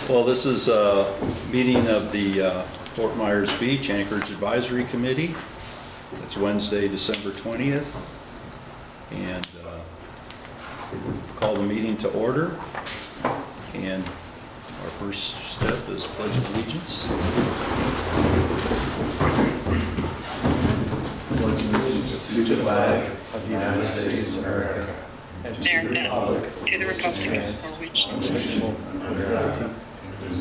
Well, this is a meeting of the Fort Myers Beach Anchorage Advisory Committee. It's Wednesday, December 20th. And call the meeting to order. And our first step is Pledge of Allegiance. Pledge allegiance to the flag of the United States of America and to the republic for which indivisible, with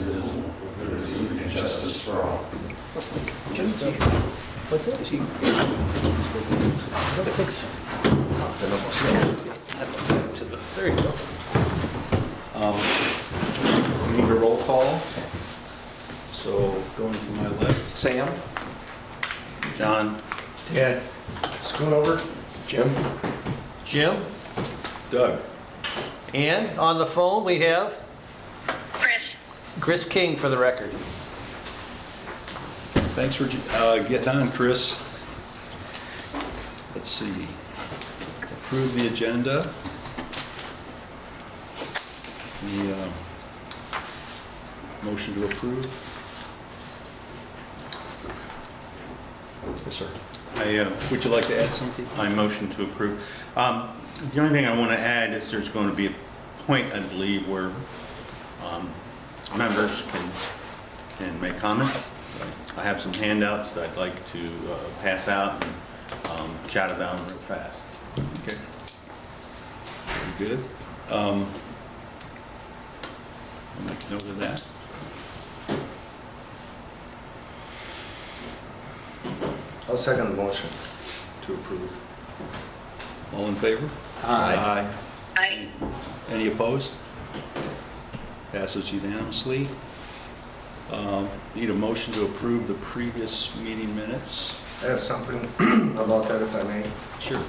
liberty and justice for all. What's that? There you go. We need a roll call. So going to my left, Sam? John, Ted? Schoonover? Jim? Jim? Doug. And on the phone we have Chris. King for the record. Thanks for getting on, Chris. Let's see. Approve the agenda. The motion to approve. Yes, sir. Would you like to add something? I motion to approve. The only thing I want to add is there's going to be a point, I believe, where members can make comments. I have some handouts that I'd like to pass out and chat about them real fast. Okay. Very good. I'll make note of that. I'll second the motion to approve. All in favor? Aye. Aye. Any opposed? Passes unanimously. Need a motion to approve the previous meeting minutes. I have something about that, if I may. Sure.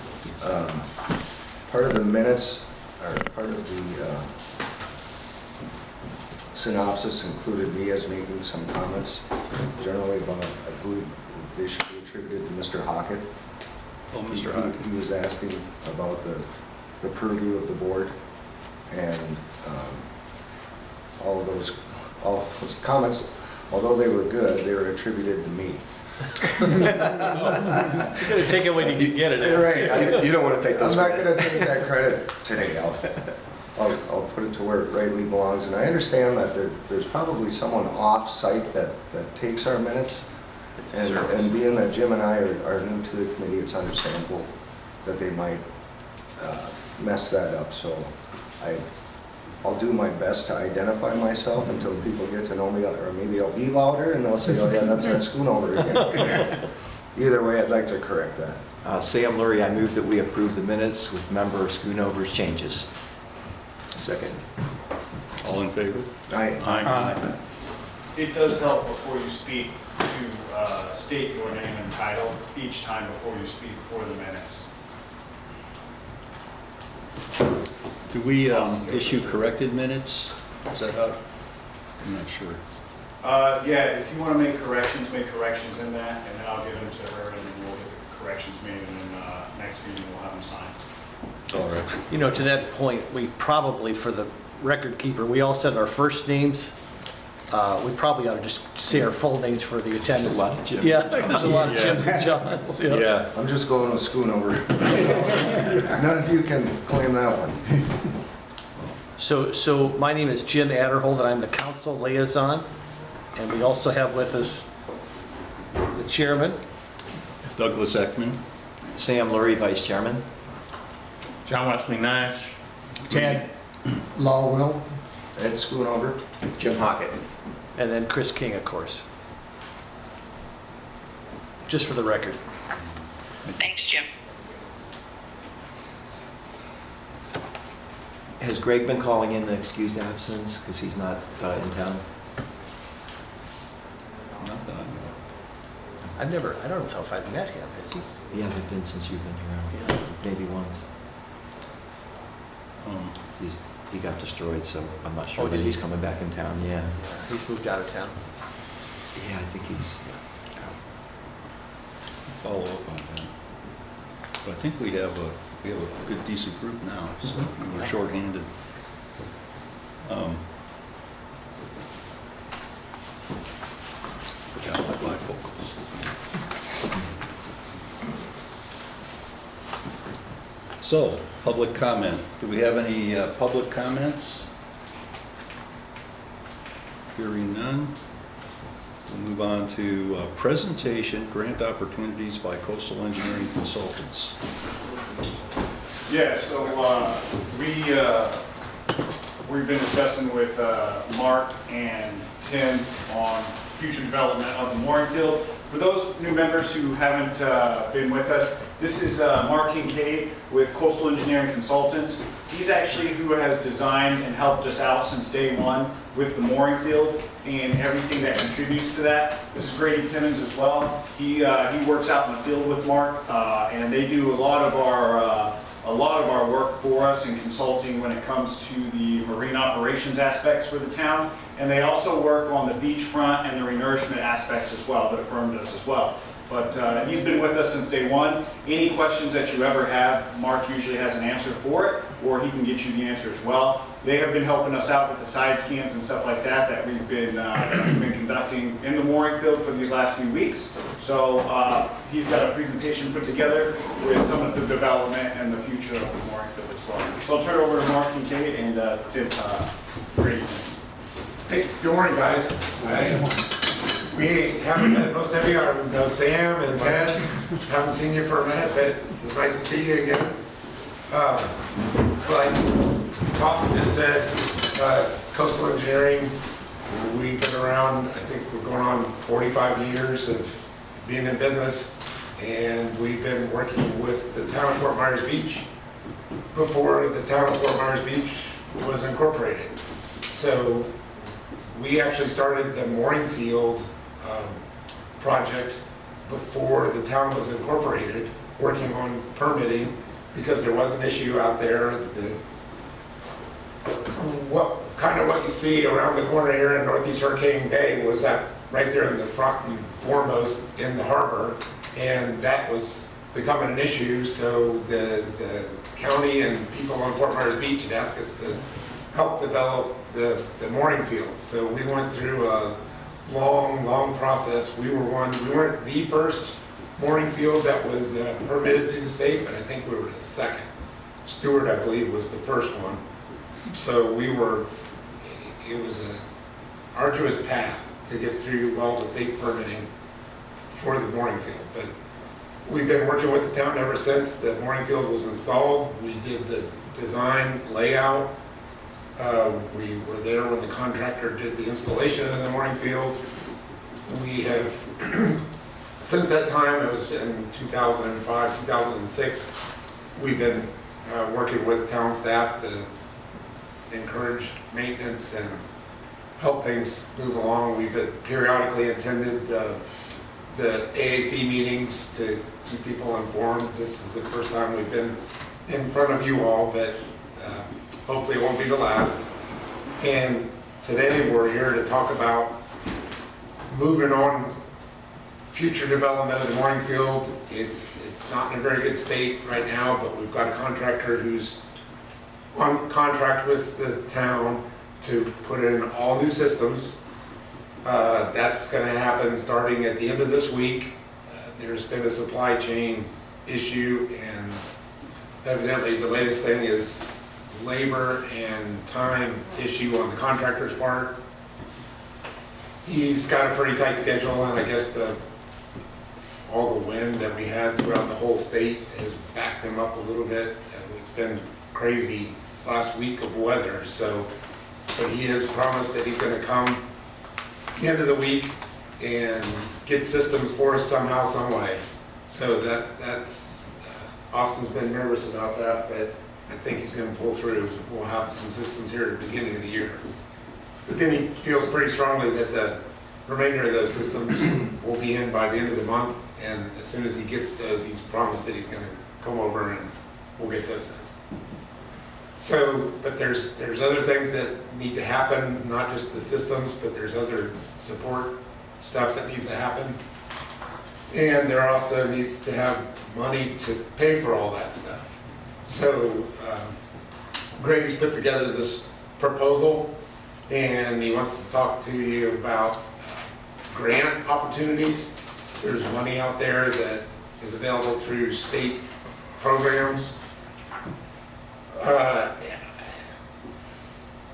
Part of the minutes, or part of the synopsis included me as making some comments, generally about, I believe they should be attributed to Mr. Hockett. Oh, Mr. Hockett. He was asking about the purview of the board, and all of those comments, although they were good, they were attributed to me. You gotta take it when you can get it. You're right. You don't want to take those. I'm not going to take that credit today. I'll put it to where it rightly belongs. And I understand that there's probably someone off-site that takes our minutes. And being that Jim and I are new to the committee, it's understandable that they might mess that up. So I'll do my best to identify myself until people get to know me, or maybe I'll be louder and they'll say, oh yeah, that's that Schoonover again. Either way, I'd like to correct that. Sam Lurie, I move that we approve the minutes with member Schoonover's changes. Second. All in favor? Aye. It does help before you speak to state your name and title each time before you speak for the minutes. Do we issue corrected minutes? Is that how? I'm not sure. Yeah, if you want to make corrections in that, and then I'll give them to her, and then we'll get the corrections made, and then next meeting we'll have them signed. All right. You know, to that point, we probably, for the record keeper, we all said our first names. We probably ought to just say our full names for the attendance. There's a lot of Jims. Yeah, there's a lot of Jims and Johns. Yeah. I'm just going with Schoonover. None of you can claim that one. So my name is Jim Adderhold, and I'm the council liaison. And we also have with us the chairman. Douglas Ekman. Sam Lurie, vice chairman. John Wesley Nash. Ted. Lawwell. Ed Schoonover. Jim Hockett. And then Chris King, of course. Just for the record. Thanks, Jim. Has Greg been calling in an excused absence because he's not in town? Not that I know. I don't know if I've met him, has he? He hasn't been since you've been here. Yeah. Maybe once. He got destroyed, so I'm not sure Oh, did that he? he's coming back in town. Yeah. He's moved out of town. Yeah, I think he's. Follow up on that. But I think we have a good decent group now, so we're shorthanded. So, public comment. Do we have any public comments? Hearing none. We'll move on to presentation, grant opportunities by Coastal Engineering Consultants. Yeah, so we've been discussing with Mark and Tim on future development of the mooring field. For those new members who haven't been with us, this is Mark Kincaid with Coastal Engineering Consultants. He's actually who has designed and helped us out since day one with the mooring field and everything that contributes to that. This is Grady Timmons as well. He works out in the field with Mark, and they do a lot of our work for us in consulting when it comes to the marine operations aspects for the town. And they also work on the beachfront and the renourishment aspects as well, that a firm does as well. But he's been with us since day one. Any questions that you ever have, Mark usually has an answer for it, or he can get you the answer as well. They have been helping us out with the side scans and stuff like that we've been conducting in the mooring field for these last few weeks. So he's got a presentation put together with some of the development and the future of the mooring field as well. So I'll turn it over to Mark Kincaid and Tim Grady. Hey, good morning, guys. We haven't met most of you. I know Sam and Ted. Haven't seen you for a minute, but it's nice to see you again. Like Austin just said, Coastal Engineering, we've been around, I think we're going on 45 years of being in business, and we've been working with the town of Fort Myers Beach before the town of Fort Myers Beach was incorporated. So we actually started the mooring field project before the town was incorporated, working on permitting, because there was an issue out there. What you see around the corner here in Northeast Hurricane Bay was that right there in the front and foremost in the harbor, and that was becoming an issue. So the county and people on Fort Myers Beach had asked us to help develop the mooring field. So we went through a long process. We weren't the first mooring field that was permitted to the state, but I think we were the second. Stewart, I believe, was the first one. So it was an arduous path to get through all the state permitting for the mooring field. But we've been working with the town ever since the mooring field was installed. We did the design layout. We were there when the contractor did the installation in the mooring field. We have, since that time, it was in 2005, 2006, we've been working with town staff to encourage maintenance and help things move along. We've periodically attended the AAC meetings to keep people informed. This is the first time we've been in front of you all, but hopefully it won't be the last. And today we're here to talk about moving on future development of the mooring field. It's not in a very good state right now, but we've got a contractor who's on contract with the town to put in all new systems. That's going to happen starting at the end of this week. There's been a supply chain issue, and evidently the latest thing is labor and time issue on the contractor's part. He's got a pretty tight schedule, and I guess all the wind that we had throughout the whole state has backed him up a little bit. It's been crazy last week of weather, but he has promised that he's going to come the end of the week and get systems for us somehow, some way. So that's Austin's been nervous about that, but I think he's going to pull through. We'll have some systems here at the beginning of the year. But then he feels pretty strongly that the remainder of those systems will be in by the end of the month, and as soon as he gets those, he's promised that he's going to come over and we'll get those in. So, but there's other things that need to happen, not just the systems, but there's other support stuff that needs to happen. And there also needs to have money to pay for all that stuff. So Grady's put together this proposal, and he wants to talk to you about grant opportunities. There's money out there that is available through state programs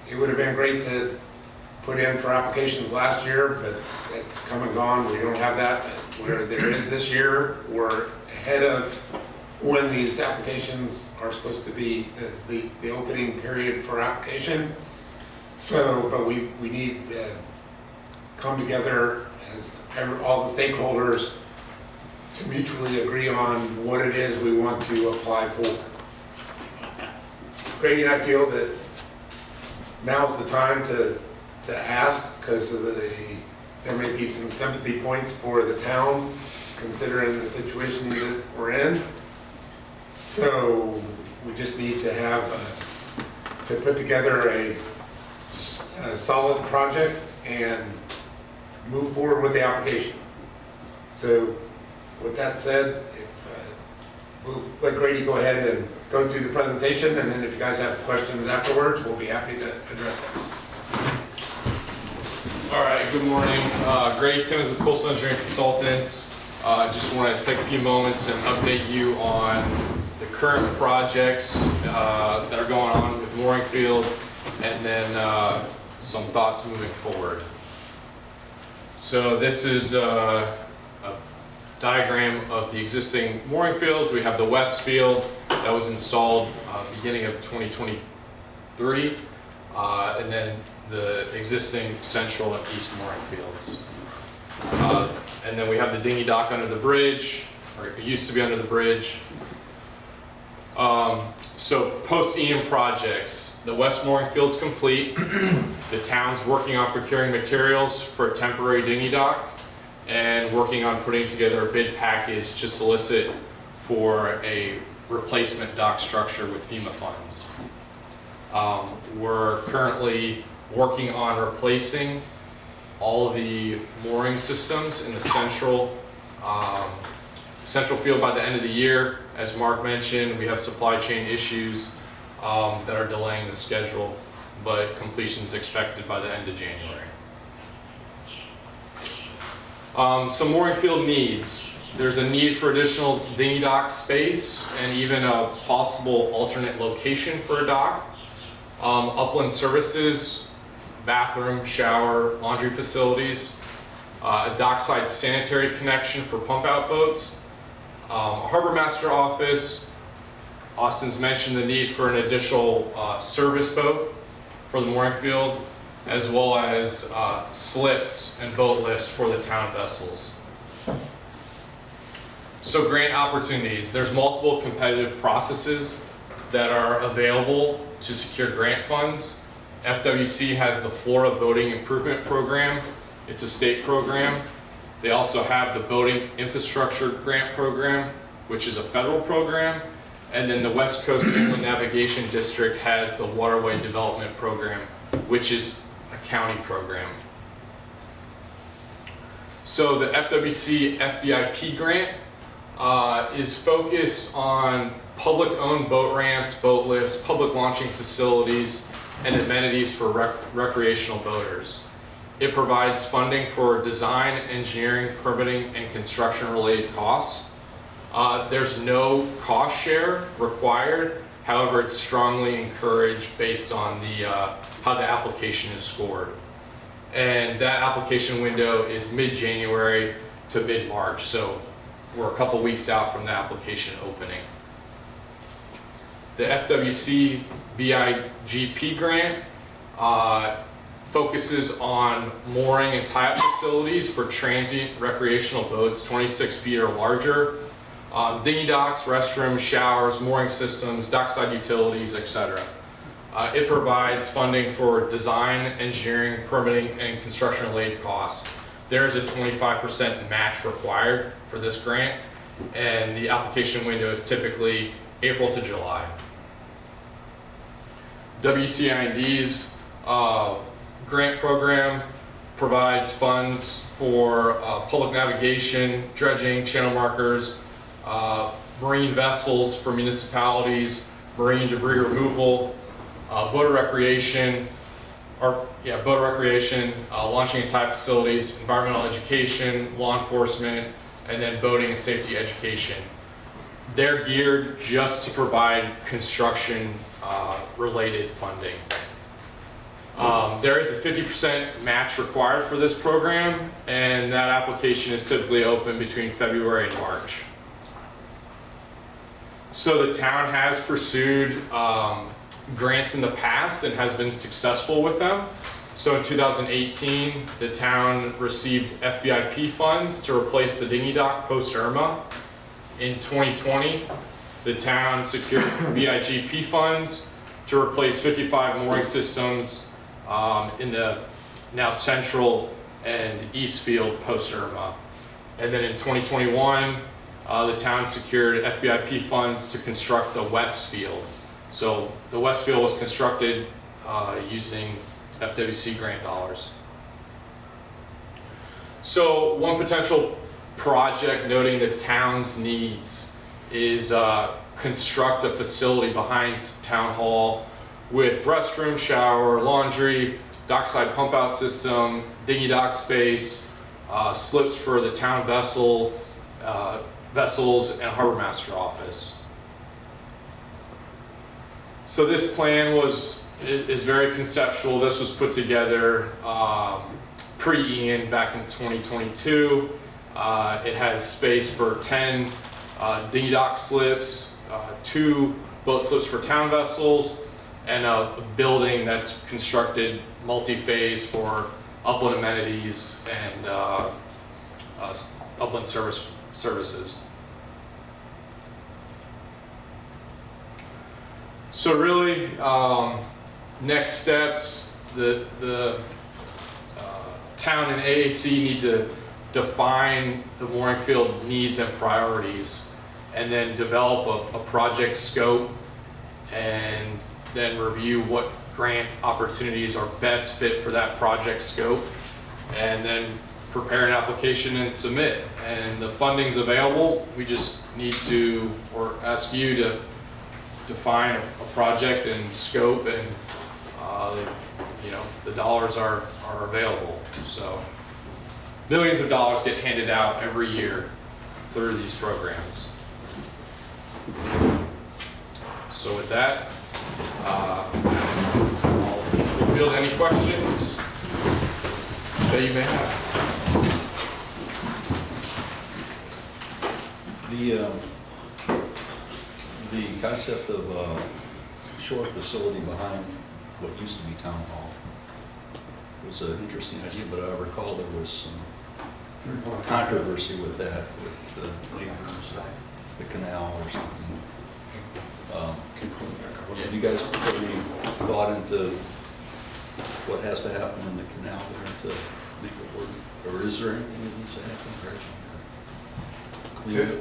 It would have been great to put in for applications last year, but it's come and gone. We don't have that. Where there is this year, we're ahead of when these applications are supposed to be, the opening period for application. So, but we need to come together as all the stakeholders to mutually agree on what it is we want to apply for. Grady and I feel that now's the time to ask, because there may be some sympathy points for the town considering the situation that we're in. So we just need to to put together a solid project and move forward with the application. So with that said, we'll let Grady go ahead and go through the presentation, and then if you guys have questions afterwards, we'll be happy to address those. All right, good morning. Grady Timmons with Coastal Engineering Consultants. Just want to take a few moments and update you on the current projects that are going on with Mooring Field, and then some thoughts moving forward. So this is a diagram of the existing mooring fields. We have the west field that was installed beginning of 2023, and then the existing central and east mooring fields. And then we have the dinghy dock under the bridge, or it used to be under the bridge. So post-EM projects, the west mooring field's complete. The town's working on procuring materials for a temporary dinghy dock and working on putting together a bid package to solicit for a replacement dock structure with FEMA funds. We're currently working on replacing all of the mooring systems in the central field by the end of the year. As Mark mentioned, we have supply chain issues that are delaying the schedule, but completion is expected by the end of January. Some mooring field needs. There's a need for additional dinghy dock space and even a possible alternate location for a dock. Upland services, bathroom, shower, laundry facilities, a dockside sanitary connection for pump out boats, a harbor master office. Austin's mentioned the need for an additional service boat for the mooring field, as well as slips and boat lifts for the town vessels. So grant opportunities. There's multiple competitive processes that are available to secure grant funds. FWC has the Florida Boating Improvement Program. It's a state program. They also have the Boating Infrastructure Grant Program, which is a federal program. And then the West Coast Inland Navigation District has the Waterway Development Program, which is a county program. So the FWC FBIP grant is focused on public-owned boat ramps, boat lifts, public launching facilities, and amenities for recreational boaters. It provides funding for design, engineering, permitting, and construction-related costs. There's no cost share required. However, it's strongly encouraged based on how the application is scored. And that application window is mid-January to mid-March, so we're a couple weeks out from the application opening. The FWC BIGP grant focuses on mooring and tie-up facilities for transient recreational boats 26 feet or larger, dinghy docks, restrooms, showers, mooring systems, dockside utilities, etc. It provides funding for design, engineering, permitting, and construction-related costs. There is a 25% match required for this grant, and the application window is typically April to July. WCIND's grant program provides funds for public navigation, dredging, channel markers, marine vessels for municipalities, marine debris removal, boater recreation, launching and tie facilities, environmental education, law enforcement, and then boating and safety education. They're geared just to provide construction related funding. There is a 50% match required for this program, and that application is typically open between February and March. So the town has pursued grants in the past and has been successful with them. So in 2018, the town received FBIP funds to replace the dinghy dock post-Irma. In 2020, the town secured BIGP funds to replace 55 mooring systems in the now central and east field post-Irma. And then in 2021, the town secured FBIP funds to construct the west field. So the west field was constructed using FWC grant dollars. So one potential project noting the town's needs is construct a facility behind town hall with restroom, shower, laundry, dockside pump out system, dinghy dock space, slips for the town vessels, and harbor master office. So this plan is very conceptual. This was put together pre-Ian back in 2022. It has space for 10 dinghy dock slips, 2 boat slips for town vessels, and a building that's constructed multi-phase for upland amenities and upland services. So really, next steps, the town and AAC need to define the mooring field needs and priorities, and then develop a project scope, and then review what grant opportunities are best fit for that project scope, and then prepare an application and submit. And the funding's available. We just need to, or ask you to define a project and scope, and you know, the dollars are available. So millions of dollars get handed out every year through these programs. So with that, I'll field any questions that you may have. The concept of a shore facility behind what used to be town hall was an interesting idea, but I recall there was some controversy with that, with the neighbors, the canal or something. Have you guys put any thought into what has to happen in the canal there to make it work? Or is there anything that needs to happen?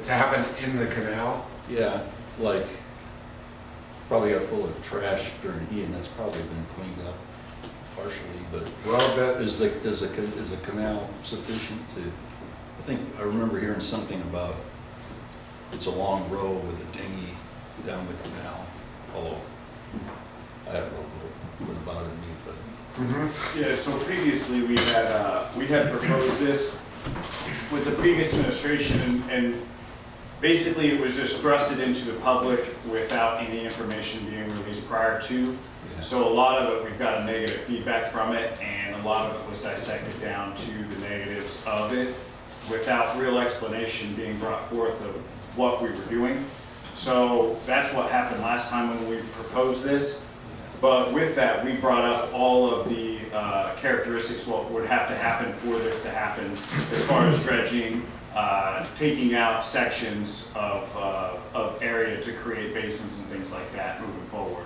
To happen in the canal? Yeah, like probably got full of trash during Ian. That's probably been cleaned up partially, but well, is the canal sufficient to? I think I remember hearing something about it's a long row with a dinghy down the canal. Although I don't know what about it me, but Yeah. So previously we had proposed this with the previous administration, and basically it was just thrusted into the public without any information being released prior to. yeah. So a lot of it, we've got a negative feedback from it, and a lot of it was dissected down to the negatives of it without real explanation being brought forth of what we were doing. So that's what happened last time when we proposed this. But with that, we brought up all of the characteristics, what would have to happen for this to happen, as far as dredging, taking out sections of area to create basins and things like that moving forward.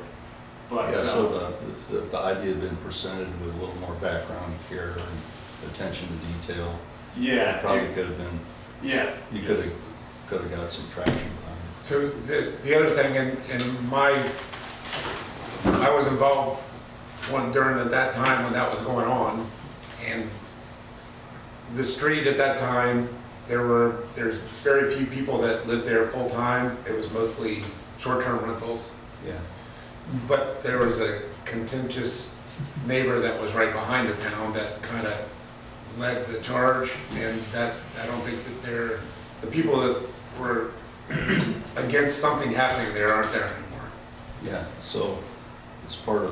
But yeah, so if the idea had been presented with a little more background care and attention to detail, yeah, it probably could have been. Yeah, you could have got some traction behind it. So the other thing, I was involved during that time when that was going on, and the street at that time, there's very few people that lived there full time. It was mostly short-term rentals. Yeah. But there was a contentious neighbor that was right behind the town that kind of led the charge, and that I don't think that the people that were against something happening there aren't there anymore. Yeah. So as part of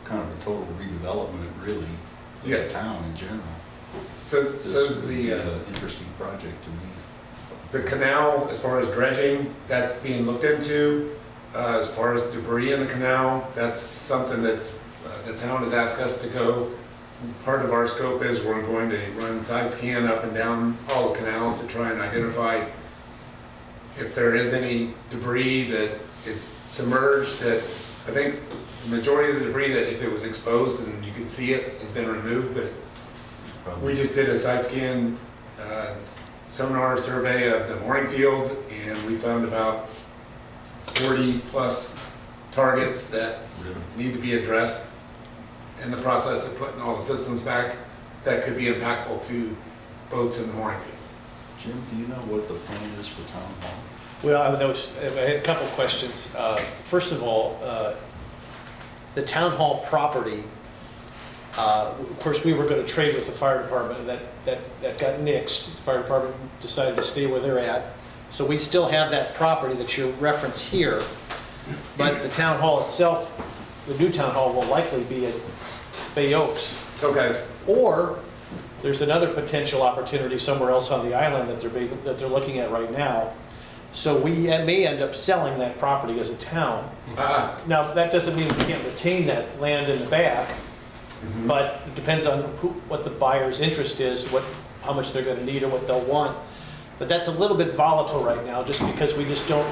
kind of a total redevelopment, really, of the Yes. town in general. So, This so would be the, an interesting project to me. the canal, as far as dredging, that's being looked into. As far as debris in the canal, that's something that the town has asked us to go. Part of our scope is we're going to run side scan up and down all the canals to try and identify if there is any debris that is submerged. That I think the majority of the debris that if it was exposed and you could see it has been removed, but we just did a side scan sonar survey of the mooring field, and we found about 40 plus targets that need to be addressed in the process of putting all the systems back that could be impactful to boats in the mooring field. Jim, do you know what the plan is for town hall? Well, I had a couple of questions. First of all, the town hall property, of course, we were going to trade with the fire department, and that got nixed. The fire department decided to stay where they're at. So we still have that property that you reference here, but the town hall itself, the new town hall will likely be at Bay Oaks. Okay. Or there's another potential opportunity somewhere else on the island that they're looking at right now. So we may end up selling that property as a town. Now, that doesn't mean we can't retain that land in the back, but it depends on what the buyer's interest is, how much they're going to need or what they'll want. But that's a little bit volatile right now, just because we just don't,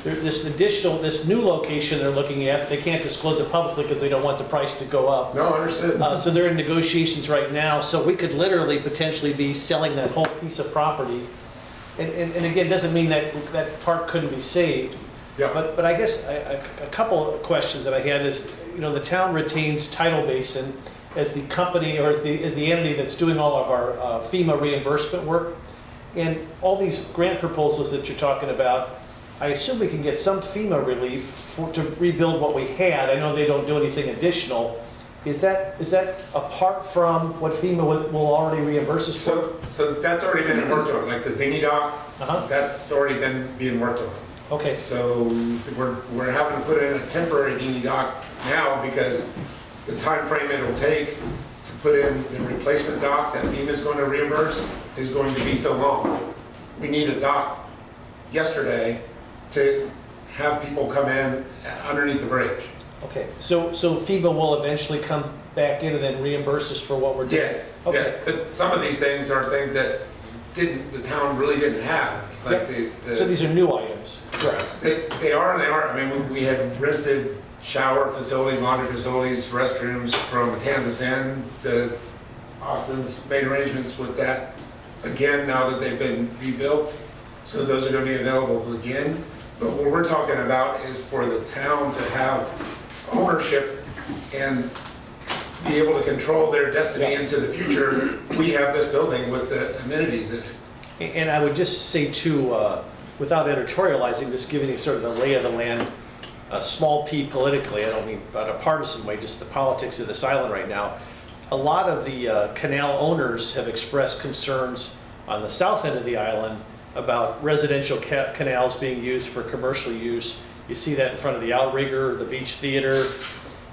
this new location they're looking at, they can't disclose it publicly because they don't want the price to go up. No, understood. So they're in negotiations right now, so we could literally potentially be selling that whole piece of property. And again, doesn't mean that part couldn't be saved. Yeah. But I guess a couple of questions that I had is, the town retains Tidal Basin as the company or as the entity that's doing all of our FEMA reimbursement work. And all these grant proposals that you're talking about, I assume we can get some FEMA relief to rebuild what we had. I know they don't do anything additional. Is that apart from what FEMA will already reimburse us for? So that's already been worked on, like the dinghy dock, that's already been being worked on. Okay. So we're having to put in a temporary dinghy dock now because the time frame it'll take to put in the replacement dock that FEMA's going to reimburse is going to be so long. We need a dock yesterday to have people come in underneath the bridge. Okay, so FEMA will eventually come back in and then reimburse us for what we're doing? Yes, Okay. yes, but some of these things are things that the town really didn't have. Like So these are new items? Correct. They are and they aren't. I mean, we had rented shower facilities, laundry facilities, restrooms from Kansas Inn. Austin's made arrangements with that again now that they've been rebuilt. So those are going to be available again. But what we're talking about is for the town to have ownership and be able to control their destiny into the future. We have this building with the amenities in it. And I would just say too, without editorializing, just giving you sort of the lay of the land, small p politically, I don't mean in a partisan way, just the politics of this island right now. A lot of the canal owners have expressed concerns on the south end of the island about residential canals being used for commercial use. You see that in front of the Outrigger, the Beach Theater,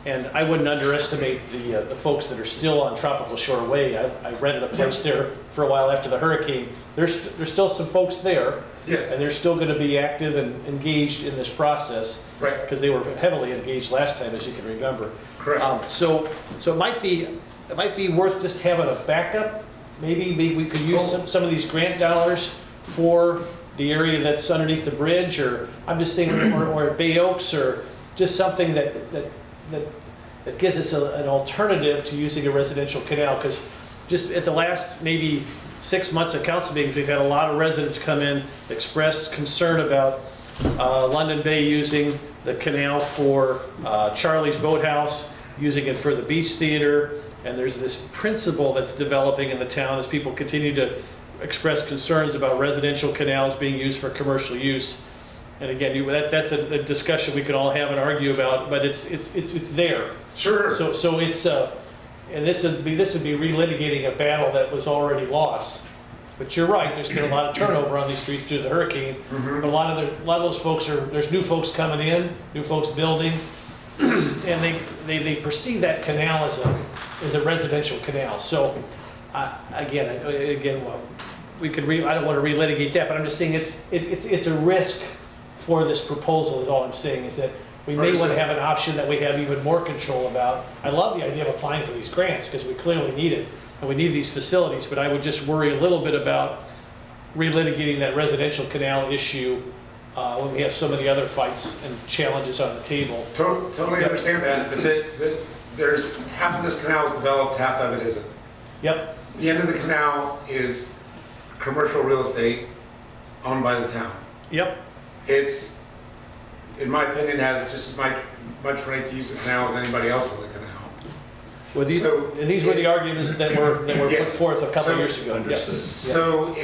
and I wouldn't underestimate the folks that are still on Tropical Shore Way. I rented a place there for a while after the hurricane. There's still some folks there, yes, and they're still going to be active and engaged in this process, right? Because they were heavily engaged last time, as you can remember. Correct. So it might be worth just having a backup. Maybe we could use some of these grant dollars for the area that's underneath the bridge, or I'm just thinking, or at Bay Oaks, or just something that gives us an alternative to using a residential canal. Because just at the last maybe 6 months of council meetings, we've had a lot of residents come in, express concern about London Bay using the canal for Charlie's Boathouse, using it for the Beach Theater, and there's this principle that's developing in the town as people continue to express concerns about residential canals being used for commercial use. And again, that's a discussion we can all have and argue about, but it's there. Sure. So it's and this would be relitigating a battle that was already lost. But you're right. There's been a lot of turnover on these streets due to the hurricane. But a lot of those folks there's new folks coming in, new folks building, and they perceive that canal as a residential canal. So, again, well, we could I don't want to relitigate that, but I'm just saying it's a risk for this proposal is all I'm saying, is that we may want to have an option that we have even more control about. I love the idea of applying for these grants because we clearly need it and we need these facilities, but I would just worry a little bit about relitigating that residential canal issue when we have so many other fights and challenges on the table. Totally understand that, but there's half of this canal is developed, half of it isn't. Yep. The end of the canal is commercial real estate owned by the town. Yep. It's, in my opinion, has just as much right to use the canal as anybody else in the canal. Well, these were the arguments that were put forth a couple years ago. Understood. Yes. So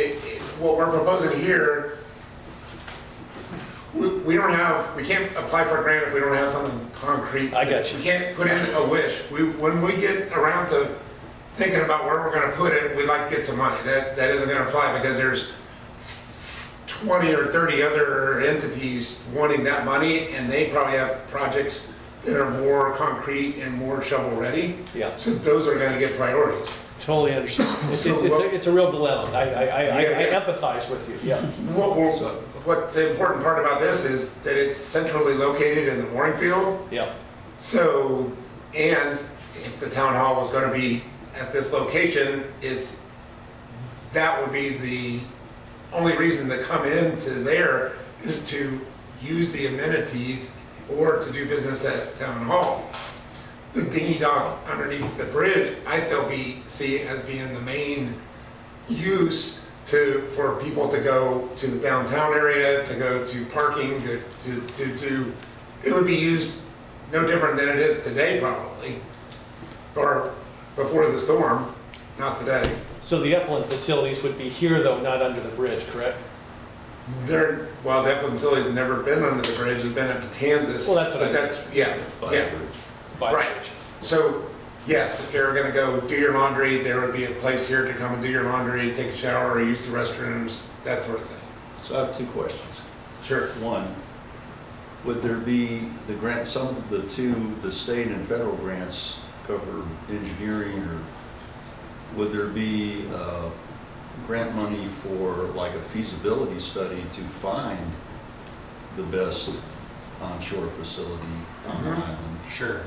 what we're proposing here, we can't apply for a grant if we don't have something concrete. I got you. We can't put in a wish. When we get around to thinking about where we're gonna put it, we'd like to get some money. That isn't gonna fly because there's 20 or 30 other entities wanting that money, and they probably have projects that are more concrete and more shovel ready. Yeah. So those are gonna get priorities. Totally understand. It's a real dilemma. I empathize with you. Yeah. What's the important part about this is that it's centrally located in the mooring field. Yeah. So, and if the town hall was going to be at this location, that would be the only reason to come into there is to use the amenities or to do business at town hall. The dinghy dock underneath the bridge, I still see as being the main use for people to go to the downtown area, to go to parking, it would be used no different than it is today probably, or before the storm, not today. So the upland facilities would be here though, not under the bridge, correct? The upland facilities have never been under the bridge, they've been at Matanzas. Well, that's what yeah. Right. So, yes, if you're gonna go do your laundry, there would be a place here to come and do your laundry, take a shower, or use the restrooms, that sort of thing. So I have two questions. Sure. One, would there be the grant, some of the state and federal grants cover engineering, or would there be grant money for like a feasibility study to find the best onshore facility on the island? Sure.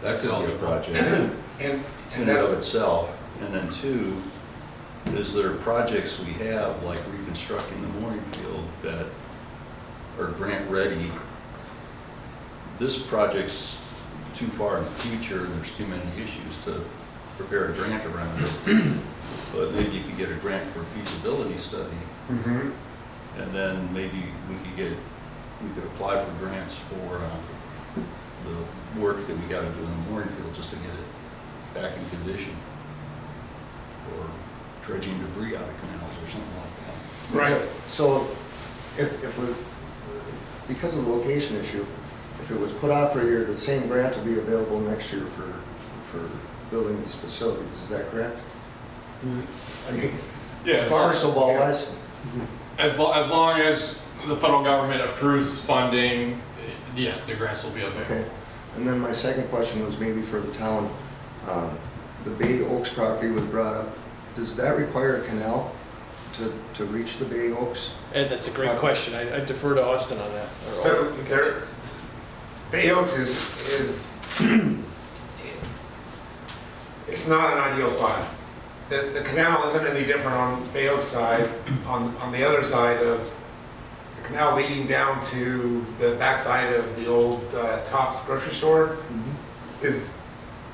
That's a project And in and of itself. And then two, is there projects we have like reconstructing the mooring field that are grant ready? This project's too far in the future and there's too many issues to prepare a grant around it. But maybe you could get a grant for a feasibility study. Mm-hmm. And then maybe we could apply for grants for the work that we got to do in the mooring field just to get it back in condition, or dredging debris out of canals or something like that. Right. So if we, because of the location issue, if it was put out for a year, the same grant will be available next year for building these facilities, is that correct? I mean, Yeah. crystal ball wise? As long as the federal government approves funding, yes, the grants will be available. Okay. And then my second question was maybe for the town. The Bay Oaks property was brought up. Does that require a canal to reach the Bay Oaks? Ed, that's a great question. I defer to Austin on that. So Bay Oaks is it's not an ideal spot. The canal isn't any different on Bay Oaks side. On the other side of the canal leading down to the backside of the old Tops grocery store is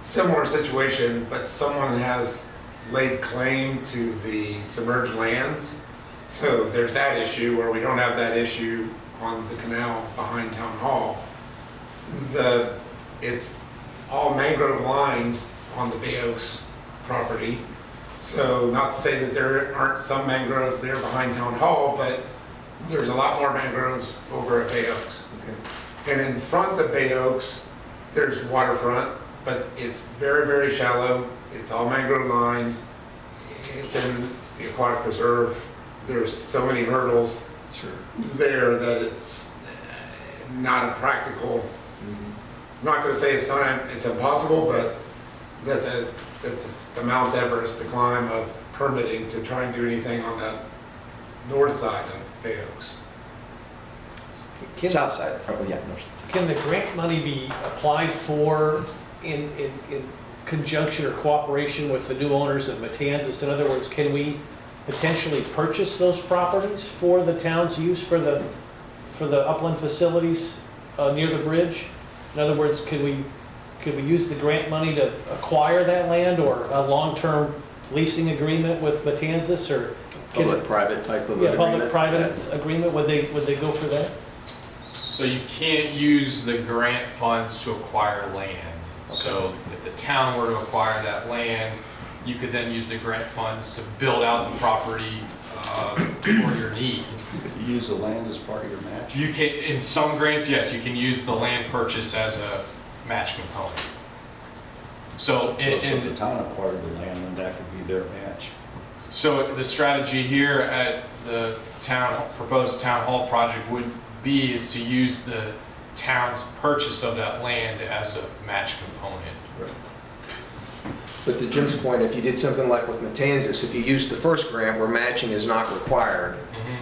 similar situation, but someone has laid claim to the submerged lands. So there's that issue where we don't have that issue on the canal behind Town Hall. It's all mangrove lined on the Bay Oaks property. So not to say that there aren't some mangroves there behind Town Hall, but there's a lot more mangroves over at Bay Oaks. Okay. And in front of Bay Oaks, there's waterfront, but it's very, very shallow. It's all mangrove lined. It's in the aquatic preserve. There's so many hurdles there that it's not a practical I'm not gonna say it's impossible, but that's the Mount Everest to climb of permitting to try and do anything on the north side of Bay Oaks. South side, probably, yeah. No. Can the grant money be applied for in conjunction or cooperation with the new owners of Matanzas? In other words, can we potentially purchase those properties for the town's use for the upland facilities near the bridge? In other words, could we use the grant money to acquire that land, or a long-term leasing agreement with Matanzas, or Public-private type of yeah, agreement? public-private agreement? Would they go for that? So you can't use the grant funds to acquire land. So if the town were to acquire that land, you could then use the grant funds to build out the property for your need. Could you use the land as part of your match? You can, in some grants, yes, you can use the land purchase as a match component. So, if the town acquired the land, then that could be their match. So the strategy here at the proposed town hall project would be is to use the town's purchase of that land as a match component. Right. But to Jim's point, if you did something like with Matanzas, if you used the first grant where matching is not required,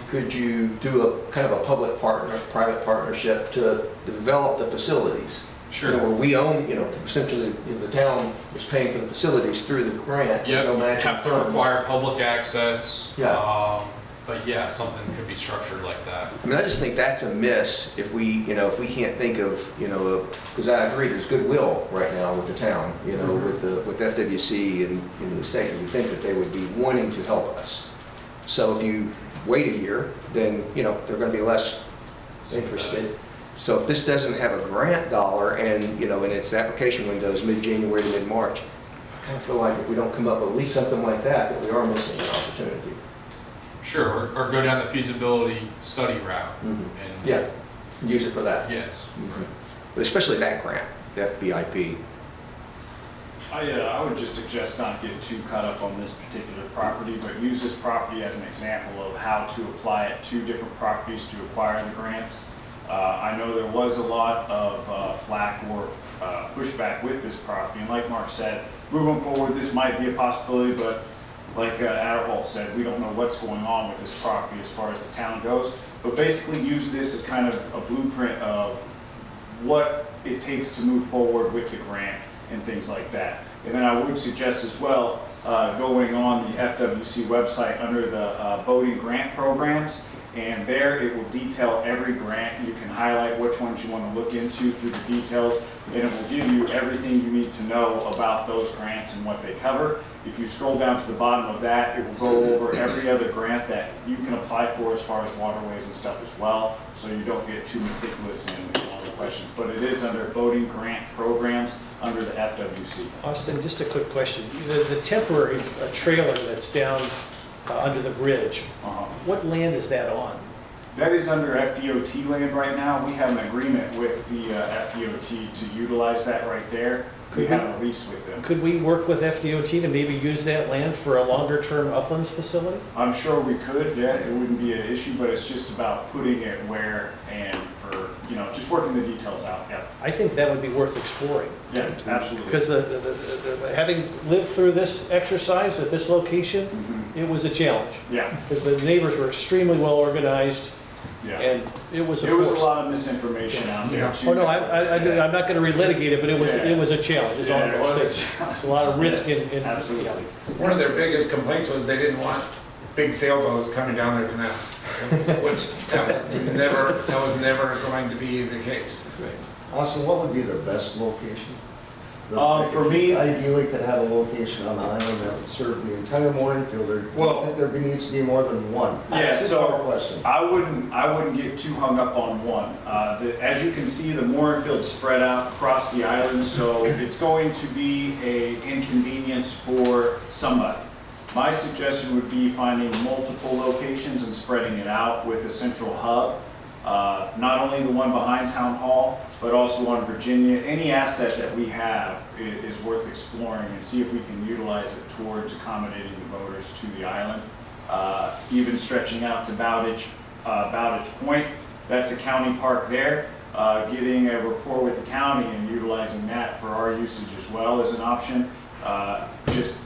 could you do a kind of a public-private partnership to develop the facilities? Sure. You know, where we own, essentially, the town is paying for the facilities through the grant. Yep, no matching have to funds. require public access. Yeah. But yeah, something could be structured like that. I mean, I just think that's a miss if we can't think of, because I agree, there's goodwill right now with the town, with FWC and the state. We think that they would be wanting to help us. So if you wait a year, then, they're going to be less interested. So if this doesn't have a grant dollar and, and its application window is mid-January to mid-March, I kind of feel like if we don't come up with at least something like that we are missing an opportunity. Sure, or go down the feasibility study route. And Yeah, use it for that. yes. But especially that grant, the FBIP. I would just suggest not get too caught up on this particular property, but use this property as an example of how to apply it to different properties to acquire the grants. I know there was a lot of flack or pushback with this property, and like Mark said, moving forward, this might be a possibility, but like Adderhall said, we don't know what's going on with this property as far as the town goes. But basically use this as kind of a blueprint of what it takes to move forward with the grant and things like that. And then I would suggest as well, going on the FWC website under the boating grant programs, and there it will detail every grant. You can highlight which ones you want to look into through the details, and it will give you everything you need to know about those grants and what they cover. If you scroll down to the bottom of that, it will go over every other grant that you can apply for as far as waterways and stuff as well, so you don't get too meticulous in all the questions. But it is under boating grant programs under the FWC. Austin, just a quick question. The temporary trailer that's down under the bridge, what land is that on? That is under FDOT land right now. We have an agreement with the FDOT to utilize that right there. We have a lease with them. Could we work with FDOT to maybe use that land for a longer-term uplands facility? I'm sure we could, yeah, it wouldn't be an issue, but it's just about putting it where and for, just working the details out, yeah. I think that would be worth exploring. Yeah, absolutely. Because having lived through this exercise at this location, it was a challenge. Yeah. Because the neighbors were extremely well organized. Yeah. And it was a There was force. a lot of misinformation out there too. Oh, no, I'm not going to relitigate it, but it was a challenge, is all I'm going to say. There's a lot of risk in. Absolutely. One of their biggest complaints was they didn't want big sailboats coming down their canal, which that was never going to be the case. Austin, what would be the best location? For me, Ideally could have a location on the island that would serve the entire mooring field. Well, I think there needs to be more than one. Yeah, so question. I wouldn't get too hung up on one. As you can see, the mooring field's spread out across the island, so it's going to be an inconvenience for somebody. My suggestion would be finding multiple locations and spreading it out with a central hub. Not only the one behind Town Hall, but also on Virginia. Any asset that we have is worth exploring and see if we can utilize it towards accommodating the boaters to the island. Even stretching out to Bowditch Point, that's a county park there. getting a report with the county and utilizing that for our usage as well is an option. Just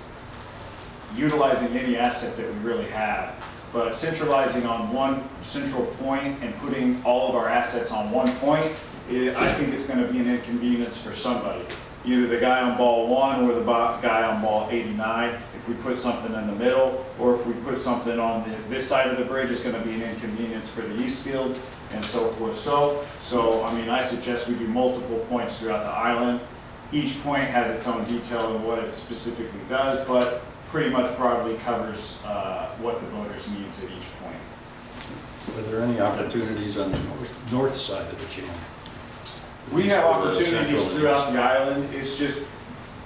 utilizing any asset that we really have. But centralizing on one central point and putting all of our assets on one point, I think it's going to be an inconvenience for somebody. Either the guy on ball 1 or the guy on ball 89. If we put something in the middle, or if we put something on this side of the bridge, it's going to be an inconvenience for the east field, and so forth. So I mean, I suggest we do multiple points throughout the island. Each point has its own detail and what it specifically does, but pretty much broadly covers what the voters needs at each point. Are there any opportunities on the north side of the channel? We have For the opportunities central throughout and the island. It's just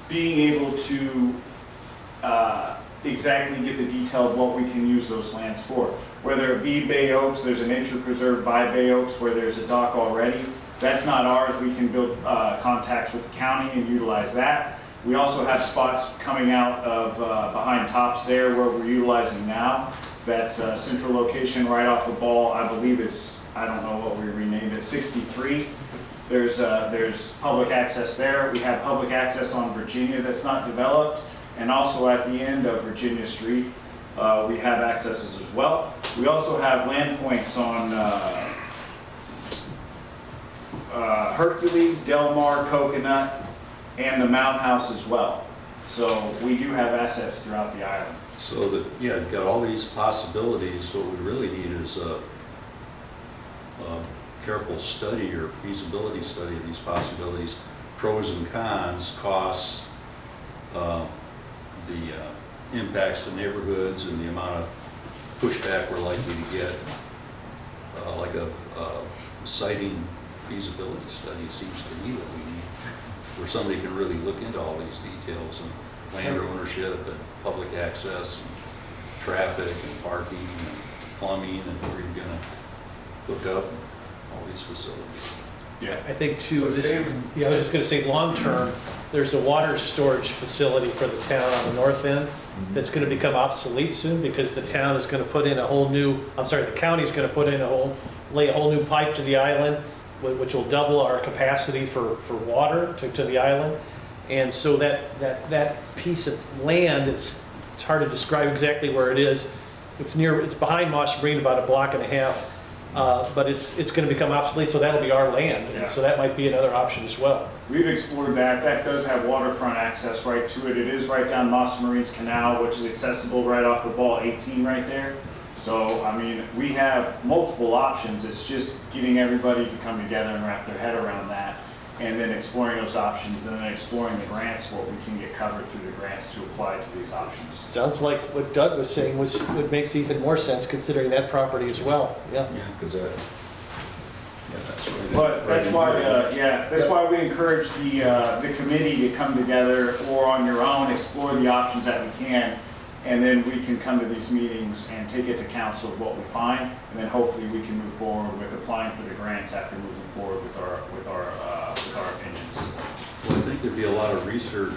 being able to exactly get the detail of what we can use those lands for. Whether it be Bay Oaks, there's a nature preserve by Bay Oaks where there's a dock already. That's not ours. We can build contacts with the county and utilize that. We also have spots coming out of behind tops there where we're utilizing now. That's a central location right off the ball. I believe is, I don't know what we renamed it, 63. There's public access there. We have public access on Virginia that's not developed. And also at the end of Virginia Street, we have accesses as well. We also have land points on Hercules, Del Mar, Coconut, and the Mound House as well. So we do have assets throughout the island. So that, yeah, you've got all these possibilities. What we really need is a careful study or feasibility study of these possibilities, pros and cons, costs, the impacts to neighborhoods and the amount of pushback we're likely to get. Like a siting feasibility study seems to me what we need, where somebody can really look into all these details and land ownership and public access and traffic and parking and plumbing and where you're gonna hook up all these facilities. Yeah. I think too, So this, Sam- yeah, I was just gonna say, long term, there's a water storage facility for the town on the north end that's gonna become obsolete soon because the town is gonna put in a whole new, the county's gonna put in lay a whole new pipe to the island, which will double our capacity for water to the island. And so that piece of land, it's hard to describe exactly where it is. It's behind Moss Marine, about a block and a half. But it's going to become obsolete, so that'll be our land. Yeah. And so that might be another option as well. We've explored that. That does have waterfront access right to it. It is right down Moss Marine's Canal, which is accessible right off the ball 18 right there. So, I mean, we have multiple options. It's just getting everybody to come together and wrap their head around that, and then exploring those options, and then exploring the grants, what we can get covered through the grants to apply to these options. Sounds like what Doug was saying what makes even more sense considering that property as well. Yeah. Yeah, because that's right. But that's why, that's why we encourage the committee to come together, or on your own, explore the options that we can, and then we can come to these meetings and take it to council of what we find, and then hopefully we can move forward with applying for the grants after moving forward with our opinions. Well, I think there'd be a lot of research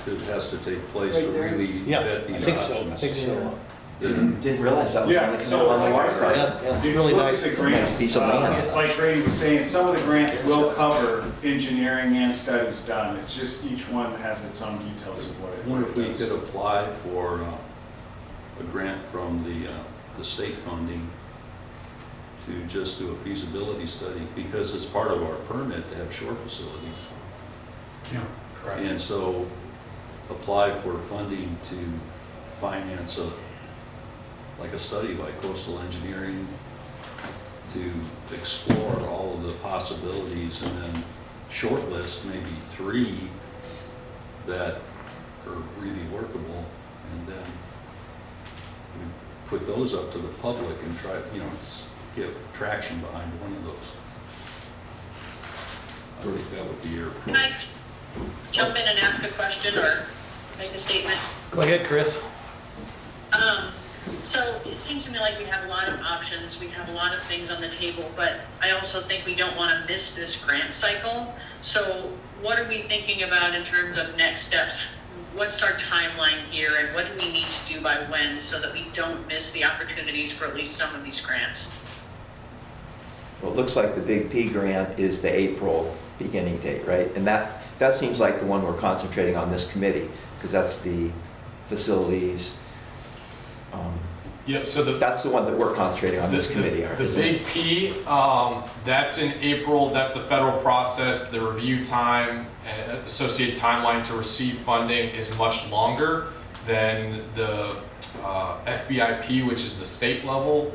that has to take place to really Yeah, vet these I think options. so. I think so. Didn't realize that was on the Yeah, canal so on the like I water said, side. Yeah, it's if really you look nice. at the Nice grants, piece of land. like Grady was saying, some of the grants will cover engineering and studies done. It's just each one has its own details of what it I wonder if we does. could apply for a grant from the state funding to just do a feasibility study, because it's part of our permit to have shore facilities. Yeah. And so apply for funding to finance like a study by coastal engineering to explore all of the possibilities, and then shortlist maybe 3 that are really workable, and then we put those up to the public and try, get traction behind one of those. I think that would be your Can approach. I jump in and ask a question or make a statement? Go ahead, Chris. So it seems to me like we have a lot of options, we have a lot of things on the table, but I also think we don't want to miss this grant cycle. So what are we thinking about in terms of next steps? What's our timeline here, and what do we need to do by when so that we don't miss the opportunities for at least some of these grants? Well, it looks like the Big P grant is the April beginning date, right? And that seems like the one we're concentrating on this committee, because that's the facilities. Yep, so That's the one that we're concentrating on this committee. The Big P, that's in April, that's the federal process. The review time and associated timeline to receive funding is much longer than the FBIP, which is the state level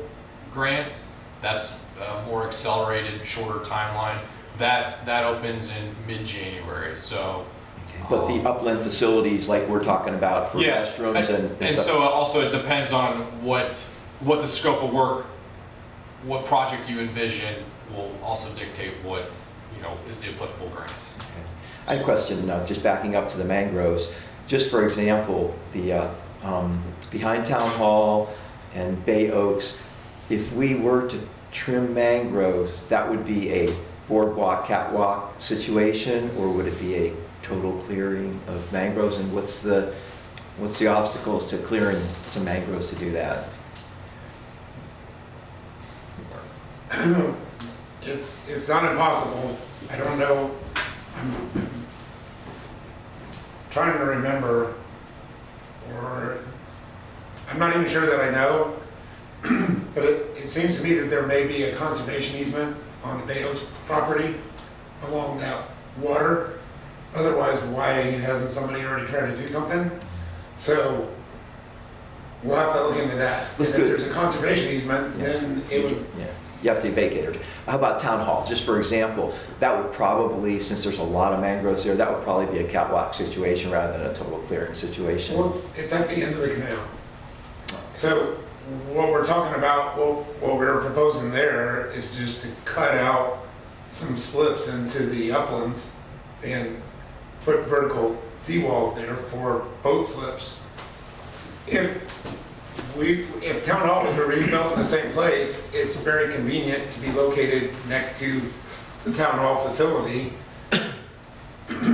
grant. That's a more accelerated, shorter timeline. That opens in mid-January, so. But the upland facilities, like we're talking about for restrooms and stuff. So also it depends on what the scope of work, what project you envision will also dictate what, is the applicable grant. Okay. I had a question, just backing up to the mangroves. Just for example, the behind Town Hall and Bay Oaks, if we were to trim mangroves, that would be a boardwalk, catwalk situation, or would it be a total clearing of mangroves? And what's the obstacles to clearing some mangroves to do that? It's not impossible. I don't know. I'm trying to remember, or I'm not even sure that I know, but it seems to me that there may be a conservation easement on the Bay Oaks property along that water. Otherwise, why hasn't somebody already tried to do something? So we'll have to look into that. And if there's a conservation easement, then it would. Yeah, you have to vacate it. How about Town Hall? Just for example, that would probably, since there's a lot of mangroves there, that would probably be a catwalk situation rather than a total clearing situation. Well, it's at the end of the canal. So what we're talking about, what we're proposing there is just to cut out some slips into the uplands and put vertical seawalls there for boat slips. If Town Hall was rebuilt in the same place, it's very convenient to be located next to the Town Hall facility.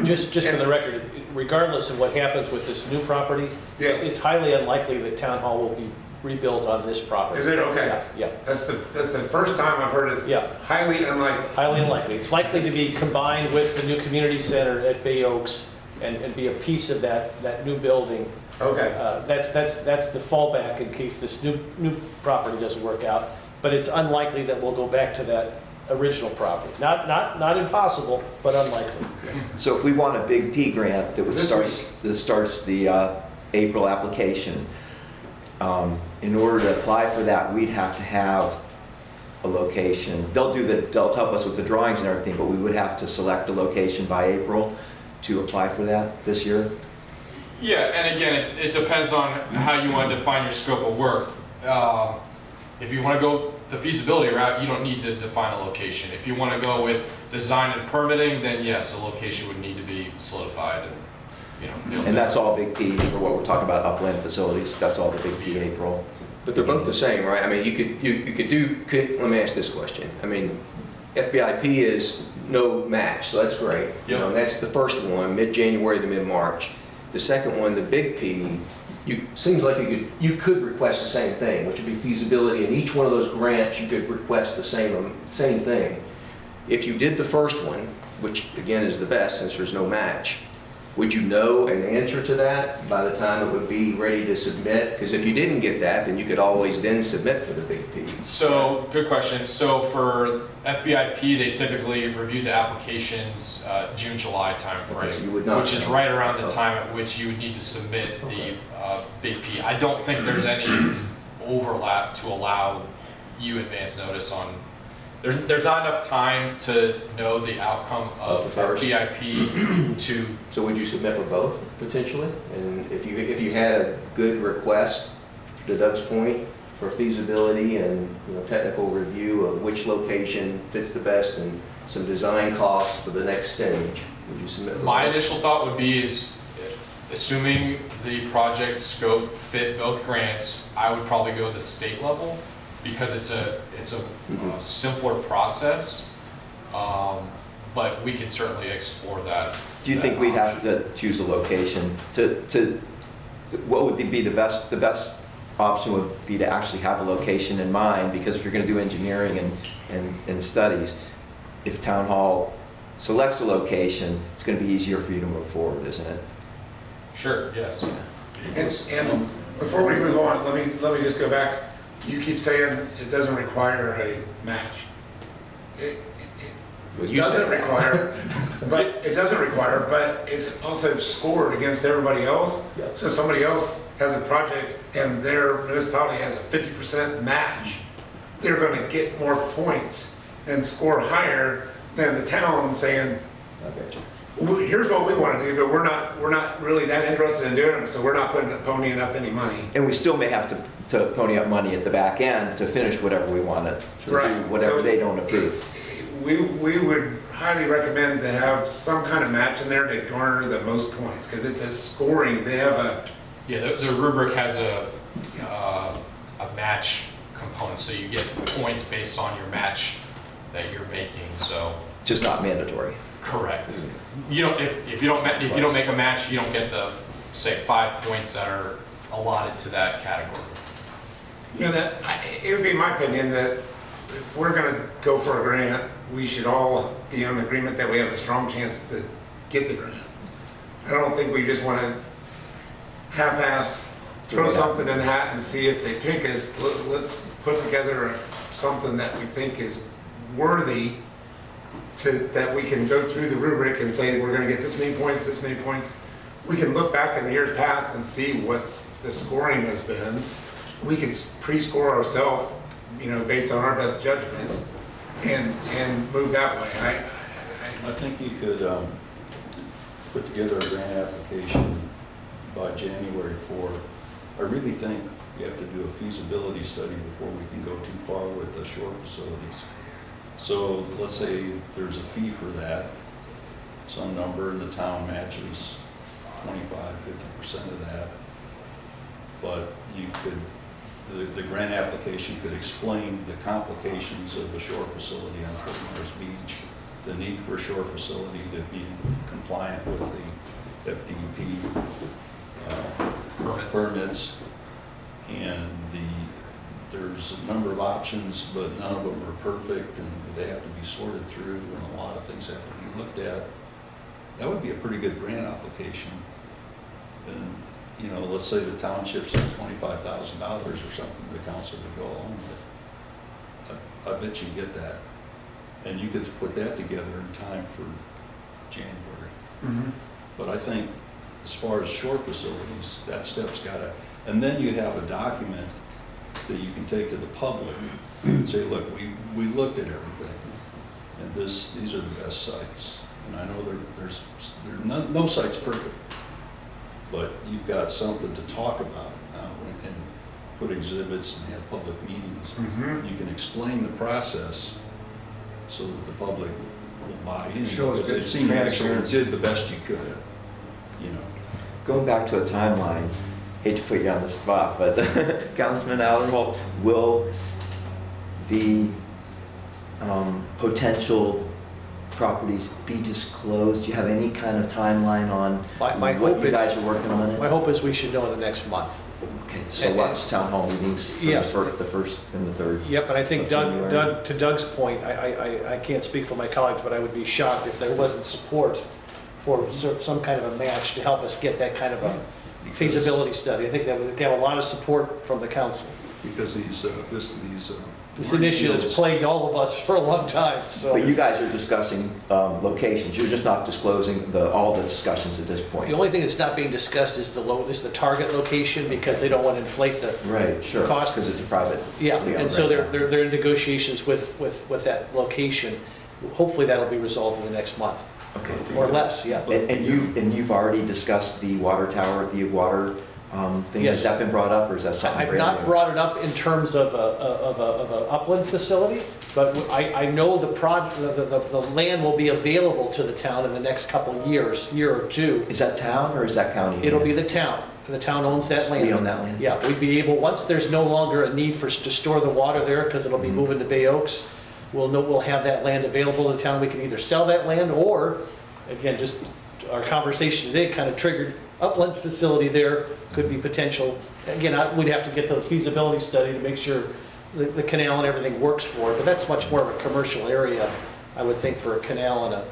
Just for the record, regardless of what happens with this new property, Yes. it's highly unlikely that Town Hall will be rebuilt on this property. Is it okay? Yeah. That's the first time I've heard it's highly unlikely. Highly unlikely. It's likely to be combined with the new community center at Bay Oaks and be a piece of that new building. Okay. That's the fallback in case this new property doesn't work out. But it's unlikely that we'll go back to that original property. Not impossible, but unlikely. So if we want a Big P grant that starts the April application, in order to apply for that, we'd have to have a location. They'll help us with the drawings and everything, but we would have to select a location by April to apply for that this year. Yeah, and again, it depends on how you want to define your scope of work. If you want to go the feasibility route, you don't need to define a location. If you want to go with design and permitting, then yes, a location would need to be solidified. And that's all Big P for what we're talking about, upland facilities. That's all the Big P April. But they're both the same, right? I mean, let me ask this question. I mean, FBIP is no match, so that's great. Yep. And that's the first one, mid-January to mid-March. The second one, the Big P, seems like you could request the same thing, which would be feasibility. In each one of those grants, you could request the same thing. If you did the first one, which again is the best since there's no match, would you know an answer to that by the time it would be ready to submit? Because if you didn't get that, then you could always then submit for the Big P. So, good question. So for FBIP, they typically review the applications June, July timeframe, Okay, so you would not which is know. right around the time at which you would need to submit the Big P. I don't think there's any overlap to allow you advance notice on. There's not enough time to know the outcome of The first. FBIP to. So would you submit for both potentially? And if you had a good request, to Doug's point, for feasibility and technical review of which location fits the best and some design costs for the next stage, would you submit for My both? initial thought would be is, assuming the project scope fit both grants, I would probably go the state level because it's a simpler process, but we could certainly explore that. Do you think we'd have to choose a location to what would be the best option would be to actually have a location in mind, because if you're going to do engineering and studies, if town hall selects a location, it's going to be easier for you to move forward, isn't it? Sure, yes. And before we move on, let me just go back. You keep saying it doesn't require a match. It doesn't require, but it's also scored against everybody else. Yep. So if somebody else has a project and their municipality has a 50% match, they're going to get more points and score higher than the town saying, I bet you. here's what we want to do, but we're not really that interested in doing it, so we're not ponying up any money. And we still may have to pony up money at the back end to finish whatever we want to Right. do, whatever So they don't approve. We would highly recommend to have some kind of match in there to garner the most points, because it's a scoring, they have a, Yeah, the rubric has a match component, so you get points based on your match that you're making, so. Just not mandatory. Correct. You don't, if you don't make a match, you don't get the, say, 5 points that are allotted to that category. you know, it would be my opinion that if we're gonna go for a grant, we should all be in agreement that we have a strong chance to get the grant. I don't think we just wanna half-ass throw something in the hat and see if they pick us. Let's put together something that we think is worthy that we can go through the rubric and say, we're gonna get this many points, this many points. We can look back in the years past and see what's the scoring has been. We can pre-score ourselves, based on our best judgment and move that way. I think you could put together a grant application by January 4. I really think you have to do a feasibility study before we can go too far with the shore facilities. So let's say there's a fee for that, some number, and the town matches 25–50% of that. But you could, the grant application could explain the complications of a shore facility on Fort Myers Beach, the need for a shore facility to be compliant with the FDP permits, and there's a number of options, but none of them are perfect, and they have to be sorted through, and a lot of things have to be looked at. That would be a pretty good grant application. And let's say the township's at $25,000 or something, the council would go along with. I bet you get that, and you could put that together in time for January. Mm-hmm. But I think as far as shore facilities, that step's gotta, and then you have a document that you can take to the public and say, look, we looked at everything, and these are the best sites. And I know there's no site's perfect, but you've got something to talk about now and put exhibits and have public meetings. Mm-hmm. You can explain the process so that the public will buy in. Shows Because good they've seen you actually transparency. did the best you could, Going back to a timeline, hate to put you on the spot, but Councilman Allenwald, will the potential properties be disclosed? Do you have any kind of timeline on My what hope you is- guys are working on My it? hope is we should know in the next month. Okay, so watch town hall meetings for Yes. the first and the third. Yep, and I think Of January. to Doug's point, I can't speak for my colleagues, but I would be shocked if there wasn't support for some kind of a match to help us get that kind of a feasibility study. I think that would have a lot of support from the council. because this This initiative has plagued all of us for a long time, so. But you guys are discussing locations, you're just not disclosing all the discussions at this point. The only thing that's not being discussed is the target location, because they don't want to inflate the, Right, sure, cost. because it's a private. yeah, legal and so right now. they're in negotiations with that location. Hopefully that'll be resolved in the next month, Okay. or less, yeah. And you've already discussed the water tower, the water thing? Yes. Has that been brought up, or is that something I've brand not new? brought it up in terms of a upland facility, but I know the land will be available to the town in the next couple of years, year or two. Is that town or is that county? It'll be the town. The town owns that land. We own that land? Yeah, we'd be able, once there's no longer a need to store the water there, because it'll be Mm-hmm. moving to Bay Oaks, we'll have that land available to the town. We can either sell that land, or, again, just our conversation today kind of triggered uplands facility there could be potential. Again, we'd have to get the feasibility study to make sure the canal and everything works for it, but that's much more of a commercial area, I would think, for a canal and a.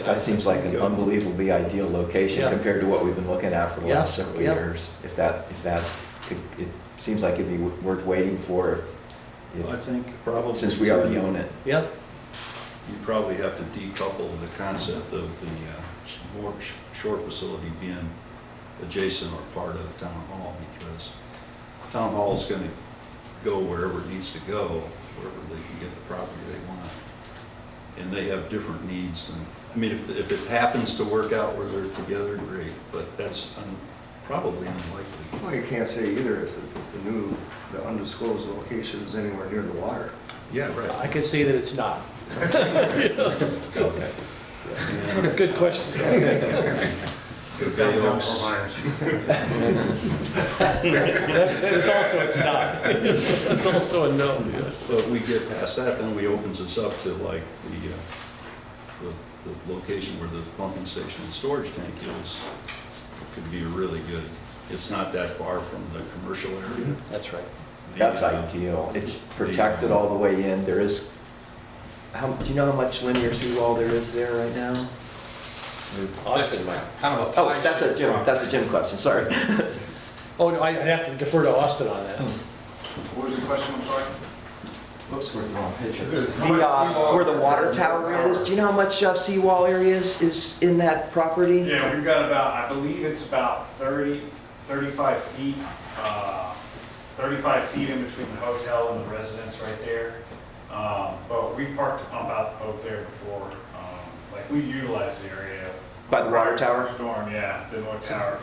That seems like an unbelievably ideal location Yeah. compared to what we've been looking at for the last several Yeah. years. If that could, it seems like it'd be worth waiting for I think probably. since we already own it. Yeah, You probably have to decouple the concept of the shore facility being adjacent or part of town hall, because town hall is going to go wherever it needs to go, wherever they can get the property they want. And they have different needs than, I mean, if it happens to work out where they're together, great, but that's probably unlikely. Well, you can't say either if the undisclosed location is anywhere near the water. Yeah, right. I can see that it's not. Okay. That's a good question. It's downtown Fort Myers. It's also, it's not. It's also a no. Yeah. But we get past that, then we opens us up to like the location where the pumping station and storage tank is. It could be really good. It's not that far from the commercial area. That's right. That's ideal. It's protected all the way in. There is, do you know how much linear seawall there is there right now? Austin might. Kind of a Oh, that's a Jim question, sorry. Oh, no, I'd have to defer to Austin on that. What was the question, I'm sorry? Oops, we're the wrong picture. How much seawall Where the is water there? tower is, do you know how much seawall area is in that property? Yeah, we've got about, I believe it's about 35 feet, 35 feet in between the hotel and the residence right there. But we parked a pump out boat there before, like we utilize the area. By the water tower? Storm, yeah, the north tower.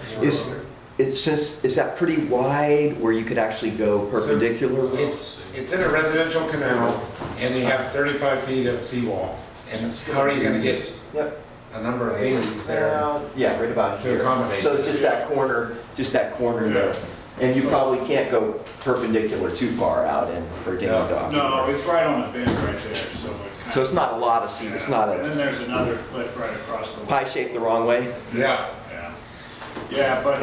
Is that pretty wide where you could actually go perpendicular? It's in a residential canal, and you have 35 feet of seawall. And how are you gonna get Yep. a number of dinghies there? Yeah, right about To here. accommodate. So it's just that corner there. And you probably can't go perpendicular too far out in for dinghy No. dock. No, it's right on the bend right there, so it's kind So of. it's not a lot of sea, it's not And a then there's another cliff right across the. pie shaped the wrong way? Yeah. Yeah, but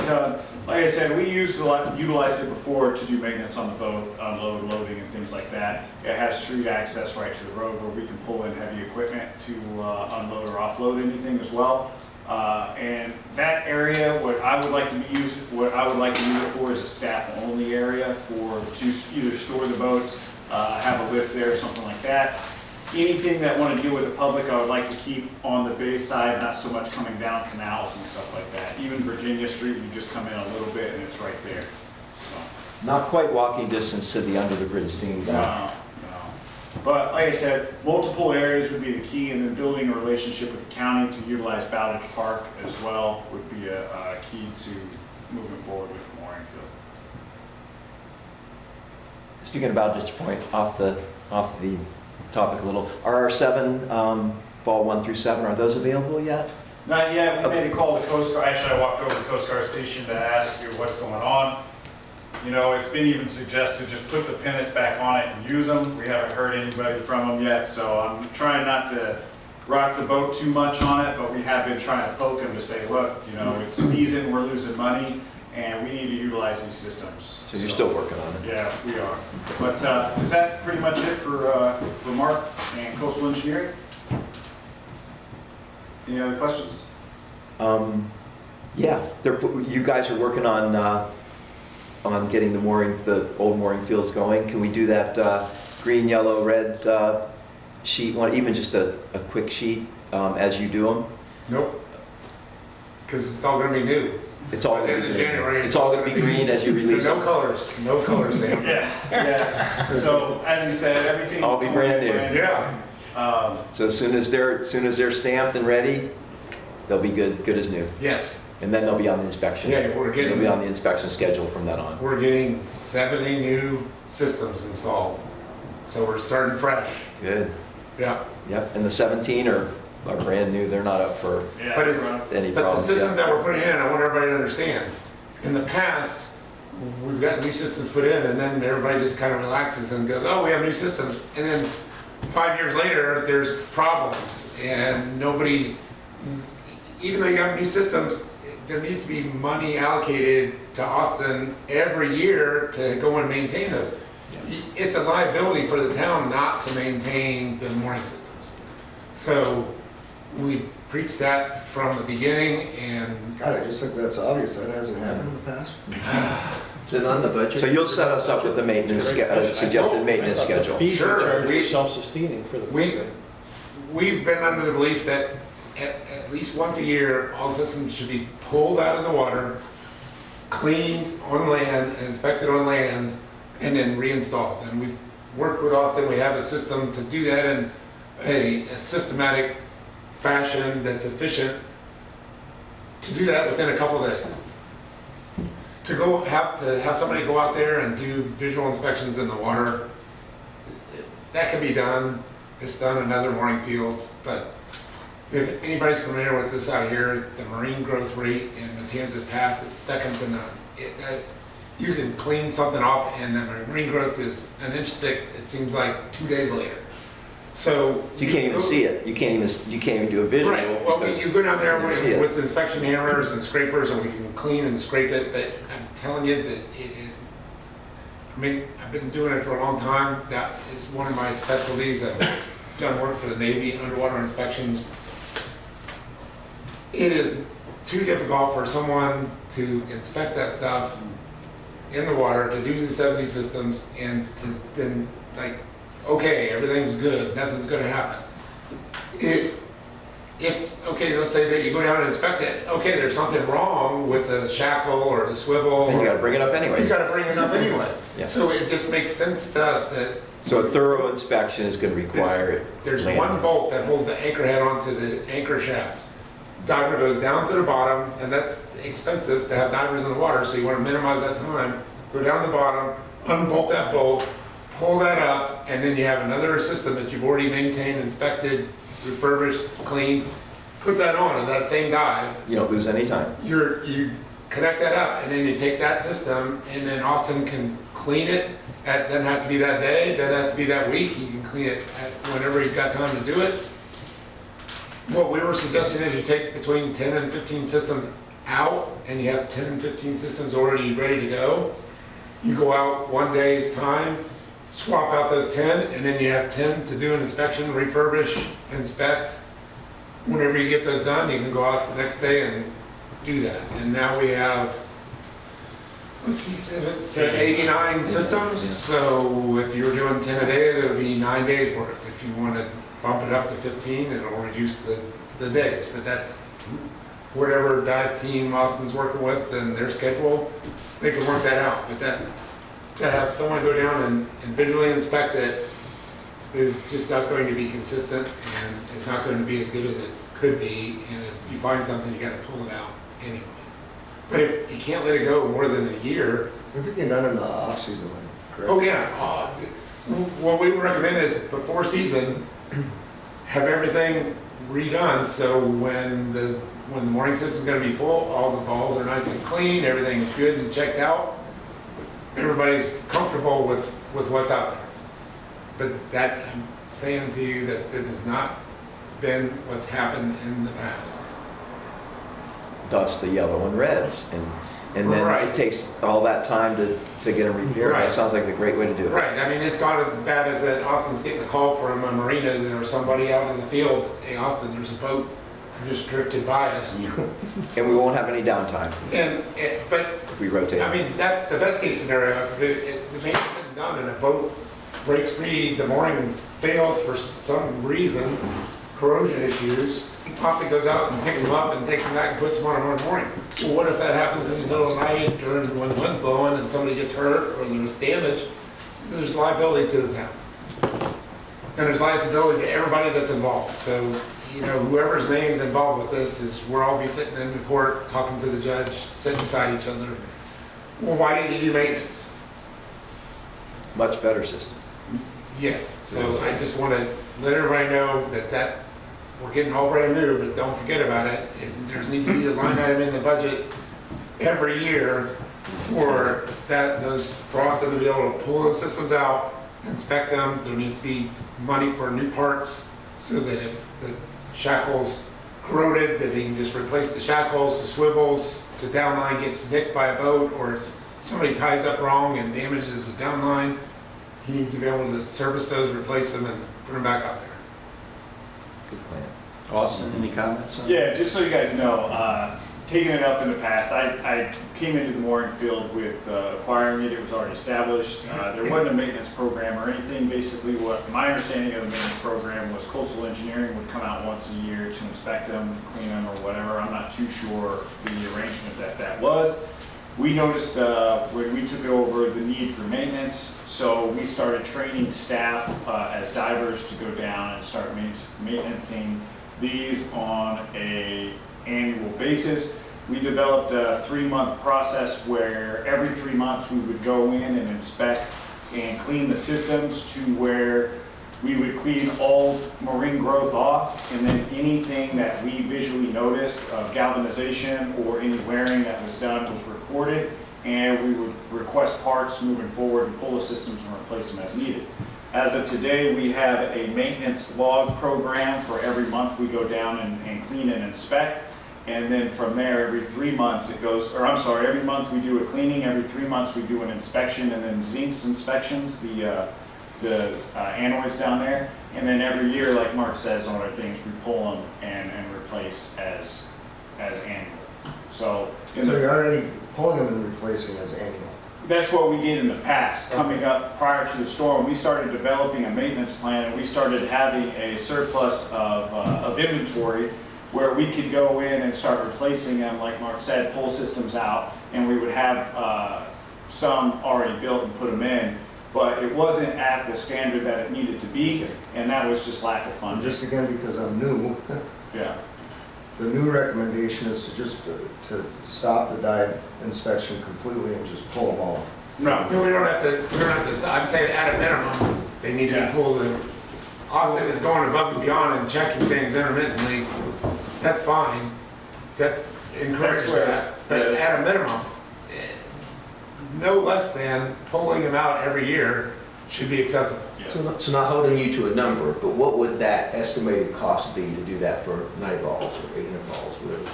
like I said, we utilized it before to do maintenance on the boat, unload, loading, and things like that. It has street access right to the road where we can pull in heavy equipment to unload or offload anything as well. And that area, what I would like to use it for is a staff-only area to either store the boats, have a lift there, something like that. Anything that want to deal with the public, I would like to keep on the bay side, not so much coming down canals and stuff like that. Even Virginia Street, you just come in a little bit and it's right there. So, Not quite walking distance to the under the bridge dinghy dock. no. But like I said, multiple areas would be the key, and then building a relationship with the county to utilize Bowditch Park as well would be a key to moving forward with the mooring field. Speaking about just point off the topic a little, are our 7 ball 1 through 7, are those available yet? Not yet. We made a call to Coast Guard. Actually, I walked over to the Coast Guard station to ask you what's going on. You know, it's been even suggested just put the pennants back on it and use them. We haven't heard anybody from them yet, so I'm trying not to rock the boat too much on it, but we have been trying to poke them to say, look, you know, it's season, we're losing money, and we need to utilize these systems. So you're still working on it? Yeah, we are. But is that pretty much it for Mark and Coastal Engineering? Any other questions? Yeah, you guys are working on getting the old mooring fields going. Can we do that green, yellow, red sheet one, even just a quick sheet as you do them? Nope. Because it's all gonna be new. It's all By the gonna end be of green. January. It's all gonna be green as you release No it. colors, Sam. Yeah. So as you said, everything. All be brand new. Yeah, So as soon as they're stamped and ready, they'll be good as new. yes. And then they'll be on the inspection. Yeah, They'll be on the inspection schedule from then on. We're getting 70 new systems installed. So we're starting fresh. Good. Yeah. Yep. And the 17 are brand new. They're not up for Yeah, But it's, any but the problems systems yet. that we're putting in, I want everybody to understand. In the past, we've got new systems put in, and then everybody just kind of relaxes and goes, oh, we have new systems. And then 5 years later, there's problems, and nobody, even though you have new systems, there needs to be money allocated to Austin every year to go and maintain those. It's a liability for the town not to maintain the mooring systems. So we preached that from the beginning, and God, I just think that's obvious. That hasn't happened in the past. Is it on the budget? So you'll set us up with a maintenance, suggested maintenance I thought the schedule. fees Sure, are charged we- for self-sustaining for the program. we've been under the belief that at least once a year, all systems should be pulled out of the water, cleaned on land, and inspected on land, and then reinstalled. And we've worked with Austin. We have a system to do that in a systematic fashion that's efficient, to do that within a couple of days. To have somebody go out there and do visual inspections in the water, that can be done. It's done in other mooring fields, but if anybody's familiar with this out here, the marine growth rate in Matanzas Pass is second to none. You can clean something off and the marine growth is an inch thick, it seems like 2 days later. So You can't even see it. You can't even do a visual. right, well, because you go down there you can see it. with inspection hammers and scrapers and we can clean and scrape it, but I'm telling you that it is, I mean, I've been doing it for a long time. That is one of my specialties. I've done work for the Navy, underwater inspections. It is too difficult for someone to inspect that stuff in the water, to do the 70 systems, and to then, like, okay, everything's good, nothing's gonna happen. Okay, let's say that you go down and inspect it, okay, there's something wrong with the shackle or the swivel. And you or- gotta bring it up anyway. You gotta bring it up anyway. Yeah. So it just makes sense to us that So a thorough inspection is gonna require there's land. one bolt that holds the anchor head onto the anchor shaft. Diver goes down to the bottom, and that's expensive to have divers in the water, so you want to minimize that time. Go down the bottom, unbolt that bolt, pull that up, and then you have another system that you've already maintained, inspected, refurbished, cleaned. Put that on in that same dive. You don't lose any time. You connect that up, and then you take that system, and then Austin can clean it. That doesn't have to be that day, doesn't have to be that week. He can clean it whenever he's got time to do it. What we were suggesting is you take between 10 and 15 systems out, and you have 10 and 15 systems already ready to go. You go out one day's time, swap out those 10, and then you have 10 to do an inspection, refurbish, inspect. Whenever you get those done, you can go out the next day and do that. And now we have, let's see, 89 systems. So if you were doing 10 a day, it would be 9 days worth. If you want to bump it up to 15, it'll reduce the days. But that's whatever dive team Austin's working with and their schedule, they can work that out. But that, to have someone go down and visually inspect it is just not going to be consistent, and it's not going to be as good as it could be. And if you find something, you got to pull it out anyway. But if you can't let it go more than a year. Maybe get done in the off season, correct? Oh yeah. What we recommend is before season, have everything redone. So when the mooring system's going to be full, all the balls are nice and clean, everything's good and checked out. Everybody's comfortable with what's out there. But that, I'm saying to you that it has not been what's happened in the past. Thus the yellow and reds. And then Right. it takes all that time to get them repaired. Right. That sounds like a great way to do it. Right, I mean, it's gone as bad as that Austin's getting a call from a marina or somebody out in the field, hey, Austin, there's a boat just drifted by us. And we won't have any downtime But, if we rotate. I mean, that's the best case scenario. If the maintenance isn't done and a boat breaks free, the mooring fails for some reason, corrosion issues, Austin goes out and picks them up and takes them back and puts them on a mooring. Well, what if that happens in the middle of the night when the wind's blowing and somebody gets hurt or there's damage? There's liability to the town. And there's liability to everybody that's involved. So, you know, whoever's name's involved with this is, we'll all be sitting in the court, talking to the judge, sitting beside each other. Well, why didn't you do maintenance? Much better system. Yes, so I just want to let everybody know that we're getting all brand new, but don't forget about it. There's need to be a line item in the budget every year for for Austin to be able to pull those systems out, inspect them. There needs to be money for new parts so that if the shackles corroded, that he can just replace the shackles, the swivels, the downline gets nicked by a boat, or it's, somebody ties up wrong and damages the downline, he needs to be able to service those, replace them, and put them back out there. Good plan. Austin, any comments on that? Yeah, just so you guys know, taking it up in the past, I came into the mooring field with acquiring it. It was already established. There wasn't a maintenance program or anything. Basically, what my understanding of the maintenance program was, coastal engineering would come out once a year to inspect them, clean them, or whatever. I'm not too sure the arrangement that was. We noticed when we took it over the need for maintenance, so we started training staff as divers to go down and start maintaining these on an annual basis. We developed a 3-month process where every 3 months we would go in and inspect and clean the systems to where we would clean all marine growth off, and then anything that we visually noticed of galvanization or any wearing that was done was recorded, and we would request parts moving forward and pull the systems and replace them as needed. As of today, we have a maintenance log program for every month we go down and clean and inspect. And then from there, every 3 months it goes, or I'm sorry, every month we do a cleaning, every 3 months we do an inspection, and then Zincs inspections, the anoids down there. And then every year, like Mark says on our things, we pull them and replace as annual. So you're already pulling them and replacing as annual. That's what we did in the past. Coming up prior to the storm, we started developing a maintenance plan, and we started having a surplus of inventory where we could go in and start replacing them, like Mark said, pull systems out, and we would have some already built and put them in. But it wasn't at the standard that it needed to be, and that was just lack of funding. Just again, because I'm new, Yeah. the new recommendation is to just to stop the dive inspection completely and just pull them all. No. No, we don't have to stop. I'm saying at a minimum, they need to Yeah. be pulled in. Austin is going above and beyond and checking things intermittently. That's fine. That encourages That's where- that. But at a minimum, no less than pulling them out every year should be acceptable. So not holding you to a number, but what would that estimated cost be to do that for 9 balls or 8 balls, whatever?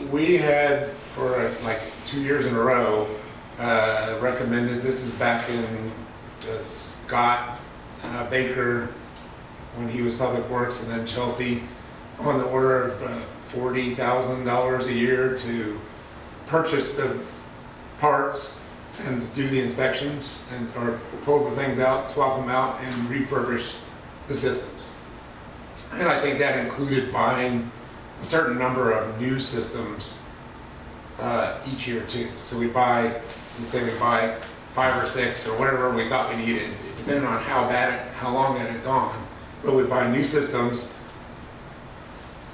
We had for like 2 years in a row recommended, this is back in Scott Baker when he was Public Works, and then Chelsea, on the order of $40,000 a year to purchase the parts and do the inspections and or pull the things out, swap them out, and refurbish the systems. And I think that included buying a certain number of new systems each year too. So we buy, let's say we buy 5 or 6 or whatever we thought we needed, depending on how long it had gone. But we'd buy new systems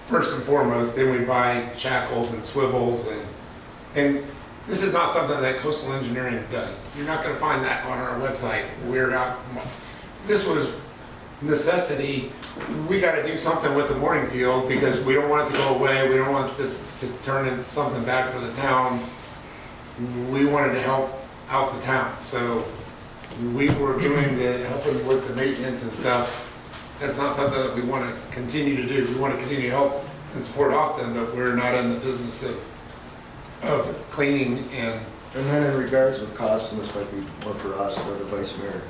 first and foremost, then we'd buy shackles and swivels, and this is not something that coastal engineering does. You're not going to find that on our website. This was necessity. We got to do something with the mooring field because we don't want it to go away. We don't want this to turn into something bad for the town. We wanted to help out the town, so we were doing helping with the maintenance and stuff. That's not something that we want to continue to do. We want to continue to help and support Austin, but we're not in the business of cleaning and. And then in regards with cost, and this might be more for us or the vice mayor,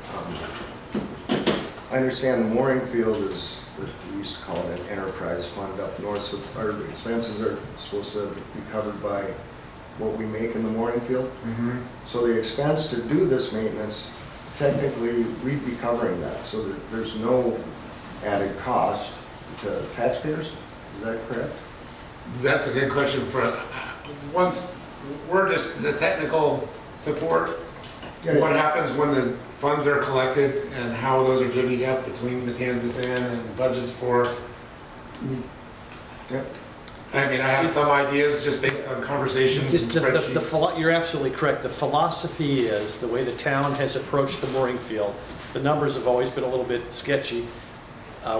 I understand the mooring field is, we used to call it an enterprise fund up north, so our expenses are supposed to be covered by what we make in the mooring field. Mm-hmm. So the expense to do this maintenance, technically, we'd be covering that, so that there's no added cost to taxpayers. Is that correct? That's a good question. Once we're just the technical support, Yeah. what happens when the funds are collected and how those are divvied up between Matanzas and budgets for. Yep. I mean, I have some ideas just based on conversations and spreadsheets. You're absolutely correct. The philosophy is the way the town has approached the mooring field. The numbers have always been a little bit sketchy.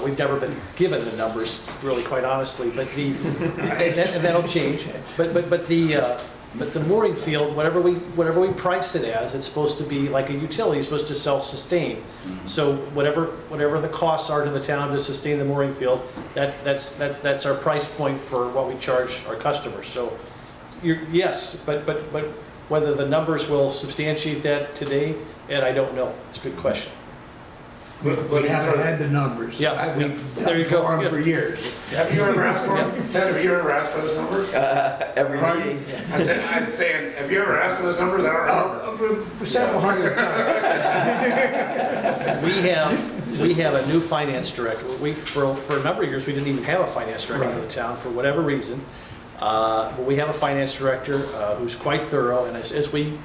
We've never been given the numbers, really, quite honestly. But and that'll change. But But the mooring field, whatever we price it as, it's supposed to be like a utility, it's supposed to self-sustain. So whatever the costs are to the town to sustain the mooring field, that's our price point for what we charge our customers. So yes, but whether the numbers will substantiate that today, Ed, I don't know. It's a good question. We haven't had the numbers. Yeah, We've there you done go. for them Yeah. for years. Have you ever asked for them? Ted, have you ever asked for those numbers? Every meeting. I'm saying, have you ever asked for those numbers? I don't remember. Several hundred times. We have a new finance director. For a number of years, we didn't even have a finance director for the town for whatever reason. But we have a finance director who's quite thorough, and as we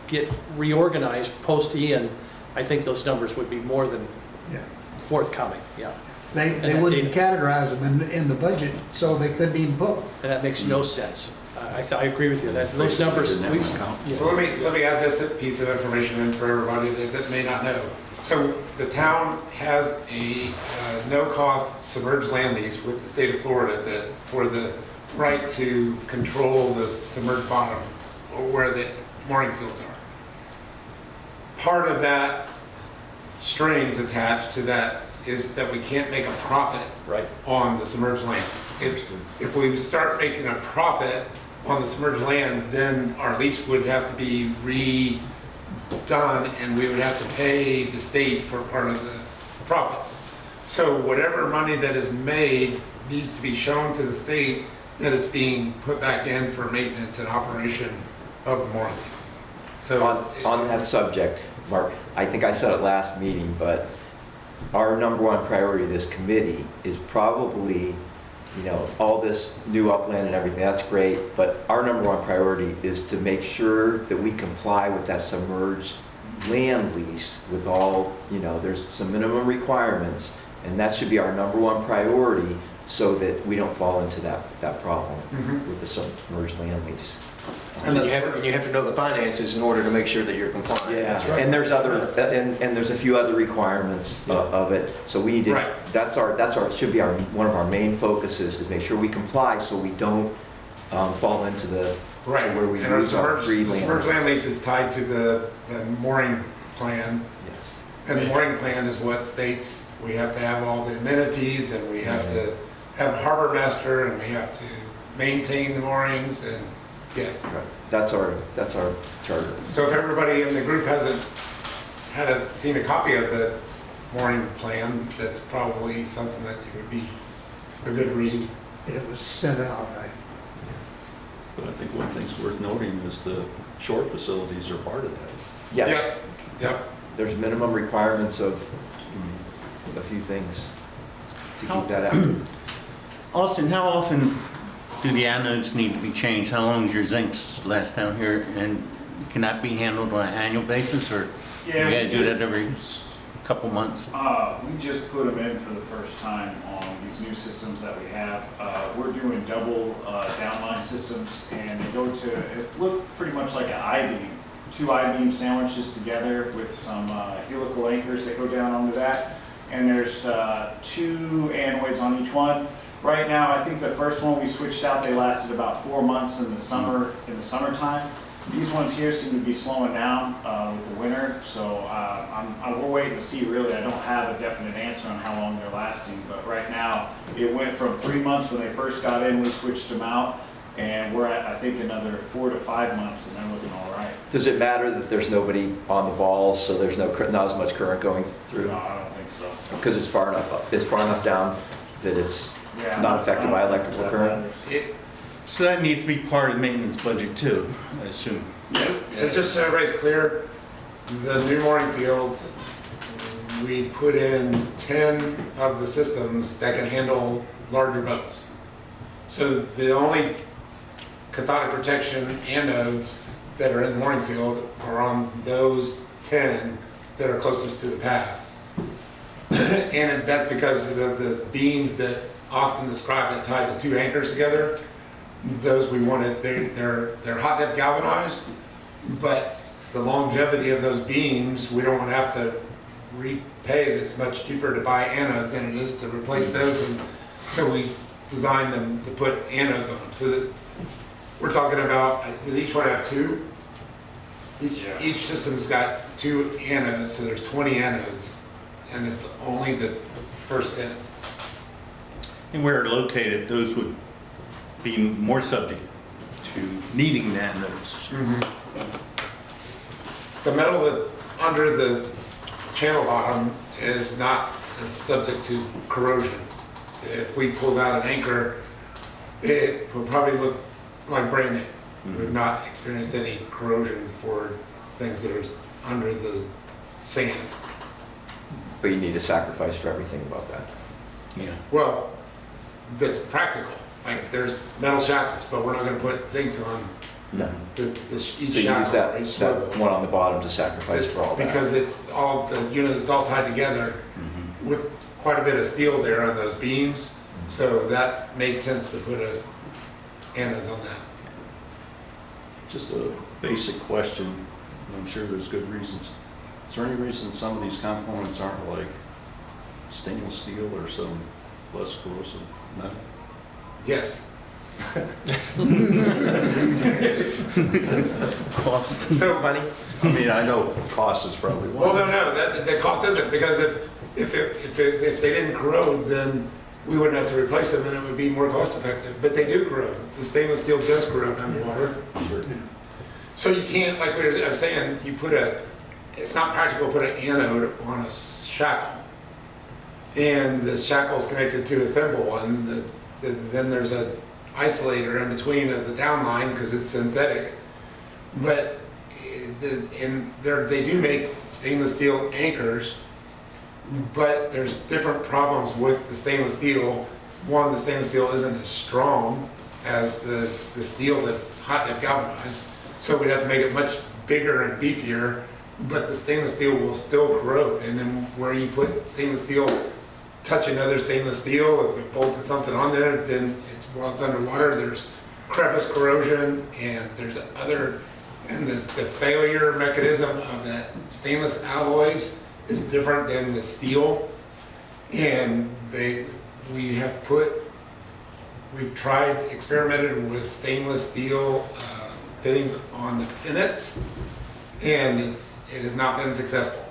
get reorganized post-Ian, I think those numbers would be more than Yeah. forthcoming, yeah. They wouldn't categorize them in the budget, so they couldn't even put them. And that makes no sense. I agree with you, that those numbers. Didn't have an account. So let me add this piece of information in for everybody that may not know. So the town has a no-cost submerged land lease with the state of Florida for the right to control the submerged bottom or where the mooring fields are. Part of that strings attached to that is that we can't make a profit Right. on the submerged lands. If we start making a profit on the submerged lands, then our lease would have to be redone and we would have to pay the state for part of the profits. So whatever money that is made needs to be shown to the state that it's being put back in for maintenance and operation of the mooring. So On that subject, Mark, I think I said it last meeting, but our number one priority of this committee is probably, all this new upland and everything, that's great, but our number one priority is to make sure that we comply with that submerged land lease with all, there's some minimum requirements, and that should be our number one priority so that we don't fall into that problem with the submerged land lease. And you have to know the finances in order to make sure that you're compliant. Yeah, and there's and there's a few other requirements of it. So we need to. Right. That's should be one of our main focuses is make sure we comply so we don't fall into the right, where we and our lose our free the land. submerged land lease is tied to the mooring plan. Yes. And the mooring plan is what states we have to have all the amenities and we have to have a harbor master and we have to maintain the moorings and yes. Right. That's our charter. So if everybody in the group hasn't seen a copy of the mooring plan, that's probably something that it would be a good read. It was sent out, right? But I think one thing's worth noting is the shore facilities are part of that. Yes. Yep. There's minimum requirements of a few things to keep that active. Austin, how often do the anodes need to be changed? How long does your zincs last down here? And can that be handled on an annual basis, or you gotta do that every couple months? We just put them in for the first time on these new systems that we have. We're doing double downline systems, and they go to, it look pretty much like an I-beam. 2 I-beam sandwiches together with some helical anchors that go down onto that. And there's 2 anoids on each one. Right now, I think the first one we switched out, they lasted about 4 months in the summertime. These ones here seem to be slowing down with the winter, so we're waiting to see. Really, I don't have a definite answer on how long they're lasting, but right now it went from 3 months when they first got in, we switched them out, and we're at I think another 4 to 5 months, and they're looking all right. Does it matter that there's nobody on the balls, so there's not as much current going through? No, I don't think so. Because it's far enough up, it's far enough down that it's not affected by electrical current? So that needs to be part of the maintenance budget too, I assume. So just so everybody's clear, the new mooring field, we put in 10 of the systems that can handle larger boats. So the only cathodic protection anodes that are in the mooring field are on those 10 that are closest to the pass. And that's because of the beams that Austin described that tie the 2 anchors together. Those we wanted, they're hot dip galvanized, but the longevity of those beams, we don't want to have to repay. It's much cheaper to buy anodes than it is to replace those, and so we designed them to put anodes on them. So that we're talking about, does each one have two? Yeah. Each system's got 2 anodes, so there's 20 anodes, and it's only the first 10. And where they're located, those would be more subject to needing the anodes. The metal that's under the channel bottom is not as subject to corrosion. If we pulled out an anchor, it will probably look like brand new. We've not experienced any corrosion for things that are under the sand. But you need a sacrifice for everything about that. Yeah. Well, that's practical. Like there's metal shackles, but we're not going to put zincs on No. each So you use shackle that, or each that swivel. one on the bottom to sacrifice for all that. Because it's all, the unit is all tied together with quite a bit of steel there on those beams. So that made sense to put anodes on that. Just a basic question, and I'm sure there's good reasons. Is there any reason some of these components aren't like stainless steel or some less corrosive metal? Yes. That's the easy answer. Cost. So, Money? I mean, I know cost is probably one. well, no, the cost isn't, because if they didn't corrode, then we wouldn't have to replace them and it would be more cost effective. But they do corrode. The stainless steel does corrode underwater. Sure. So you can't, like I was saying, it's not practical to put an anode on a shackle. And the shackle is connected to a thimble, and then there's a isolator in between of the downline because it's synthetic. But they do make stainless steel anchors, but there's different problems with the stainless steel. One, the stainless steel isn't as strong as the steel that's hot dip galvanized, so we'd have to make it much bigger and beefier, but the stainless steel will still corrode. And then where you put stainless steel, touch another stainless steel, if it bolted something on there, then while it's underwater, there's crevice corrosion, and there's the failure mechanism of that stainless alloys is different than the steel. And we've experimented with stainless steel fittings on the pinnets, and it has not been successful.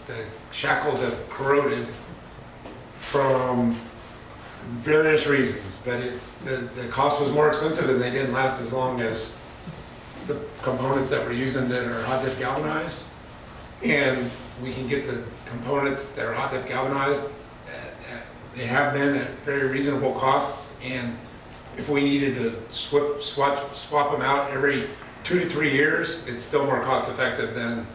The shackles have corroded from various reasons, but the cost was more expensive and they didn't last as long as the components that we're using that are hot dip galvanized. And we can get the components that are hot dip galvanized. They have been at very reasonable costs, and if we needed to swap them out every 2 to 3 years, it's still more cost effective than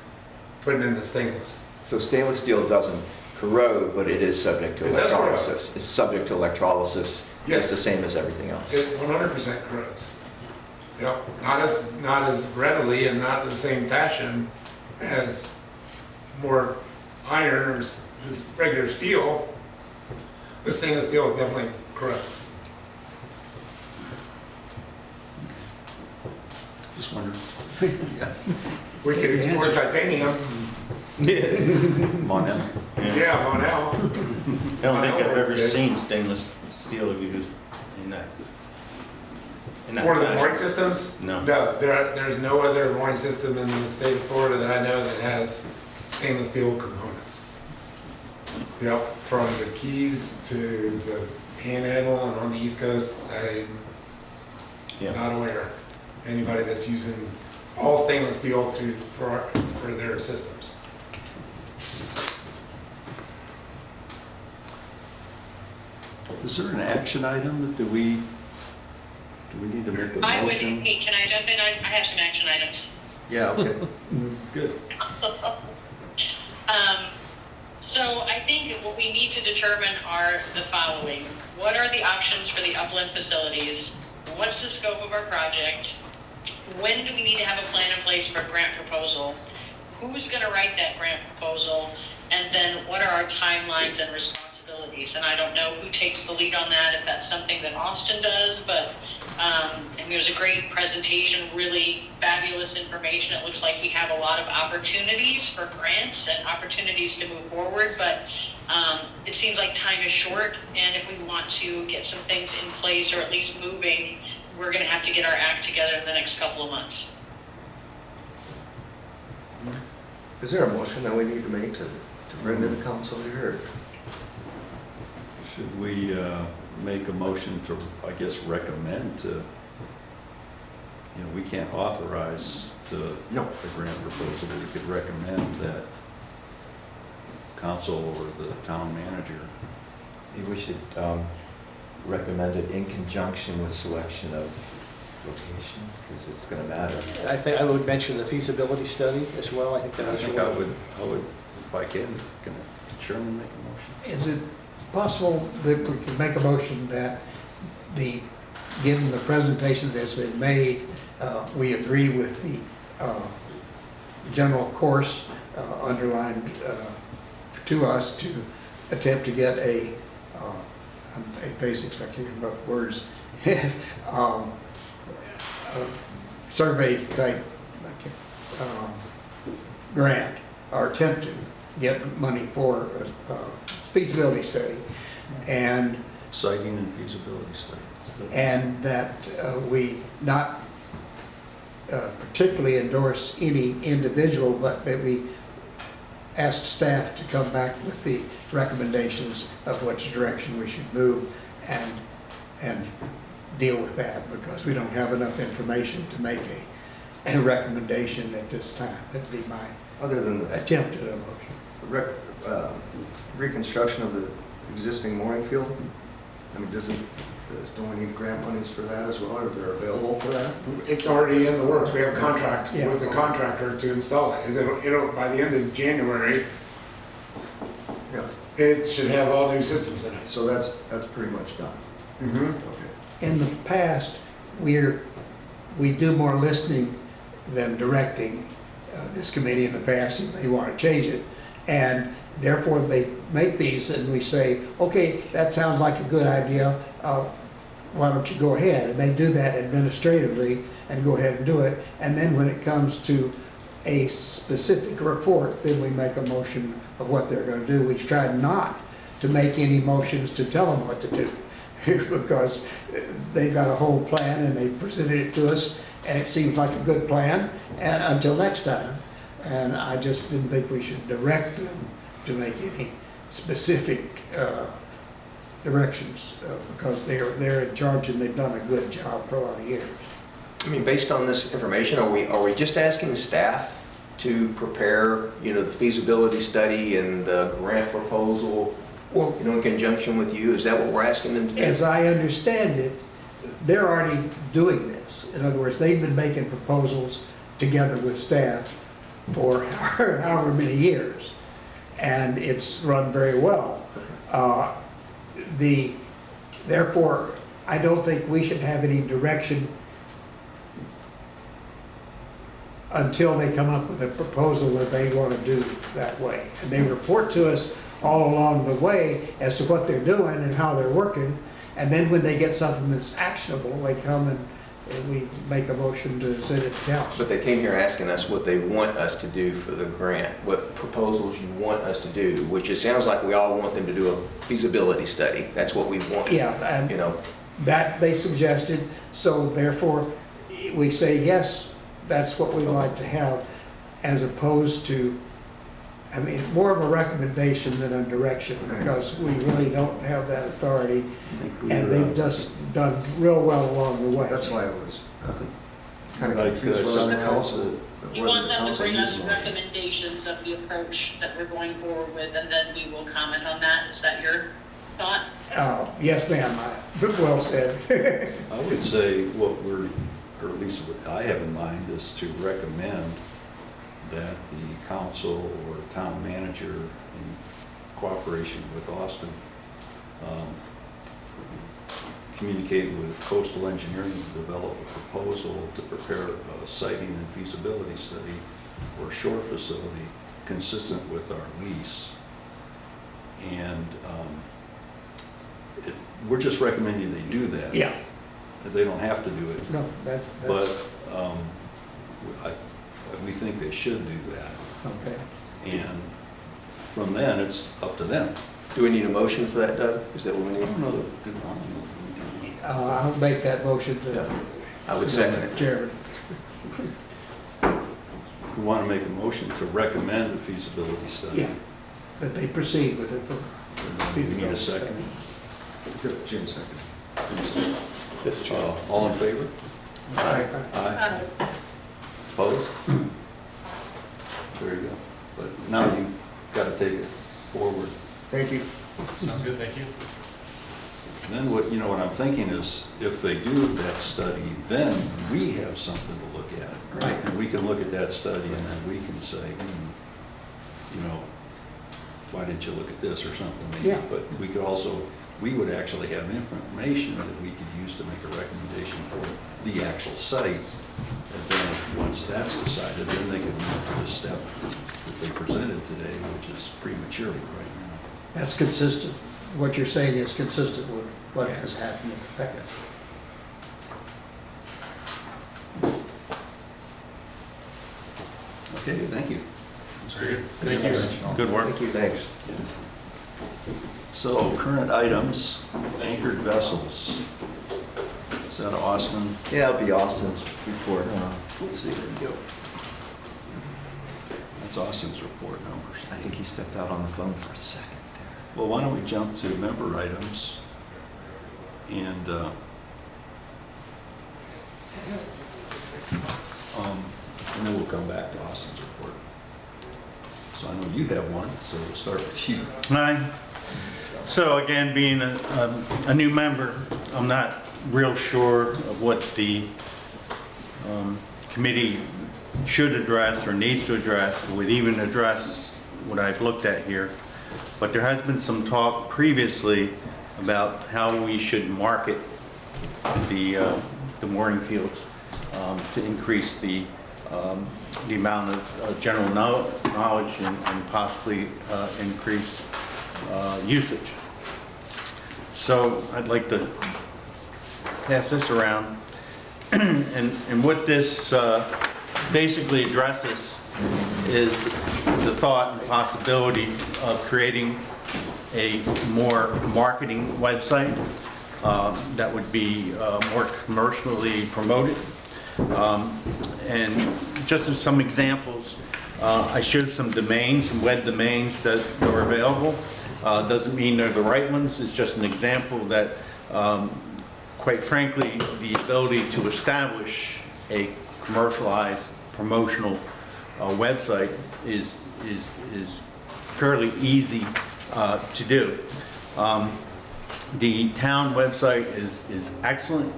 putting in the stainless. So stainless steel doesn't corrode, but it is subject to It does corrode. electrolysis. It's subject to electrolysis, Yes. just the same as everything else. It 100% corrodes. Yep, not as readily and not in the same fashion as more iron or this regular steel, but stainless steel definitely corrodes. Just wondering. We could explore titanium. Come on now. Yeah, Monel. I don't think I've ever seen stainless steel used in that. For the fashion. mooring systems? No. No, there's no other mooring system in the state of Florida that I know that has stainless steel components. Yep, from the Keys to the Panhandle and on the East Coast, I'm Yeah. not aware of anybody that's using all stainless steel for their systems. Is there an action item? Do we need to make a I would, motion? hey, can I jump in? I have some action items. Yeah, okay. Good. So I think what we need to determine are the following. What are the options for the upland facilities? What's the scope of our project? When do we need to have a plan in place for a grant proposal? Who's going to write that grant proposal? And then what are our timelines and responsibilities? And I don't know who takes the lead on that, if that's something that Austin does, but and there's a great presentation, really fabulous information. It looks like we have a lot of opportunities for grants and opportunities to move forward, but it seems like time is short, and if we want to get some things in place or at least moving, we're gonna have to get our act together in the next couple of months. Is there a motion that we need to make to bring to the council here? Should we make a motion to, I guess, recommend to, we can't authorize the grant proposal, but we could recommend that council or the town manager. Maybe we should recommend it in conjunction with selection of location, because it's going to matter. I think I would mention the feasibility study as well. I think that I was think one I of the- would, if I can the chairman make a motion? Is it possible that we could make a motion that given the presentation that's been made, we agree with the general course underlined to us to attempt to get a basics, I can't remember the words, survey type grant, or attempt to get money for a feasibility study, and Siting and feasibility study. and that we not particularly endorse any individual, but that we ask staff to come back with the recommendations of which direction we should move and deal with that, because we don't have enough information to make a recommendation at this time. That'd be my Other than the attempt at a motion. reconstruction of the existing mooring field, I mean, don't we need grant monies for that as well, or they're available for that? It's already in the works. We have a contract Yeah. with the contractor to install it. It'll, by the end of January, Yeah, it should have all new systems in it. so that's pretty much done. Mm-hmm. Okay. In the past, we do more listening than directing. This committee in the past, you may want to change it, and therefore they make these and we say, okay, that sounds like a good idea, why don't you go ahead? And they do that administratively and go ahead and do it, and then when it comes to a specific report, then we make a motion of what they're going to do. We've tried not to make any motions to tell them what to do because they've got a whole plan and they presented it to us and it seems like a good plan, and until next time. And I just didn't think we should direct them to make any specific directions because they're in charge and they've done a good job for a lot of years. I mean, based on this information, are we just asking the staff to prepare, the feasibility study and the grant proposal, Well, in conjunction with you? Is that what we're asking them to do? as I understand it, they're already doing this. In other words, they've been making proposals together with staff for however many years, and it's run very well. Therefore, I don't think we should have any direction until they come up with a proposal that they want to do that way. And they report to us all along the way as to what they're doing and how they're working. And then when they get something that's actionable, they come and we make a motion to send it to council. But they came here asking us what they want us to do for the grant, what proposals you want us to do, which it sounds like we all want them to do a feasibility study. That's what we want. Yeah, and that they suggested, so therefore we say, yes, that's what we'd like to have, as opposed to, I mean, more of a recommendation than a direction, because we really don't have that authority, and they've just done real well along the way. That's why I was I think kind of Like, confused some whether the council. You whether want the them to council bring needs us a motion. recommendations of the approach that we're going forward with, and then we will comment on that. Is that your thought? Yes, ma'am, well said. I would say what we're, or at least what I have in mind, is to recommend that the council or town manager, in cooperation with Austin, communicate with Coastal Engineering to develop a proposal to prepare a siting and feasibility study for a shore facility consistent with our lease. And we're just recommending they do that. Yeah, They don't have to do it. no, that's, But we think they should do that. okay. And from then, it's up to them. Do we need a motion for that, Doug? Is that what we I need? don't know that, I'll make that motion to. I would second it. Chairman. We want to make a motion to recommend a feasibility study. Yeah, that they proceed with it. We need a second. Jim second. This is All in favor? Aye. Aye. Opposed? There you go. But now you've got to take it forward. Thank you. Sounds good, thank you. And then what, you know, what I'm thinking is, if they do that study, then we have something to look at. Right. And we can look at that study and then we can say, you know, why didn't you look at this or something maybe? Yeah. But we could also, we would actually have information that we could use to make a recommendation for the actual site. And then, once that's decided, then they can move to the step that they presented today, which is premature right now. That's consistent. What you're saying is consistent with what has happened in the past. Okay, thank you. Very good. Thank you. Good work. Thank you. Thanks. So, current items, anchored vessels. Is that Austin? Yeah, it'll be Austin's report. Let's see. That's Austin's report numbers. I think he stepped out on the phone for a second there. Well, why don't we jump to member items and then we'll come back to Austin's report. So I know you have one, so we'll start with you. Hi. So again, being a new member, I'm not real sure of what the committee should address or needs to address, would even address what I've looked at here. But there has been some talk previously about how we should market the mooring fields to increase the amount of general knowledge and possibly increase usage. So I'd like to pass this around. and what this basically addresses is the thought and possibility of creating a more marketing website that would be more commercially promoted. And just as some examples, I showed some domains, some web domains that are available. Doesn't mean they're the right ones, it's just an example that, quite frankly, the ability to establish a commercialized promotional website is fairly easy to do. The town website is excellent,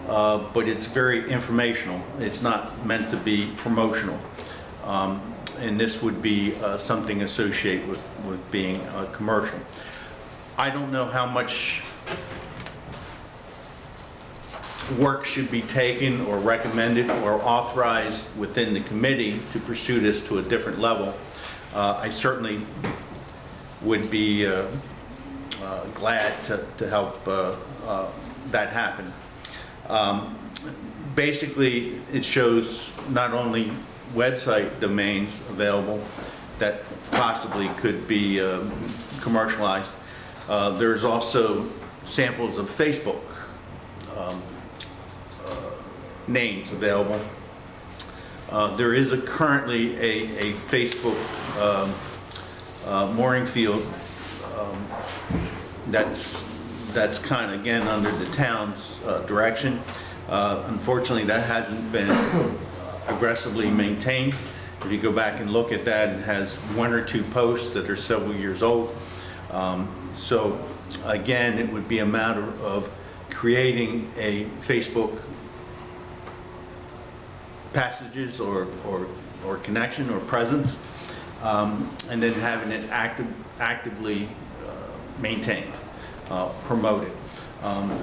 but it's very informational. It's not meant to be promotional. And this would be something associated with being commercial. I don't know how much work should be taken or recommended or authorized within the committee to pursue this to a different level. I certainly would be glad to help that happen. Basically, it shows not only website domains available that possibly could be commercialized. There's also samples of Facebook names available. There is currently a Facebook mooring field that's kind of, again, under the town's direction. Unfortunately, that hasn't been aggressively maintained. If you go back and look at that, it has one or two posts that are several years old. So again, it would be a matter of creating a Facebook passages or connection or presence, and then having it actively maintained, promoted.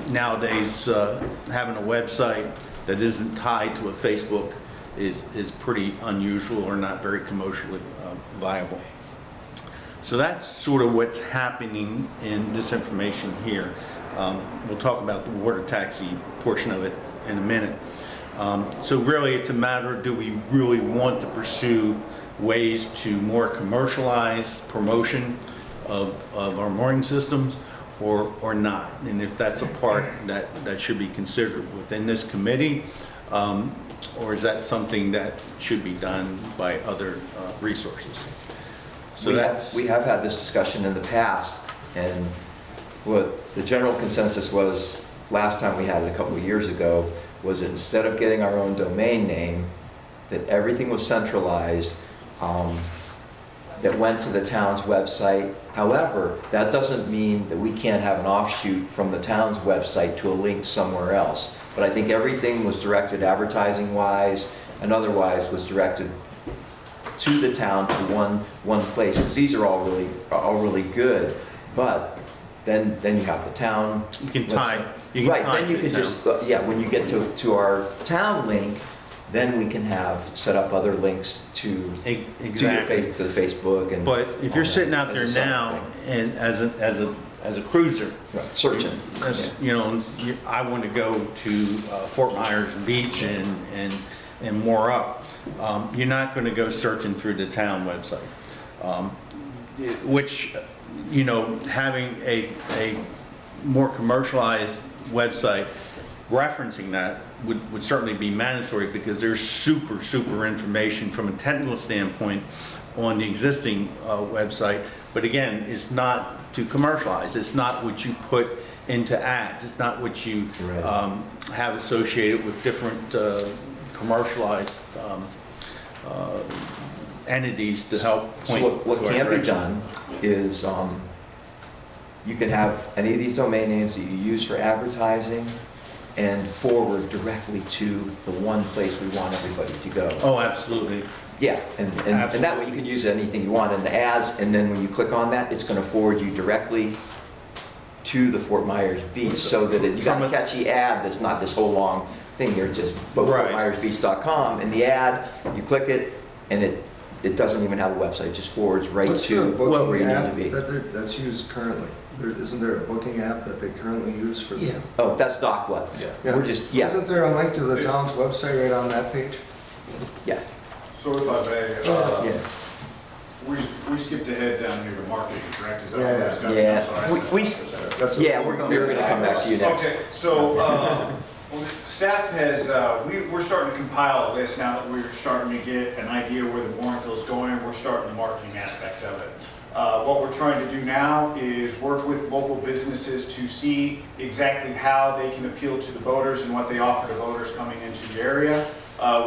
Nowadays, having a website that isn't tied to a Facebook is pretty unusual or not very commercially viable. So that's sort of what's happening in this information here. We'll talk about the water taxi portion of it in a minute. So really it's a matter, do we really want to pursue ways to more commercialize promotion of our mooring systems, or not? And if that's a part that should be considered within this committee, or is that something that should be done by other resources? So We have had this discussion in the past, and what the general consensus was last time we had it a couple of years ago was that instead of getting our own domain name, that everything was centralized, that went to the town's website. However, that doesn't mean that we can't have an offshoot from the town's website to a link somewhere else. But I think everything was directed advertising-wise and otherwise was directed to the town to one place, because these are all really good. But then you have the town. You can tie. Right, then you can just, when you get to our town link, then we can have set up other links to Exactly. to the Facebook and. But if you're sitting out as there a separate now thing. and as a cruiser, Right, searching. you know, I want to go to Fort Myers Beach and more up. You're not going to go searching through the town website, which, you know, having a more commercialized website referencing that would certainly be mandatory, because there's super information from a technical standpoint on the existing website. But again, it's not to commercialize. It's not what you put into ads. It's not what you have associated with different commercialized entities to help point. So what to our can be direction. done is you can have any of these domain names that you use for advertising and forward directly to the one place we want everybody to go. Oh, absolutely. Yeah, and that way you can use anything you want in the ads, and then when you click on that, it's going to forward you directly to the Fort Myers Beach, so that you got a catchy ad that's not this whole long thing. You're just FortMyersBeach.com, and the ad, you click it, and it doesn't even have a website. It just forwards right What's to the booking where you need to app be. that's used currently? Isn't there a booking app that they currently use for? Yeah. Oh, that's DocWeb. Yeah. We're just, Isn't there a link to the town's website right on that page? yeah. So if I may, Yeah. we skipped ahead down near the marketing, correct? Is that Yeah, what we're discussing? yeah. I'm sorry, I We- stepped on that. That's Yeah, we're going to come back to you next. Okay, so staff has, we're starting to compile a list now that we're starting to get an idea where the Warrenville's going. We're starting the marketing aspect of it. What we're trying to do now is work with local businesses to see exactly how they can appeal to the voters and what they offer to voters coming into the area.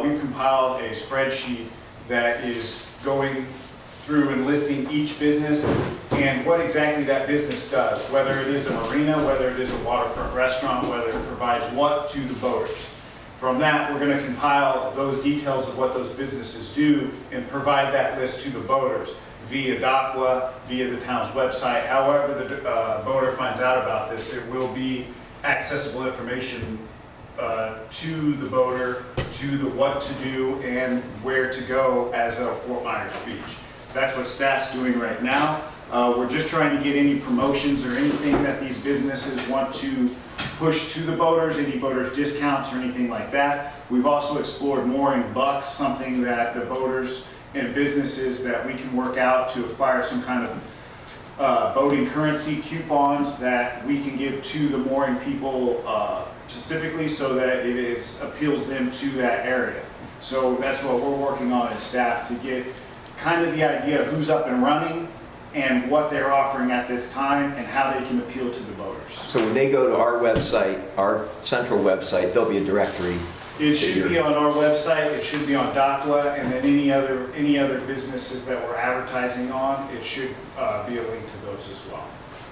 We've compiled a spreadsheet that is going through and listing each business and what exactly that business does, whether it is a marina, whether it is a waterfront restaurant, whether it provides what to the voters. From that, we're going to compile those details of what those businesses do and provide that list to the voters via DACWA, via the town's website. However the voter finds out about this, it will be accessible information to the voter, to the what to do and where to go as of Fort Myers Beach. That's what staff's doing right now. We're just trying to get any promotions or anything that these businesses want to push to the voters, any voters discounts or anything like that. We've also explored mooring bucks, something that the voters and businesses that we can work out to acquire some kind of boating currency coupons that we can give to the mooring people specifically, so that it appeals them to that area. So that's what we're working on as staff, to get kind of the idea of who's up and running and what they're offering at this time and how they can appeal to the voters. So when they go to our website, our central website, there'll be a directory. It should be on our website, it should be on DACWA, and then any other businesses that we're advertising on, it should be a link to those as well.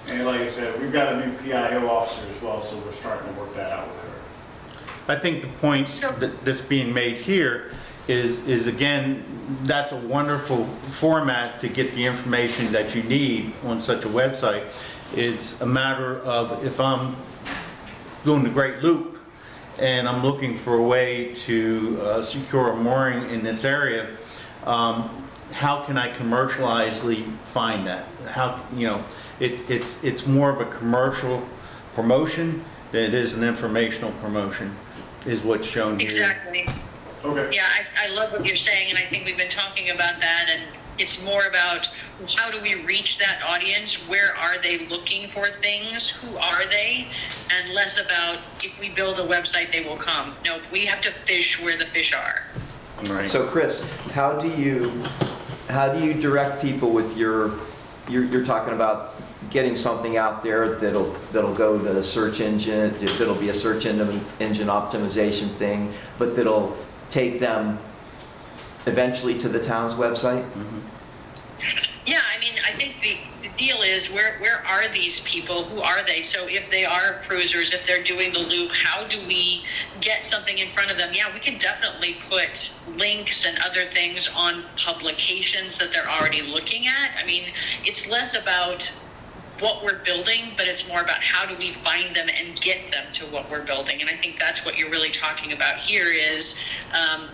And like I said, we've got a new PIO officer as well, so we're starting to work that out with her. I think the point that's being made here is again, that's a wonderful format to get the information that you need on such a website. It's a matter of, if I'm doing the Great Loop and I'm looking for a way to secure a mooring in this area, how can I commercially find that? How, you know, it's more of a commercial promotion than it is an informational promotion, is what's shown here. Exactly. Okay. Yeah, I love what you're saying, and I think we've been talking about that, and It's more about how do we reach that audience? Where are they looking for things? Who are they? And less about if we build a website, they will come. No, we have to fish where the fish are. Right. So Chris, how do you direct people with you're talking about getting something out there that'll go to the search engine, that'll be a search engine optimization thing, but that'll take them eventually to the town's website? Mm-hmm. Yeah, I mean, I think the deal is where are these people? Who are they? So if they are cruisers, if they're doing the loop, how do we get something in front of them? Yeah, we can definitely put links and other things on publications that they're already looking at. I mean, it's less about what we're building, but it's more about how do we find them and get them to what we're building. And I think that's what you're really talking about here is,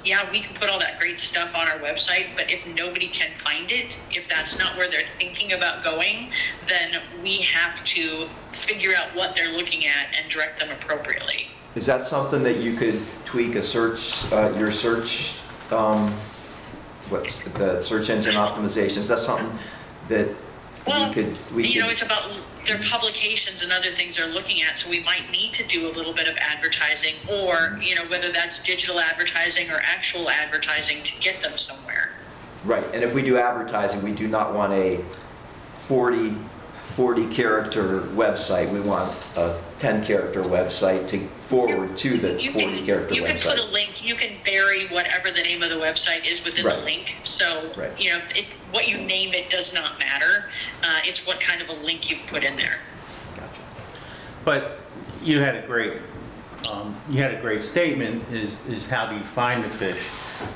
yeah, we can put all that great stuff on our website, but if nobody can find it, if that's not where they're thinking about going, then we have to figure out what they're looking at and direct them appropriately. Is that something that you could tweak a search, your search, what's the search engine optimization? Is that something that Well, we could, it's about their publications and other things they're looking at, so we might need to do a little bit of advertising, or, whether that's digital advertising or actual advertising to get them somewhere. right, and if we do advertising, we do not want a 40 character website. We want a 10 character website to forward to the 40 character website. You can put a link, you can vary whatever the name of the website is within the link. So, Right. What you name it does not matter. It's what kind of a link you put in there. Gotcha. But you had a great statement is how do you find the fish?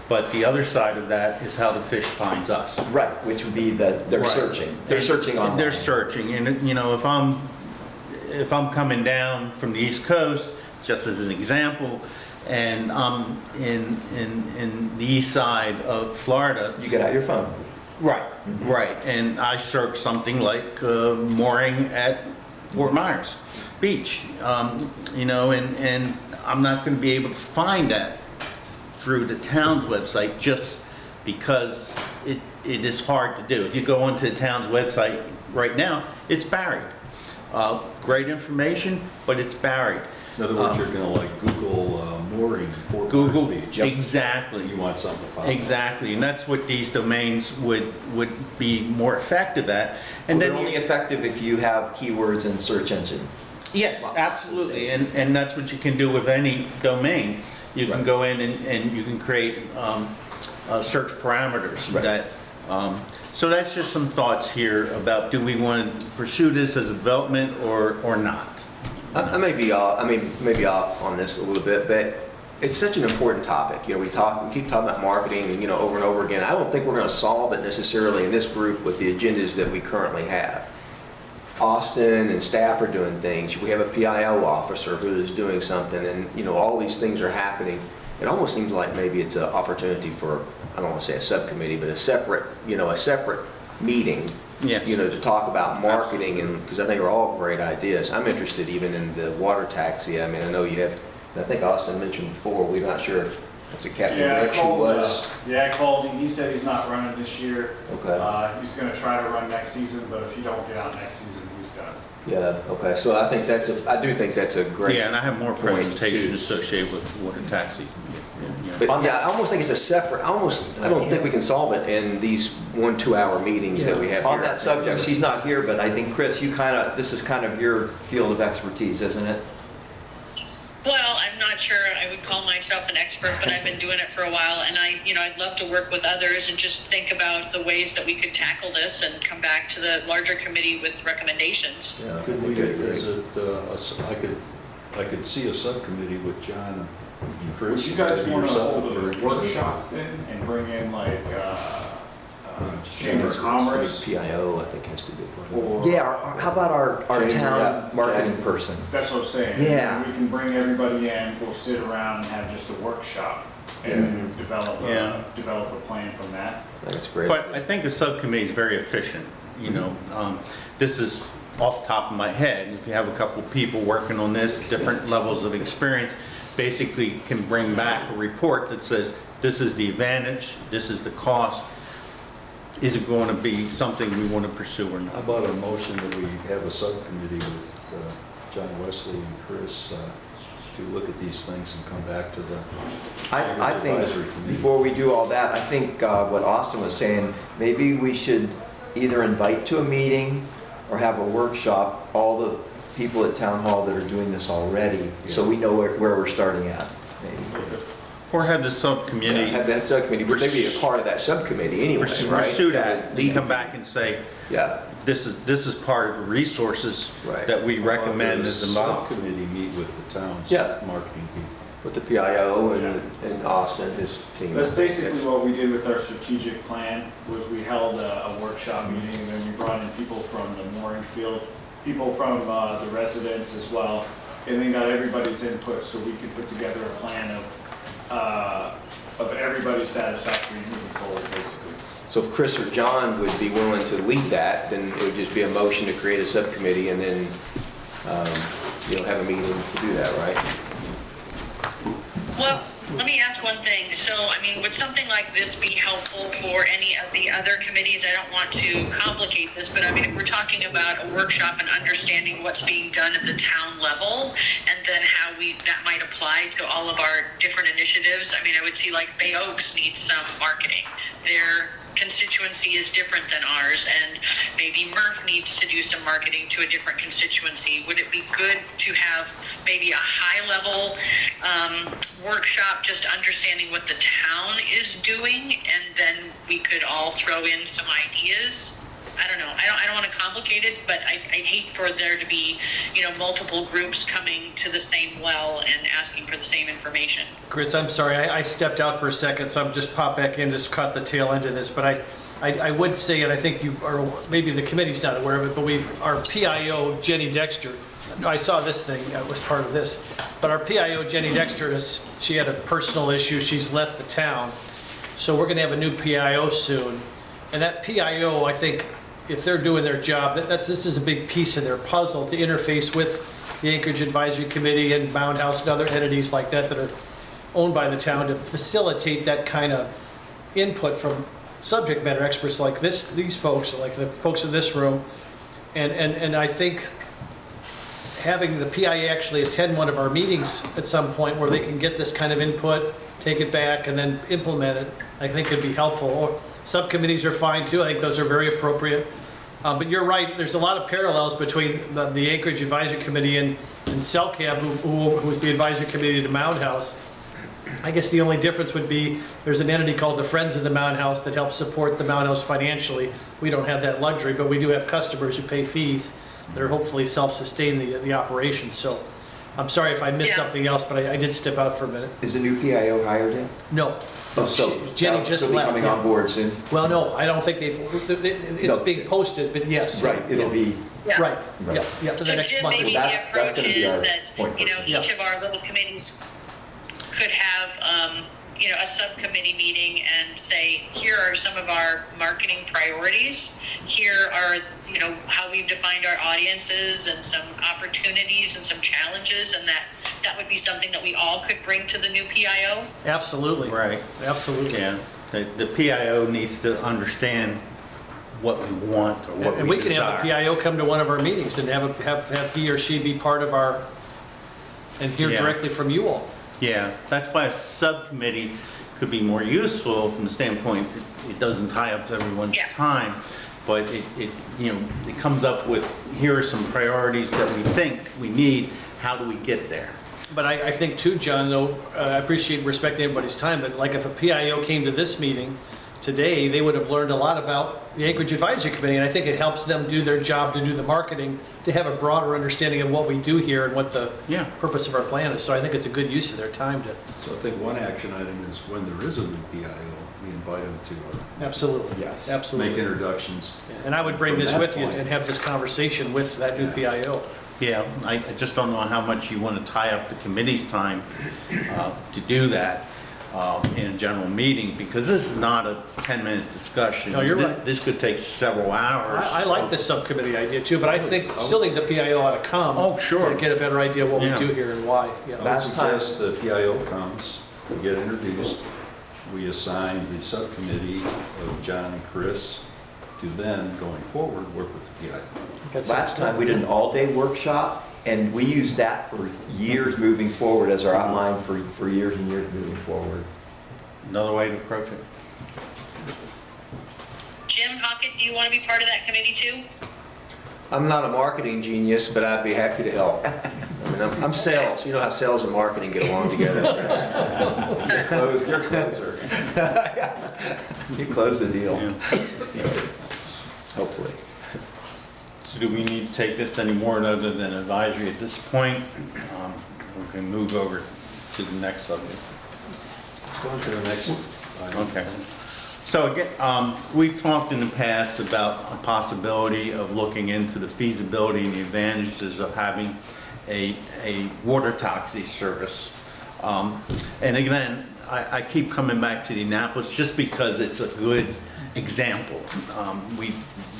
But the other side of that is how the fish finds us. Right, which would be that they're Right. searching. They're searching online. They're searching, and if I'm coming down from the East Coast, just as an example, and I'm in the east side of Florida. You get out your phone. Right, right, and I search something like mooring at Fort Myers Beach, and I'm not going to be able to find that through the town's website just because it is hard to do. If you go onto the town's website right now, it's buried. Great information, but it's buried. In other words, you're gonna Google mooring Fort Google, Myers Beach. exactly. You want something to pop up. Exactly, and that's what these domains would be more effective at. And They're then only effective if you have keywords in search engine. yes, absolutely, and that's what you can do with any domain. You can go in and you can create search parameters that. So that's just some thoughts here about do we want to pursue this as a development or not? I may be off on this a little bit, but it's such an important topic. We keep talking about marketing, over and over again. I don't think we're going to solve it necessarily in this group with the agendas that we currently have. Austin and staff are doing things. We have a PIO officer who is doing something, and all these things are happening. It almost seems like maybe it's an opportunity for, I don't want to say a subcommittee, but a separate meeting. Yes. To talk about marketing, and because I think they're all great ideas. I'm interested even in the water taxi. I mean, I know you have. I think Austin mentioned before. We're not sure if that's what Captain Direction was. I called him. He said he's not running this year. Okay. He's going to try to run next season, but if you don't get out next season, he's done. Yeah. Okay. So I think I do think that's a great. Yeah, and I have more point presentations too. associated with water taxi. But I almost think it's a separate. I don't think we can solve it in these 1-2 hour meetings that we have here. On that subject, she's not here, but I think, Chris, this is kind of your field of expertise, isn't it? Well, I'm not sure I would call myself an expert, but I've been doing it for a while, and I'd love to work with others and just think about the ways that we could tackle this and come back to the larger committee with recommendations. Yeah, Could we visit, I could see a subcommittee with John and Chris. Would you guys maybe want to yourself hold if they're a interested. workshop then and bring in Chamber of Commerce? PIO, I think, has to be a part of it. Or, Yeah, how about our James, town yeah. marketing person? That's what I'm saying. Yeah. We can bring everybody in, we'll sit around and have just a workshop and then develop a plan from that. I think it's great. But I think the subcommittee is very efficient, This is off the top of my head. If you have a couple of people working on this, different levels of experience, basically can bring back a report that says, this is the advantage, this is the cost. is it going to be something we want to pursue or How not? about a motion that we have a subcommittee with John Wesley and Chris to look at these things and come back to the I think, advisory committee? before we do all that, I think what Austin was saying, maybe we should either invite to a meeting or have a workshop all the people at Town Hall that are doing this already, so we know where we're starting at, maybe. Or have the subcommittee Have that subcommittee, but maybe a part of that subcommittee anyway, right? pursue that, Lead- come back and say, Yeah, this is part of the resources Right. that we recommend as as involved. subcommittee meet with the town's Yeah. marketing people. with the PIO and Austin, his team. That's basically what we did with our strategic plan, was we held a workshop meeting, and then we brought in people from the mooring field, people from the residents as well, and then got everybody's input so we could put together a plan of everybody's satisfactory moving forward, basically. So if Chris or John would be willing to lead that, then it would just be a motion to create a subcommittee and then, have a meeting to do that, right? Well, let me ask one thing. So, I mean, would something like this be helpful for any of the other committees? I don't want to complicate this, but I mean, if we're talking about a workshop and understanding what's being done at the town level, and then how that might apply to all of our different initiatives. I mean, I would see like Bay Oaks needs some marketing. Their constituency is different than ours, and maybe Murph needs to do some marketing to a different constituency. Would it be good to have maybe a high-level workshop, just understanding what the town is doing, and then we could all throw in some ideas? I don't know. I don't want to complicate it, but I'd hate for there to be, multiple groups coming to the same well and asking for the same information. Chris, I'm sorry, I stepped out for a second, so I'm just popped back in, just caught the tail end of this, but I would say, and I think you are, maybe the committee's not aware of it, but our PIO, Jenny Dexter, I saw this thing, that was part of this, but our PIO, Jenny Dexter, she had a personal issue, she's left the town, so we're gonna have a new PIO soon, and that PIO, I think, if they're doing their job, this is a big piece of their puzzle to interface with the Anchorage Advisory Committee and Mound House and other entities like that that are owned by the town, to facilitate that kind of input from subject matter experts like these folks, like the folks in this room. And I think having the PIA actually attend one of our meetings at some point where they can get this kind of input, take it back, and then implement it, I think could be helpful. Or subcommittees are fine too. I think those are very appropriate. But you're right, there's a lot of parallels between the Anchorage Advisory Committee and CELCAB, who's the advisory committee to Mound House. I guess the only difference would be there's an entity called the Friends of the Mound House that helps support the Mound House financially. We don't have that luxury, but we do have customers who pay fees that are hopefully self-sustain the operation. So I'm sorry if I missed something else, but I did step out for a minute. Is the new PIO hired yet? No. Oh, so Jenny just she'll be left. coming yeah. on board soon? Well, no, I don't think it's No. being posted, but yes. Right, it'll be, Yeah. Right, Right. yeah, for the So next Jim, month. or maybe so. the that's approach gonna be is our that, point person. Yeah. each of our little committees could have, a subcommittee meeting and say, here are some of our marketing priorities. Here are, how we've defined our audiences and some opportunities and some challenges, and that would be something that we all could bring to the new PIO. Absolutely. Right. Absolutely. Yeah, the PIO needs to understand what we want or what And we we can have the desire. PIO come to one of our meetings and have he or she be part of our, and hear Yeah. directly from you all. Yeah, that's why a subcommittee could be more useful from the standpoint, it doesn't tie up to everyone's Yeah. time, but it comes up with, here are some priorities that we think we need, how do we get there? But I think too, John, though, I appreciate respecting everybody's time, but like if a PIO came to this meeting today, they would have learned a lot about the Anchorage Advisory Committee, and I think it helps them do their job, to do the marketing, to have a broader understanding of what we do here and what the Yeah. purpose of our plan is. So I think it's a good use of their time to. So I think one action item is when there is a new PIO, we invite them to Absolutely. Yes. Absolutely. make introductions. And I would bring From this that with you point. and have this conversation with that new PIO. Yeah, I just don't know how much you want to tie up the committee's time to do that in a general meeting, because this is not a 10-minute discussion. No, you're right. This could take several hours. I like this subcommittee idea too, but I still think the PIO ought to come. Oh, sure. To get a better idea of what Yeah. we do here and why. Yeah. I would Last time- suggest the PIO comes, we get introduced, we assigned the subcommittee of John and Chris to then, going forward, work with the PI. Last time we did an all-day workshop, and we used that for years moving forward as our outline for years and years moving forward. Another way to approach it. Jim Hockett, do you want to be part of that committee too? I'm not a marketing genius, but I'd be happy to help. I mean, I'm sales. You know how sales and marketing get along together, Chris. You're closer. You close the deal. Yeah. Hopefully. So do we need to take this any more other than advisory at this point? We can move over to the next subject. Let's go on to the next item. Okay. So again, we've talked in the past about a possibility of looking into the feasibility and the advantages of having a water taxi service. And again, I keep coming back to the Annapolis just because it's a good example.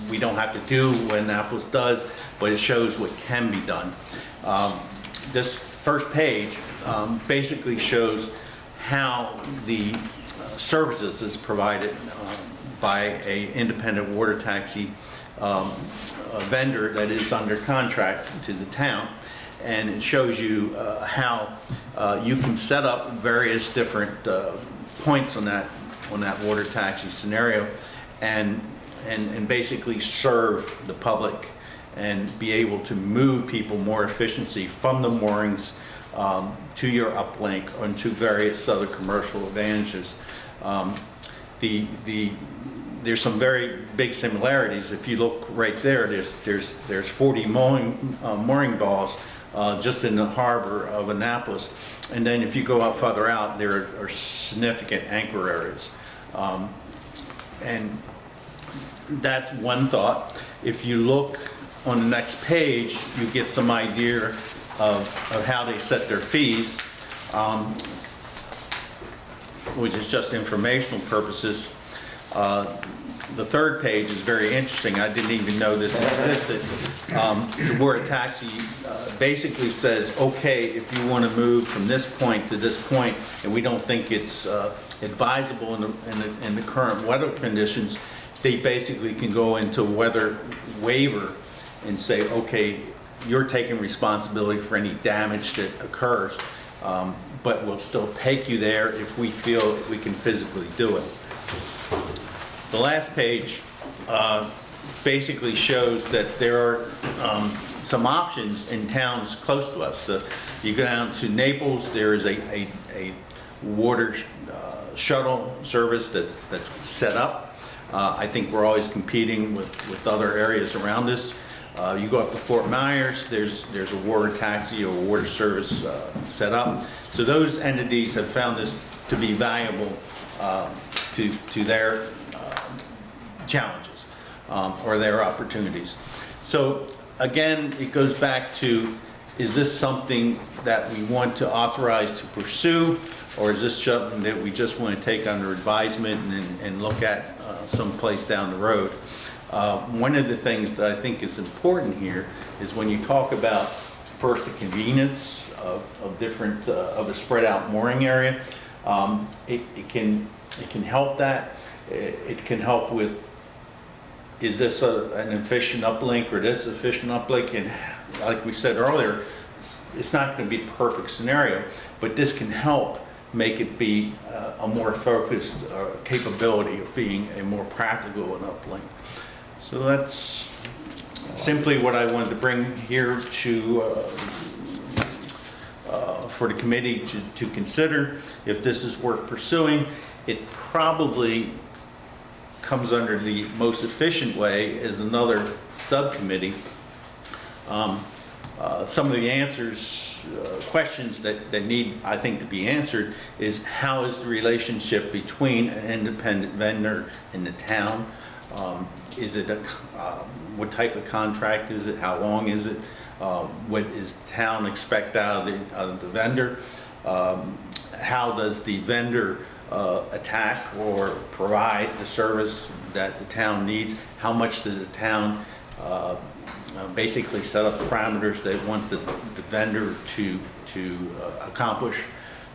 We don't have to do what Annapolis does, but it shows what can be done. This first page basically shows how the services is provided by a independent water taxi vendor that is under contract to the town, and it shows you how you can set up various different points on that water taxi scenario, and basically serve the public and be able to move people more efficiently from the moorings to your uplink and to various other commercial advantages. There's some very big similarities. If you look right there, there's 40 mooring balls just in the harbor of Annapolis, and then if you go out further out, there are significant anchor areas, and that's one thought. If you look on the next page, you get some idea of how they set their fees, which is just informational purposes. The third page is very interesting. I didn't even know this existed. Where a taxi basically says, okay, if you want to move from this point to this point, and we don't think it's advisable in the current weather conditions, they basically can go into weather waiver and say, okay, you're taking responsibility for any damage that occurs, but we'll still take you there if we feel we can physically do it. The last page basically shows that there are some options in towns close to us. You go down to Naples, there is a water shuttle service that's set up. I think we're always competing with other areas around us. You go up to Fort Myers, there's a water taxi or water service set up. So those entities have found this to be valuable to their challenges or their opportunities. So again, it goes back to, is this something that we want to authorize to pursue, or is this something that we just want to take under advisement and look at someplace down the road? One of the things that I think is important here is when you talk about first the convenience of different of a spread out mooring area, it can help that. It can help with, is this an efficient uplink or this efficient uplink? And like we said earlier, it's not going to be a perfect scenario, but this can help make it be a more focused capability of being a more practical and uplink. So that's simply what I wanted to bring here to for the committee to consider. If this is worth pursuing, it probably comes under the most efficient way as another subcommittee. Some of the answers, questions that need, I think, to be answered is, how is the relationship between an independent vendor and the town? Is it what type of contract is it? How long is it? What is the town expect out of the vendor? How does the vendor attack or provide the service that the town needs? How much does the town basically set up parameters they want the vendor to accomplish?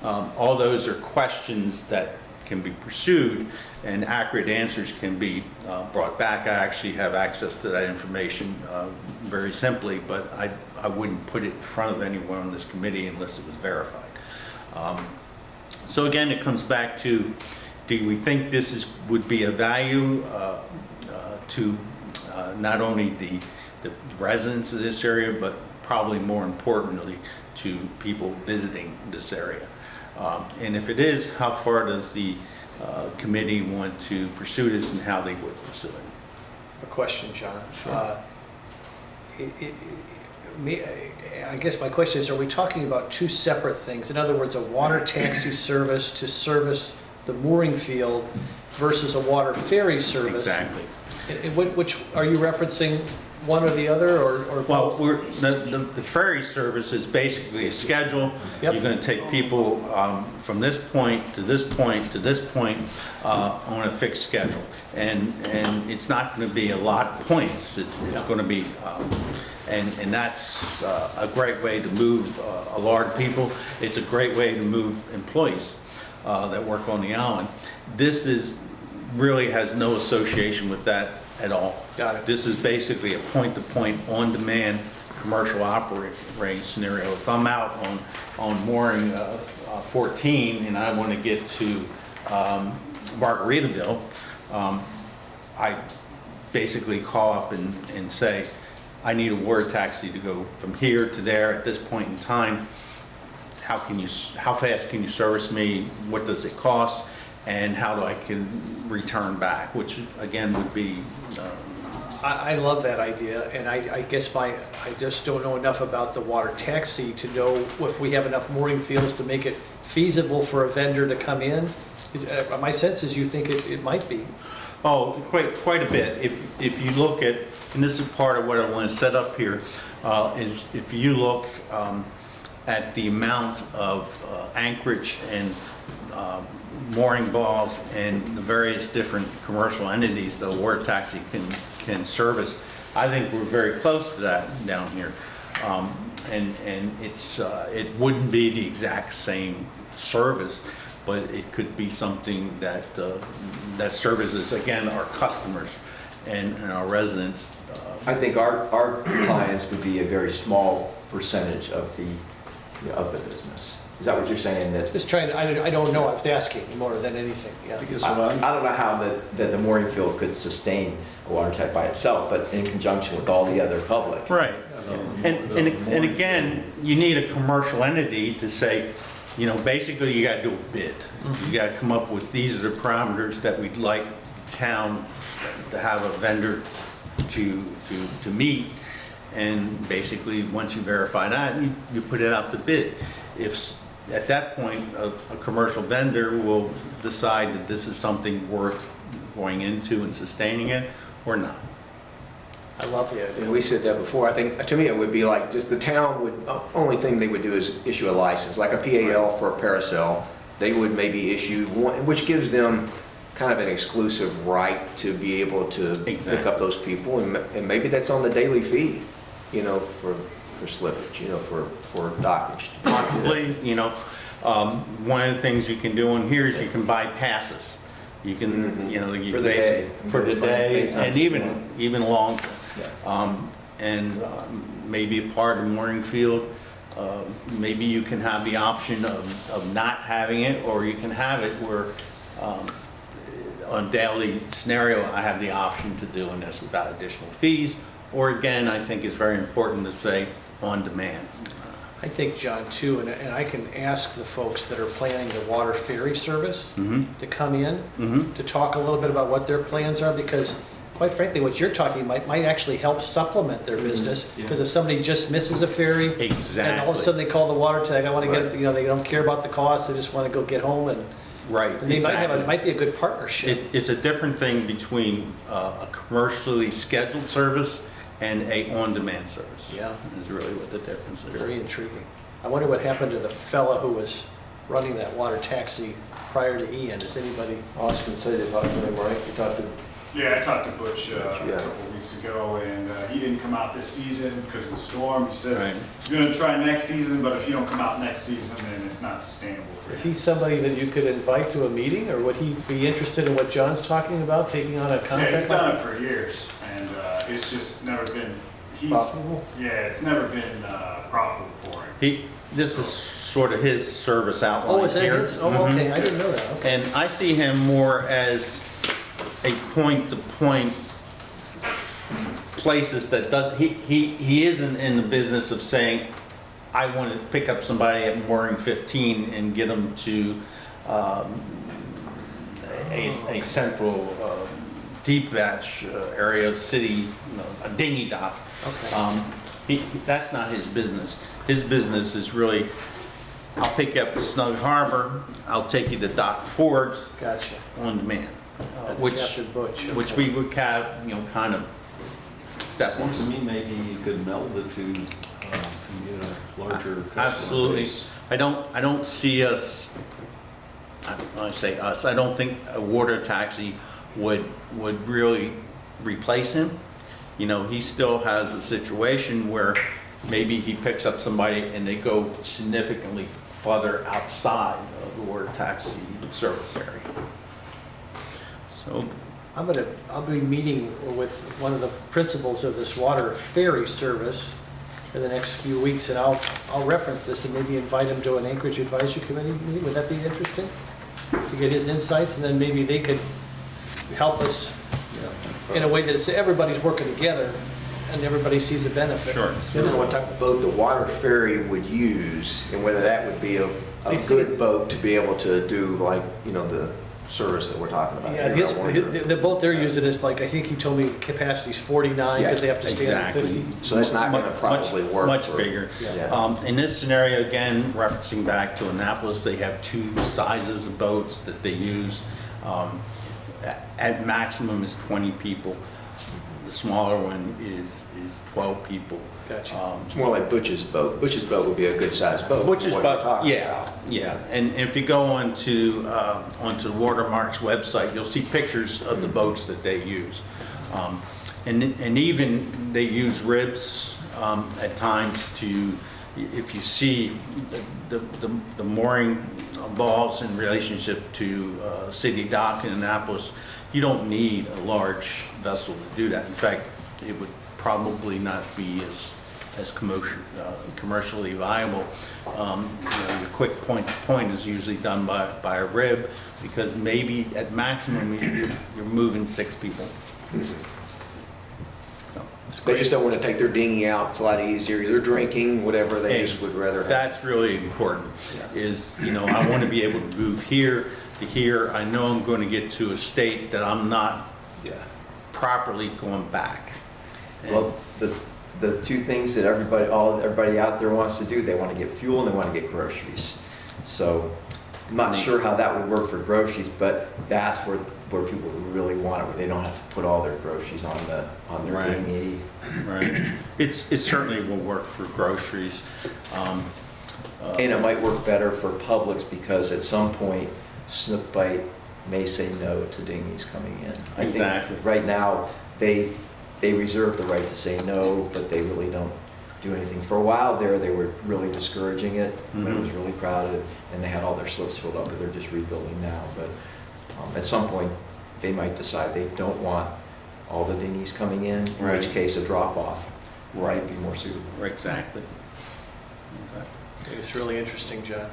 All those are questions that can be pursued and accurate answers can be brought back. I actually have access to that information very simply, but I wouldn't put it in front of anyone on this committee unless it was verified. So again, it comes back to, do we think this would be a value to not only the residents of this area, but probably more importantly to people visiting this area? And if it is, how far does the committee want to pursue this and how they would pursue it? A question, John. Sure. I guess my question is, are we talking about two separate things? In other words, a water taxi service to service the mooring field versus a water ferry service? Exactly. Which, are you referencing one or the other, or Well, both? the ferry service is basically a schedule. Yep. You're going to take people from this point to this point to this point on a fixed schedule. And it's not going to be a lot of points. It's going to be, and that's a great way to move a lot of people. It's a great way to move employees that work on the island. This really has no association with that at all. Got it. This is basically a point-to-point, on-demand commercial operating scenario. If I'm out on mooring 14 and I want to get to Margaritaville, I basically call up and say, I need a water taxi to go from here to there at this point in time. How fast can you service me? What does it cost? And how do I can return back, which again would be. I love that idea, and I guess I just don't know enough about the water taxi to know if we have enough mooring fields to make it feasible for a vendor to come in. My sense is you think it might be. Oh, quite a bit. If you look at, and this is part of what I want to set up here, is if you look at the amount of anchorage and mooring balls and the various different commercial entities that a water taxi can service, I think we're very close to that down here. And it wouldn't be the exact same service, but it could be something that that services, again, our customers and our residents. I think our clients would be a very small percentage of the business. Is that what you're saying? That Just trying to, I don't know, I was asking more than anything, yeah. I don't know how the mooring field could sustain a water tech by itself, but in conjunction with all the other public. Right. And again, you need a commercial entity to say, you know, basically you got to do a bid. You got to come up with, these are the parameters that we'd like the town to have a vendor to meet. And basically, once you verify that, you put it out to bid. If at that point, a commercial vendor will decide that this is something worth going into and sustaining it or not. I love the idea. And we said that before. I think, to me, it would be like just the town would, only thing they would do is issue a license, like a PAL for a parasail. They would maybe issue one, which gives them kind of an exclusive right to be able to pick up those people. And maybe that's on the daily fee, you know, for slippage, you know, for dockage. Possibly, you know, one of the things you can do on here is you can buy passes. You can, you know, you for the day, and even longer. And maybe a part of mooring field, maybe you can have the option of not having it, or you can have it where on daily scenario I have the option to doing this without additional fees, or again, I think it's very important to say on demand. I think, John, too, and I can ask the folks that are planning the water ferry service to come in to talk a little bit about what their plans are, because quite frankly, what you're talking about might actually help supplement their business, because if somebody just misses a ferry and all of a sudden they call the water tag, I want to get, you know, they don't care about the cost, they just want to go get home, and they might be a good partnership. It's a different thing between a commercially scheduled service and a on-demand service. Yeah. Is really what the difference is. Very intriguing. I wonder what happened to the fella who was running that water taxi prior to Ian. Does anybody? Austin said they talked to him, right? You talked to Yeah, I talked to Butch Yeah. a couple of weeks ago, and he didn't come out this season because of the storm. He said Right. he's going to try next season, but if you don't come out next season, then it's not sustainable for Is you. he somebody that you could invite to a meeting, or would he be interested in what John's talking about, taking on a Yeah, contract? he's done it for years, and it's just never been. Possible? Yeah, it's never been profitable for him. This is sort of his service outline Oh, is that here. his? Oh, Mhm. okay, I didn't know that, okay. And I see him more as a point-to-point places that does, he isn't in the business of saying, I want to pick up somebody at mooring 15 and get them to a central deep batch area of city, a dinghy dock. Okay. That's not his business. His business is really, I'll pick you up at Snug Harbor, I'll take you to Dock Ford's Gotcha. on demand. That's Which, Captain Butch. which we would kind of step on. Seems to me maybe you could meld the two and get a larger customer Absolutely. base. I don't see us, I say us, I don't think a water taxi would really replace him. You know, he still has a situation where maybe he picks up somebody and they go significantly further outside of the water taxi service area. So, I'll be meeting with one of the principals of this water ferry service in the next few weeks, and I'll reference this and maybe invite him to an Anchorage Advisory Committee meeting. Would that be interesting? To get his insights, and then maybe they could help us in a way that it's, everybody's working together and everybody sees the benefit. sure. Depending on what type of boat the water ferry would use, and whether that would be a They say good it's- boat to be able to do, like, the service that we're talking about. Yeah, here. I wonder- the boat they're using is like, I think he told me capacity's 49 because they have to stand at Exactly. 50. So that's not gonna Much- probably work. Much for- bigger. Yeah. In this scenario, again, referencing back to Annapolis, they have two sizes of boats that they use. At maximum is 20 people. The smaller one is 12 people. Gotcha. It's more like Butch's boat. Butch's boat would be a good sized boat. Which is what we're about, talking yeah, about. yeah. And if you go onto Watermark's website, you'll see pictures of the boats that they use. And even they use ribs at times to, if you see the mooring balls in relationship to City Dock in Annapolis, you don't need a large vessel to do that. In fact, it would probably not be as commercially viable. Your quick point-to-point is usually done by a rib, because maybe at maximum you're moving 6 people. They just don't want to take their dinghy out. It's a lot easier. They're drinking, whatever. They just would rather have. That's really important, Yeah. is, I want to be able to move here to here. I know I'm going to get to a state that I'm not Yeah. properly going back. Well, the two things that everybody out there wants to do, they want to get fuel and they want to get groceries. So I'm not sure how that would work for groceries, but that's where people really want it, where they don't have to put all their groceries on their Right. dinghy. Right. It certainly will work for groceries. And it might work better for Publix, because at some point, Snook Bite may say no to dinghies coming in. I Exactly. think right now, they reserve the right to say no, but they really don't do anything. For a while there, they were really discouraging it when it was really crowded, and they had all their slips filled up, but they're just rebuilding now. But at some point, they might decide they don't want all the dinghies coming in Right. which case a drop-off might be more suitable. Exactly. It's really interesting, John.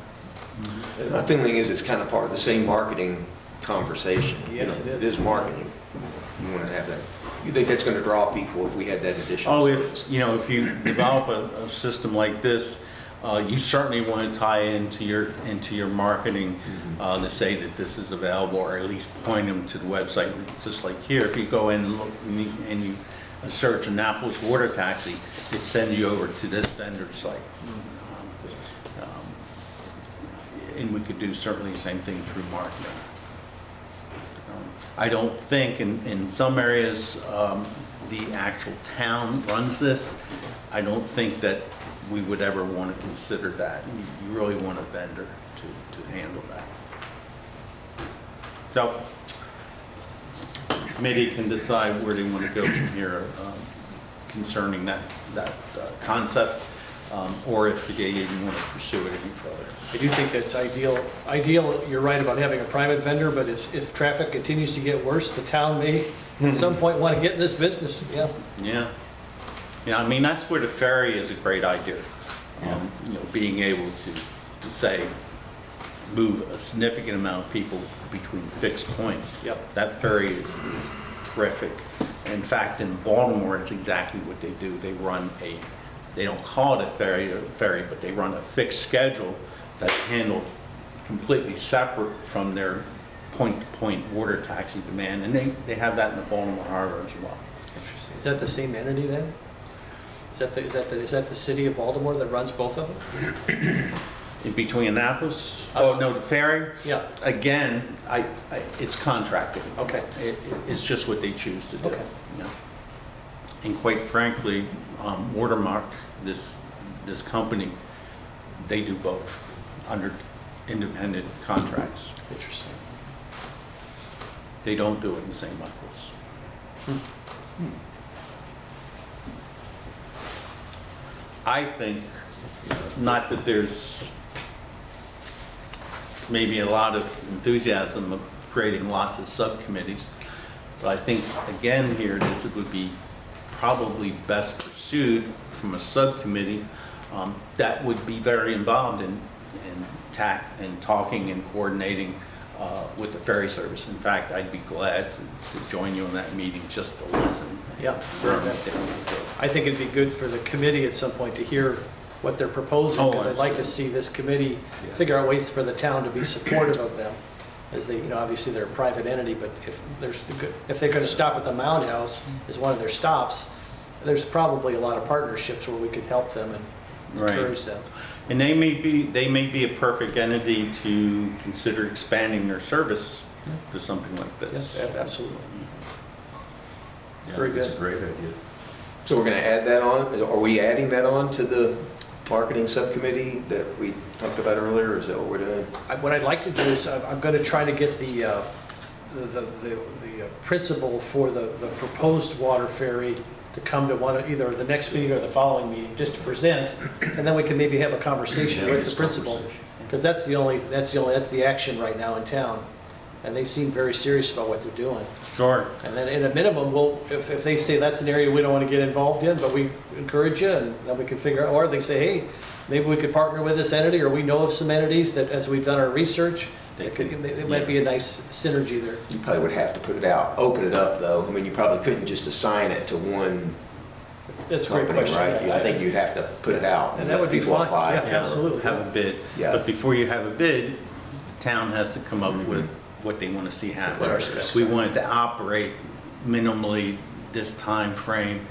And my feeling is it's kind of part of the same marketing conversation. Yes, it is. It is marketing. You want to have that. You think that's going to draw people if we had that additional Oh, service? if you develop a system like this, you certainly want to tie into your marketing to say that this is available, or at least point them to the website. Just like here, if you go in and look and you search Annapolis water taxi, it sends you over to this vendor site. And we could do certainly the same thing through marketing. I don't think in some areas the actual town runs this. I don't think that we would ever want to consider that. You really want a vendor to handle that. So committee can decide where they want to go from here concerning that concept, or if they even want to pursue it any further. I do think that's ideal. You're right about having a private vendor, but if traffic continues to get worse, the town may at some point want to get in this business, yeah. Yeah. Yeah, I mean, that's where the ferry is a great idea. You know, being able to say, move a significant amount of people between fixed points. Yep. That ferry is terrific. In fact, in Baltimore, it's exactly what they do. They run they don't call it a ferry, but they run a fixed schedule that's handled completely separate from their point-to-point water taxi demand, and they have that in the Baltimore Harbor as well. Interesting. Is that the same entity then? Is that the city of Baltimore that runs both of them? In between Annapolis? Oh, no, the ferry? Yeah. Again, it's contracted. Okay. It's just what they choose to do. Okay. Yeah. And quite frankly, Watermark, this company, they do both under independent contracts. Interesting. They don't do it in St. Michael's. I think, not that there's maybe a lot of enthusiasm of creating lots of subcommittees, but I think, again, here, this would be probably best pursued from a subcommittee that would be very involved in talking and coordinating with the ferry service. In fact, I'd be glad to join you in that meeting just to listen. Yeah. I think it'd be good for the committee at some point to hear what they're proposing, because I'd like to see this committee figure out ways for the town to be supportive of them. As they, obviously they're a private entity, but if they're going to stop at the Mound House as one of their stops, there's probably a lot of partnerships where we could help them and encourage them. And they may be a perfect entity to consider expanding their service to something like this. Yeah, absolutely. Yeah, Very it's good. a great idea. So we're going to add that on, are we adding that on to the marketing subcommittee that we talked about earlier, or is that what we're doing? What I'd like to do is I'm going to try to get the principal for the proposed water ferry to come to either the next meeting or the following meeting, just to present, and then we can maybe have a conversation with the principal, because that's the action right now in town, and they seem very serious about what they're doing. Sure. And then at a minimum, if they say that's an area we don't want to get involved in, but we encourage you, and then we can figure out, or they say, hey, maybe we could partner with this entity, or we know of some entities that, as we've done our research, it might be a nice synergy there. You probably would have to put it out, open it up though. I mean, you probably couldn't just assign it to one That's a great company, question. right? Yeah. I think you'd have to put it out. And that would be let people fine. apply. Yeah, absolutely. Have a bid. Yeah. But before you have a bid, the town has to come up with what they want to see happen. What our specs We are. want it to operate minimally this time frame,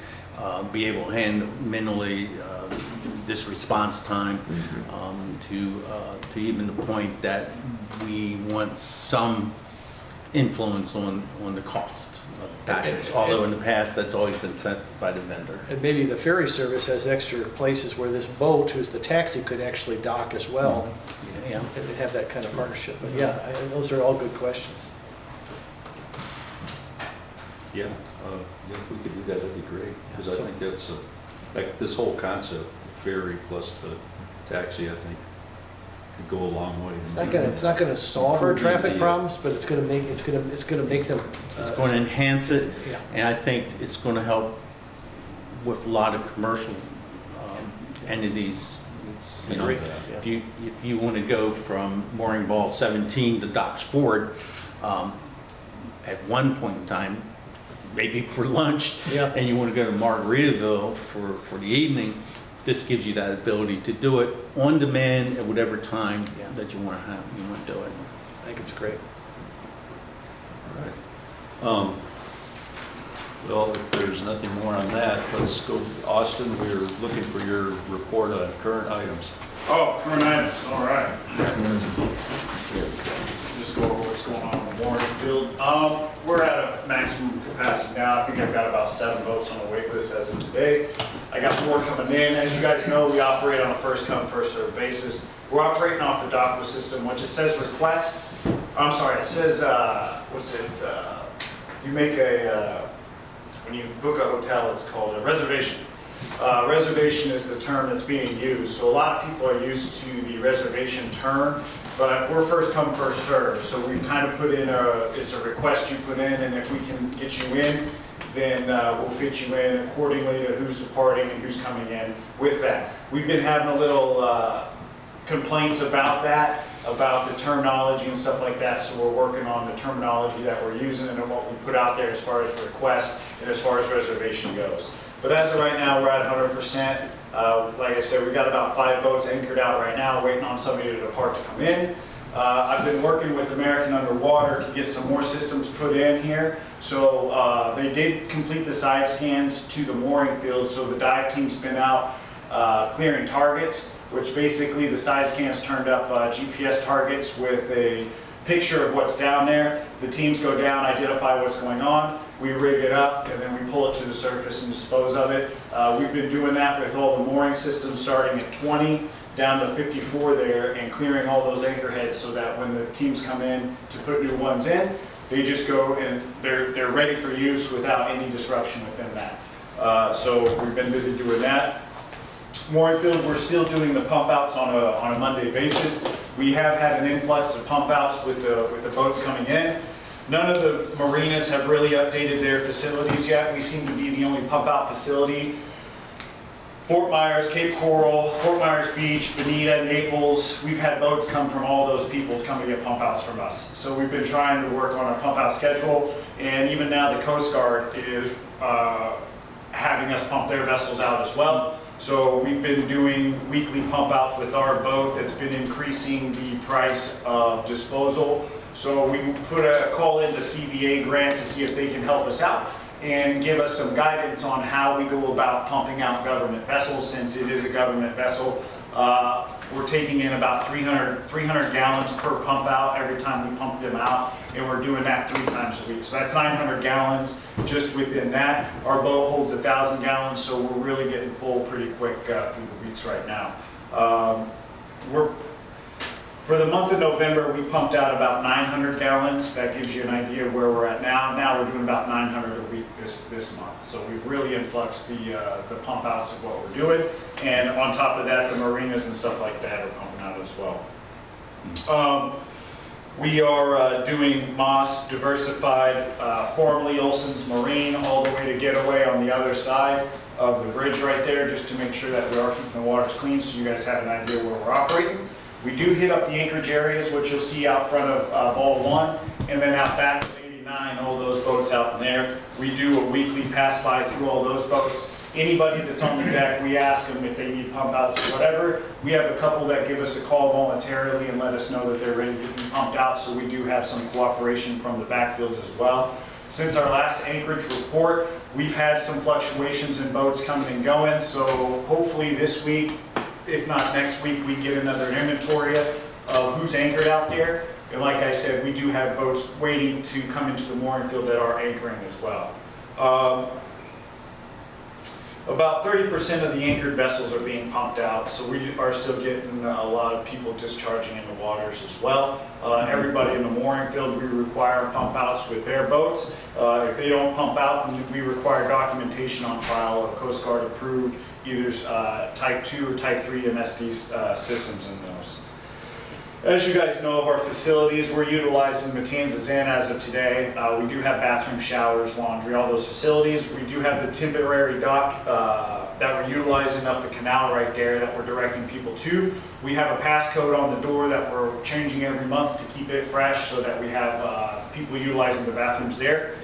be able to handle minimally this response time, to even the point that we want some influence on the cost of passengers. Although in the past, that's always been set by the vendor. And maybe the ferry service has extra places where this boat, who's the taxi, could actually dock as well. Yeah. And have that kind of partnership. But yeah, those are all good questions. Yeah, if we could do that, that'd be great, because Yeah, I think that's, like, this whole concept, the ferry plus the taxi, I think, could go a long way. It's not gonna solve our Improving traffic the, problems, but it's gonna make them. It's going to enhance it, Yeah. and I think it's going to help with a lot of commercial entities. It's, you know, Agreed. if you want to go from Mooring Ball 17 to Docks Ford, at one point in time, maybe for lunch, Yeah. and you want to go to Margaritaville for the evening, this gives you that ability to do it on demand at whatever time that you want to do it. I think it's great. All right. Well, if there's nothing more on that, let's go, Austin, we're looking for your report on current items. Oh, current items, all right. Just go over what's going on in the Warren Field. We're at a maximum capacity now. I think I've got about 7 boats on the wait list as of today. I got more coming in. As you guys know, we operate on a first come, first served basis. We're operating off the DOCO system, which it says request. I'm sorry, it says, you make when you book a hotel, it's called a reservation. Reservation is the term that's being used. So a lot of people are used to the reservation term, but we're first come, first served. So we kind of put in it's a request you put in, and if we can get you in, then we'll fit you in accordingly to who's departing and who's coming in with that. We've been having a little complaints about that, about the terminology and stuff like that, so we're working on the terminology that we're using and what we put out there as far as request and as far as reservation goes. But as of right now, we're at 100%. Like I said, we've got about 5 boats anchored out right now, waiting on somebody to depart to come in. I've been working with American Underwater to get some more systems put in here. So they did complete the side scans to the mooring field, so the dive team's been out clearing targets, which basically the side scans turned up GPS targets with a picture of what's down there. The teams go down, identify what's going on, we rig it up, and then we pull it to the surface and dispose of it. We've been doing that with all the mooring systems starting at 20 down to 54 there and clearing all those anchor heads so that when the teams come in to put new ones in, they just go and they're ready for use without any disruption within that. So we've been busy doing that. Mooring field, we're still doing the pump outs on a Monday basis. We have had an influx of pump outs with the boats coming in. None of the marinas have really updated their facilities yet. We seem to be the only pump out facility. Fort Myers, Cape Coral, Fort Myers Beach, Bonita, Naples, we've had boats come from all those people to come to get pump outs from us. So we've been trying to work on a pump out schedule, and even now the Coast Guard is having us pump their vessels out as well. So we've been doing weekly pump outs with our boat that's been increasing the price of disposal. So we put a call into CVA grant to see if they can help us out and give us some guidance on how we go about pumping out government vessels, since it is a government vessel. We're taking in about 300 gallons per pump out every time we pump them out, and we're doing that 3 times a week. So that's 900 gallons just within that. Our boat holds 1,000 gallons, so we're really getting full pretty quick through the weeks right now. For the month of November, we pumped out about 900 gallons. That gives you an idea of where we're at now. Now we're doing about 900 a week this month. So we've really influxed the pump outs of what we're doing. And on top of that, the marinas and stuff like that are pumping out as well. We are doing Moss Diversified, formerly Olson's Marine, all the way to Getaway on the other side of the bridge right there, just to make sure that we are keeping the waters clean so you guys have an idea where we're operating. We do hit up the anchorage areas, which you'll see out front of Ball 1, and then out back of 89, all those boats out in there. We do a weekly pass by through all those boats. Anybody that's on the deck, we ask them if they need pump outs or whatever. We have a couple that give us a call voluntarily and let us know that they're ready to be pumped out, so we do have some cooperation from the backfields as well. Since our last anchorage report, we've had some fluctuations in boats coming and going, so hopefully this week, if not next week, we get another inventory of who's anchored out there. And like I said, we do have boats waiting to come into the mooring field that are anchoring as well. About 30% of the anchored vessels are being pumped out, so we are still getting a lot of people discharging in the waters as well. Everybody in the mooring field, we require pump outs with their boats. If they don't pump out, then we require documentation on file of Coast Guard approved, either Type 2 or Type 3 MSD systems in those. As you guys know of our facilities, we're utilizing Matanzas Inn as of today. We do have bathroom, showers, laundry, all those facilities. We do have the temporary dock that we're utilizing up the canal right there that we're directing people to. We have a passcode on the door that we're changing every month to keep it fresh so that we have people utilizing the bathrooms there.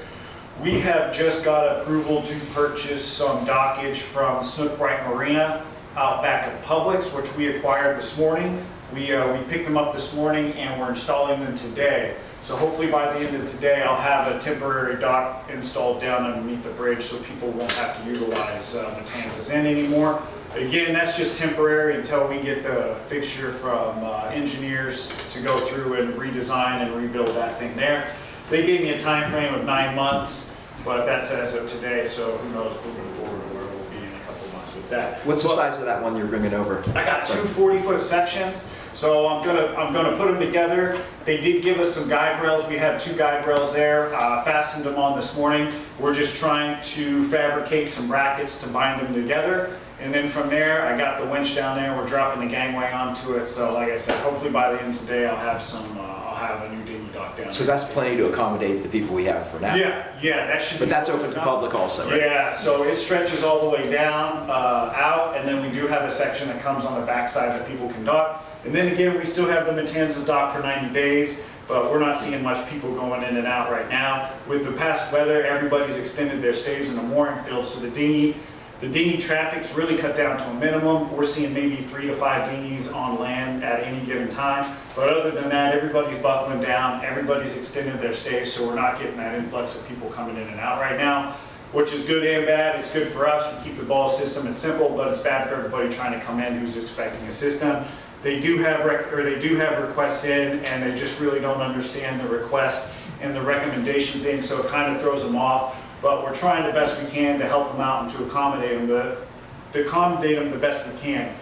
We have just got approval to purchase some dockage from Snook Bright Marina out back of Publix, which we acquired this morning. We picked them up this morning and we're installing them today. So hopefully by the end of today, I'll have a temporary dock installed down underneath the bridge so people won't have to utilize Matanzas Inn anymore. Again, that's just temporary until we get the fixture from engineers to go through and redesign and rebuild that thing there. They gave me a time frame of 9 months, but that's as of today, so who knows moving forward where we'll be in a couple months with that. What's the But- size of that one you're bringing over? I got two 40-foot sections, so I'm gonna put them together. They did give us some guide rails. We have 2 guide rails there, fastened them on this morning. We're just trying to fabricate some brackets to bind them together. And then from there, I got the winch down there. We're dropping the gangway onto it. So like I said, hopefully by the end of the day, I'll have a new dinghy dock down there. So that's plenty to accommodate the people we have for now. Yeah, that should be. But that's open to public also, right? Yeah, so it stretches all the way down, out, and then we do have a section that comes on the backside that people can dock. And then again, we still have the Matanzas dock for 90 days, but we're not seeing much people going in and out right now. With the past weather, everybody's extended their stays in the mooring field, so the dinghy traffic's really cut down to a minimum. We're seeing maybe 3 to 5 dinghies on land at any given time. But other than that, everybody's buckling down, everybody's extended their stays, so we're not getting that influx of people coming in and out right now, which is good and bad. It's good for us, we keep the ball system and simple, but it's bad for everybody trying to come in who's expecting a system. They do have requests in, and they just really don't understand the request and the recommendation thing, so it kind of throws them off. But we're trying the best we can to help them out and to accommodate them the best we can.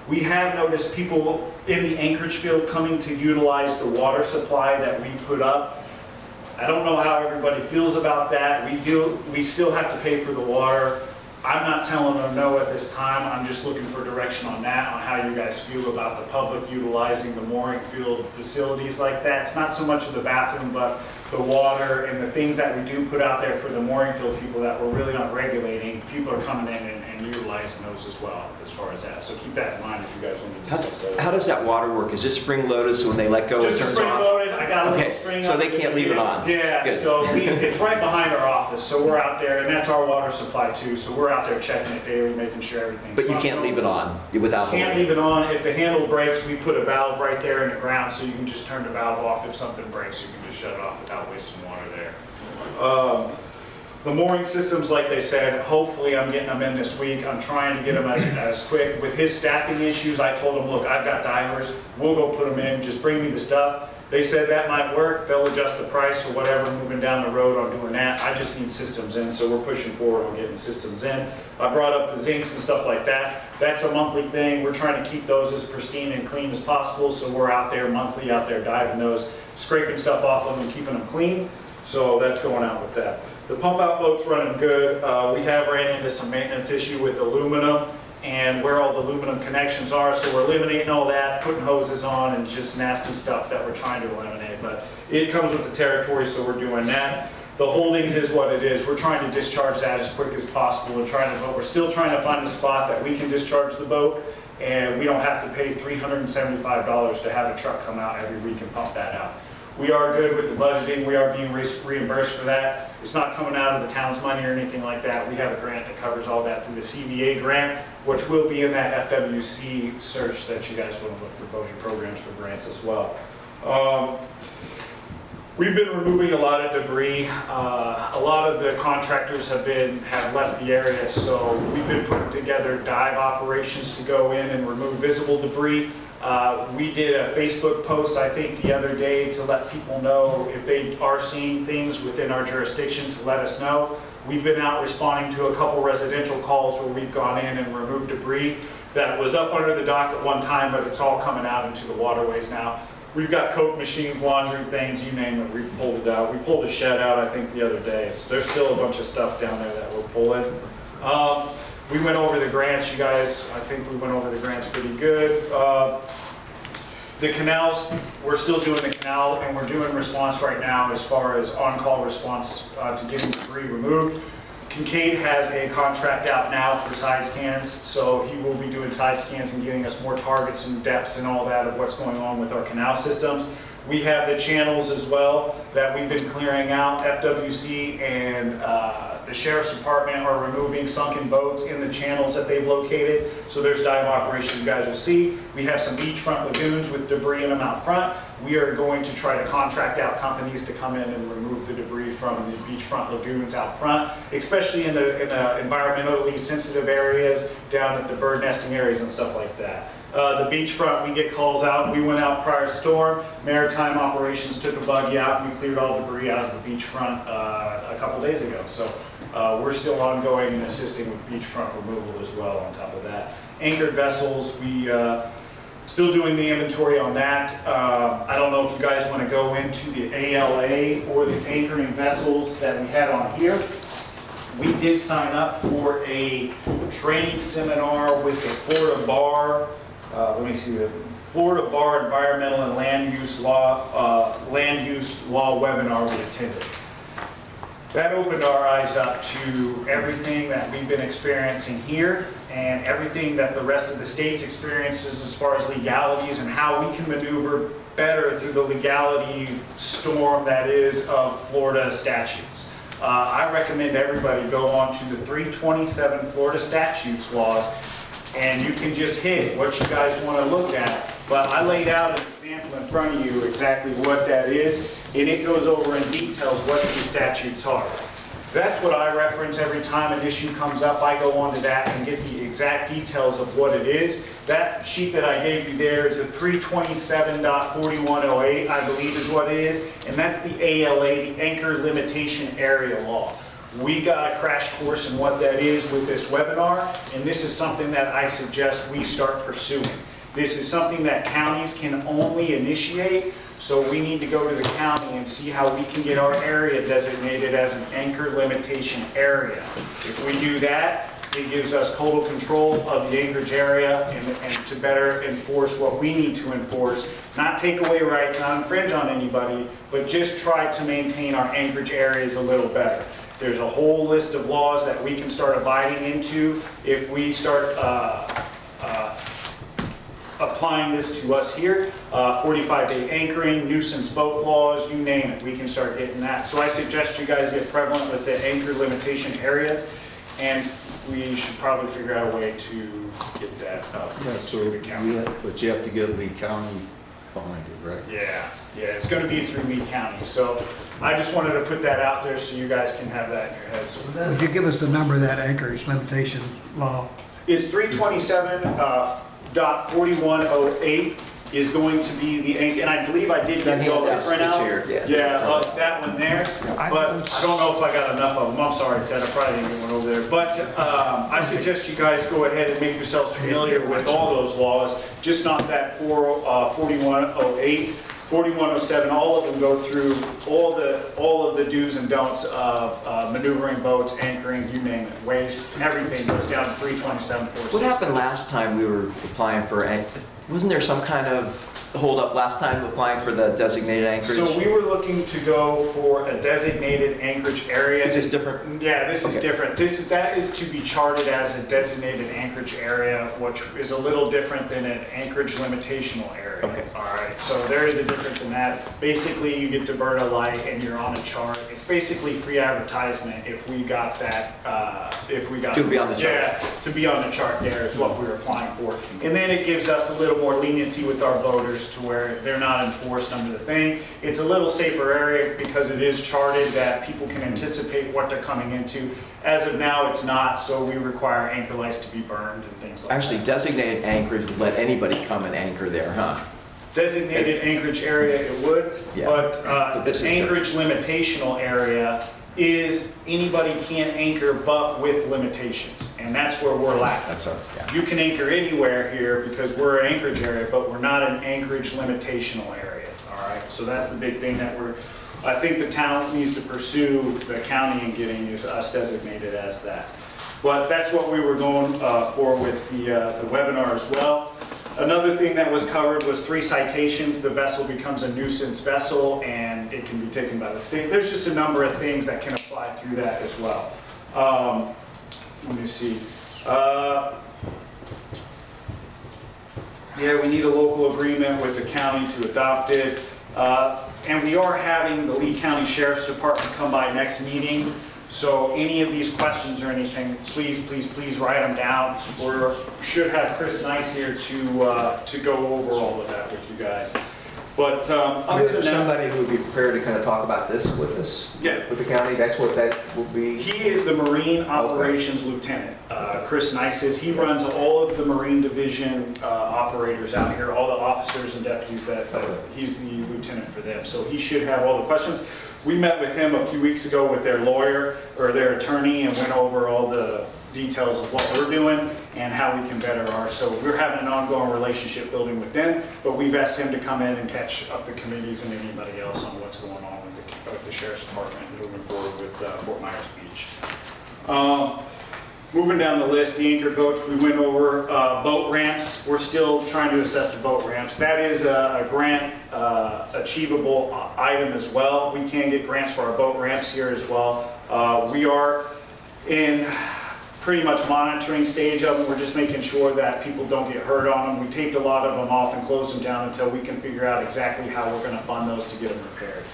We have noticed people in the anchorage field coming to utilize the water supply that we put up. I don't know how everybody feels about that. We still have to pay for the water. I'm not telling them no at this time. I'm just looking for direction on that, on how you guys feel about the public utilizing the mooring field facilities like that. It's not so much of the bathroom, but the water and the things that we do put out there for the mooring field people that we're really not regulating. People are coming in and utilizing those as well, as far as that. So keep that in mind if you guys want to discuss that. How does that water work? Is it spring loaded, so when they let go, it Just turns spring off? loaded. I got a little Okay, string so up they to can't the leave it beginning. on. Yeah, Good. so it's right behind our office, so we're out there, and that's our water supply too. So we're out there checking it daily, making sure everything's. But you can't leave it on without. Can't leave it on. If the handle breaks, we put a valve right there in the ground, so you can just turn the valve off. If something breaks, you can just shut it off without wasting water there. The mooring systems, like they said, hopefully I'm getting them in this week. I'm trying to get them as quick. With his staffing issues, I told him, look, I've got divers. We'll go put them in. Just bring me the stuff. They said that might work. They'll adjust the price or whatever moving down the road on doing that. I just need systems in, so we're pushing forward on getting systems in. I brought up the zincs and stuff like that. That's a monthly thing. We're trying to keep those as pristine and clean as possible, so we're out there monthly, out there diving those, scraping stuff off of them, keeping them clean. So that's going out with that. The pump out boat's running good. We have ran into some maintenance issue with aluminum and where all the aluminum connections are, so we're eliminating all that, putting hoses on and just nasty stuff that we're trying to eliminate. But it comes with the territory, so we're doing that. The holdings is what it is. We're trying to discharge that as quick as possible but we're still trying to find a spot that we can discharge the boat and we don't have to pay $375 to have a truck come out every week and pump that out. We are good with the budgeting. We are being reimbursed for that. It's not coming out of the town's money or anything like that. We have a grant that covers all that through the CVA grant, which will be in that FWC search that you guys want to look for boating programs for grants as well. We've been removing a lot of debris. A lot of the contractors have left the area, so we've been putting together dive operations to go in and remove visible debris. We did a Facebook post, I think, the other day to let people know if they are seeing things within our jurisdiction to let us know. We've been out responding to a couple residential calls where we've gone in and removed debris that was up under the dock at one time, but it's all coming out into the waterways now. We've got coke machines, laundry things, you name it, we've pulled it out. We pulled a shed out, I think, the other day. So there's still a bunch of stuff down there that we're pulling. We went over the grants, you guys. I think we went over the grants pretty good. The canals, we're still doing the canal, and we're doing response right now as far as on-call response to getting debris removed. Kincaid has a contract out now for side scans, so he will be doing side scans and giving us more targets and depths and all that of what's going on with our canal systems. We have the channels as well that we've been clearing out. FWC and the Sheriff's Department are removing sunken boats in the channels that they've located. So there's dive operations you guys will see. We have some beachfront lagoons with debris in them out front. we are going to try to contract out companies to come in and remove the debris from the beachfront lagoons out front, especially in the environmentally sensitive areas, down at the bird nesting areas and stuff like that. The beachfront, we get calls out. We went out prior storm. Maritime operations took a buggy out and we cleared all debris out of the beachfront a couple days ago. So we're still ongoing and assisting with beachfront removal as well on top of that. Anchored vessels, we still doing the inventory on that. I don't know if you guys want to go into the ALA or the anchoring vessels that we had on here. We did sign up for a training seminar with the Florida Bar. Let me see, the Florida Bar Environmental and Land Use Law webinar we attended. That opened our eyes up to everything that we've been experiencing here and everything that the rest of the states experiences as far as legalities and how we can maneuver better through the legality storm that is of Florida statutes. I recommend everybody go on to the 327 Florida statutes laws, and you can just hit what you guys want to look at. But I laid out an example in front of you exactly what that is, and it goes over in details what these statutes are. That's what I reference every time an issue comes up. I go onto that and get the exact details of what it is. That sheet that I gave you there is a 327.4108, I believe is what it is, and that's the ALA, the Anchor Limitation Area Law. We got a crash course in what that is with this webinar, and this is something that I suggest we start pursuing. This is something that counties can only initiate, so we need to go to the county and see how we can get our area designated as an anchor limitation area. If we do that, it gives us total control of the anchorage area and to better enforce what we need to enforce. Not take away rights, not infringe on anybody, but just try to maintain our anchorage areas a little better. There's a whole list of laws that we can start abiding into if we start applying this to us here. 45-day anchoring, nuisance boat laws, you name it, we can start getting that. So I suggest you guys get prevalent with the anchor limitation areas, and we should probably figure out a way to get that up. Yeah, so, but you have to get Lee County behind it, right? Yeah, it's going to be through Lee County. So I just wanted to put that out there so you guys can have that in your heads. Would you give us the number of that anchorage limitation law? It's 327.4108 is going to be the anchor, and I believe I did get all that print out. Yeah, that one there. But I don't know if I got enough of them. I'm sorry, Ted, I probably didn't get one over there. But I suggest you guys go ahead and make yourselves familiar with all those laws, just not that 4108. 4107, all of them go through all of the do's and don'ts of maneuvering boats, anchoring, you name it, waste, everything goes down to 327.46. What happened last time we were applying for, wasn't there some kind of hold up last time applying for the designated anchorage? So we were looking to go for a designated anchorage area. Is this different? Yeah, this is different. That is to be charted as a designated anchorage area, which is a little different than an anchorage limitational area. Okay. All right, so there is a difference in that. Basically, you get to burn a light and you're on a chart. It's basically free advertisement if we got that, To be on the chart. Yeah, to be on the chart there is what we were applying for. And then it gives us a little more leniency with our voters to where they're not enforced under the thing. It's a little safer area because it is charted that people can anticipate what they're coming into. As of now, it's not, so we require anchor lights to be burned and things like Actually, that. designated anchorage would let anybody come and anchor there, huh? Designated anchorage area, it would, Yeah. but this the is anchorage limitational area is anybody can't anchor but with limitations, and that's where we're lacking. That's our, yeah. You can anchor anywhere here because we're an anchorage area, but we're not an anchorage limitational area, all right? So that's the big thing that I think the town needs to pursue, the county in getting is us designated as that. But that's what we were going for with the webinar as well. Another thing that was covered was 3 citations. The vessel becomes a nuisance vessel and it can be taken by the state. There's just a number of things that can apply through that as well. Let me see. Yeah, we need a local agreement with the county to adopt it. And we are having the Lee County Sheriff's Department come by next meeting. So any of these questions or anything, please write them down. We should have Chris Nice here to go over all of that with you guys. But I mean, other if than there's that, somebody who would be prepared to kind of talk about this with us, Yeah. with the county, that's what that will be. he is the Marine Operations Lieutenant. Chris Nice is. He runs all of the Marine Division operators out here, all the officers and deputies he's the lieutenant for them. So he should have all the questions. We met with him a few weeks ago with their lawyer or their attorney and went over all the details of what we're doing and how we can better ours. So we're having an ongoing relationship building with them, but we've asked him to come in and catch up the committees and anybody else on what's going on with the Sheriff's Department moving forward with Fort Myers Beach. Moving down the list, the anchor boats, we went over boat ramps. We're still trying to assess the boat ramps. That is a grant achievable item as well. We can get grants for our boat ramps here as well. We are in pretty much monitoring stage of them. We're just making sure that people don't get hurt on them. We taped a lot of them off and closed them down until we can figure out exactly how we're going to fund those to get them repaired.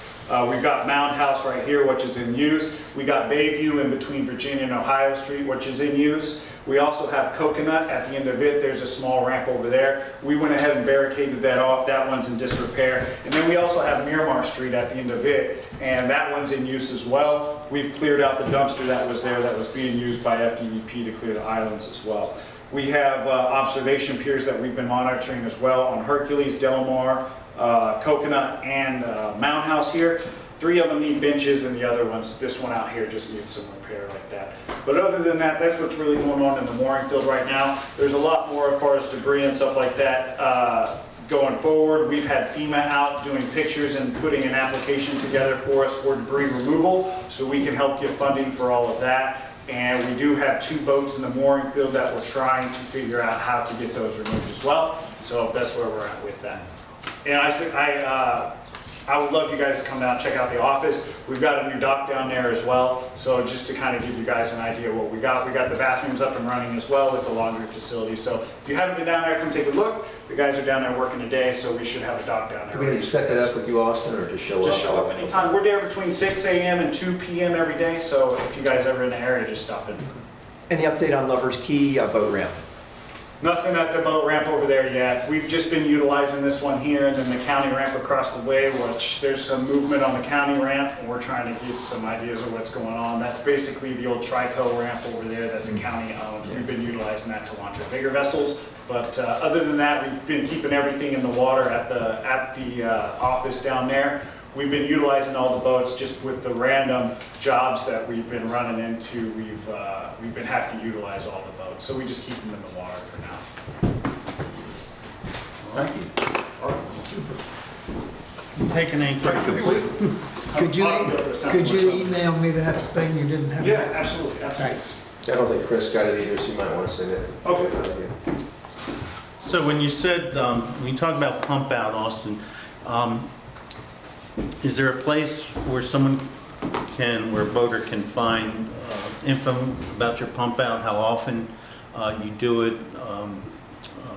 We've got Mound House right here, which is in use. We got Bayview in between Virginia and Ohio Street, which is in use. We also have Coconut at the end of it. There's a small ramp over there. We went ahead and barricaded that off. That one's in disrepair. And then we also have Miramar Street at the end of it, and that one's in use as well. We've cleared out the dumpster that was there that was being used by FDEP to clear the islands as well. We have observation piers that we've been monitoring as well on Hercules, Delmar, Coconut, and Mound House here. 3 of them need benches, and the other ones, this one out here, just needs some repair like that. But other than that, that's what's really going on in the mooring field right now. There's a lot more as far as debris and stuff like that going forward. We've had FEMA out doing pictures and putting an application together for us for debris removal, so we can help get funding for all of that. And we do have 2 boats in the mooring field that we're trying to figure out how to get those removed as well. So that's where we're at with that. And I would love you guys to come down and check out the office. We've got a new dock down there as well. So just to kind of give you guys an idea of what we got the bathrooms up and running as well with the laundry facility. So if you haven't been down there, come take a look. The guys are down there working today, so we should have a dock down there. Do we need to set that up with you, Austin, or just show up? Just show up anytime. We're there between 6 a.m. and 2 p.m. every day. So if you guys ever in the area, just stop in. Any update on Lover's Key boat ramp? Nothing at the boat ramp over there yet. We've just been utilizing this one here and then the county ramp across the way, which there's some movement on the county ramp, and we're trying to get some ideas of what's going on. That's basically the old Trico ramp over there that the county owns. We've been utilizing that to launch our bigger vessels. But other than that, we've been keeping everything in the water at the office down there. We've been utilizing all the boats just with the random jobs that we've been running into. We've been having to utilize all the boats, so we just keep them in the water for now. Thank you. Taking any questions? Could you email me that thing you didn't have? Yeah, absolutely. Thanks. I don't think Chris got it either, so you might want to send it. Okay. So when you said, when you talk about pump out, Austin, is there a place where where a boater can find info about your pump out, how often you do it,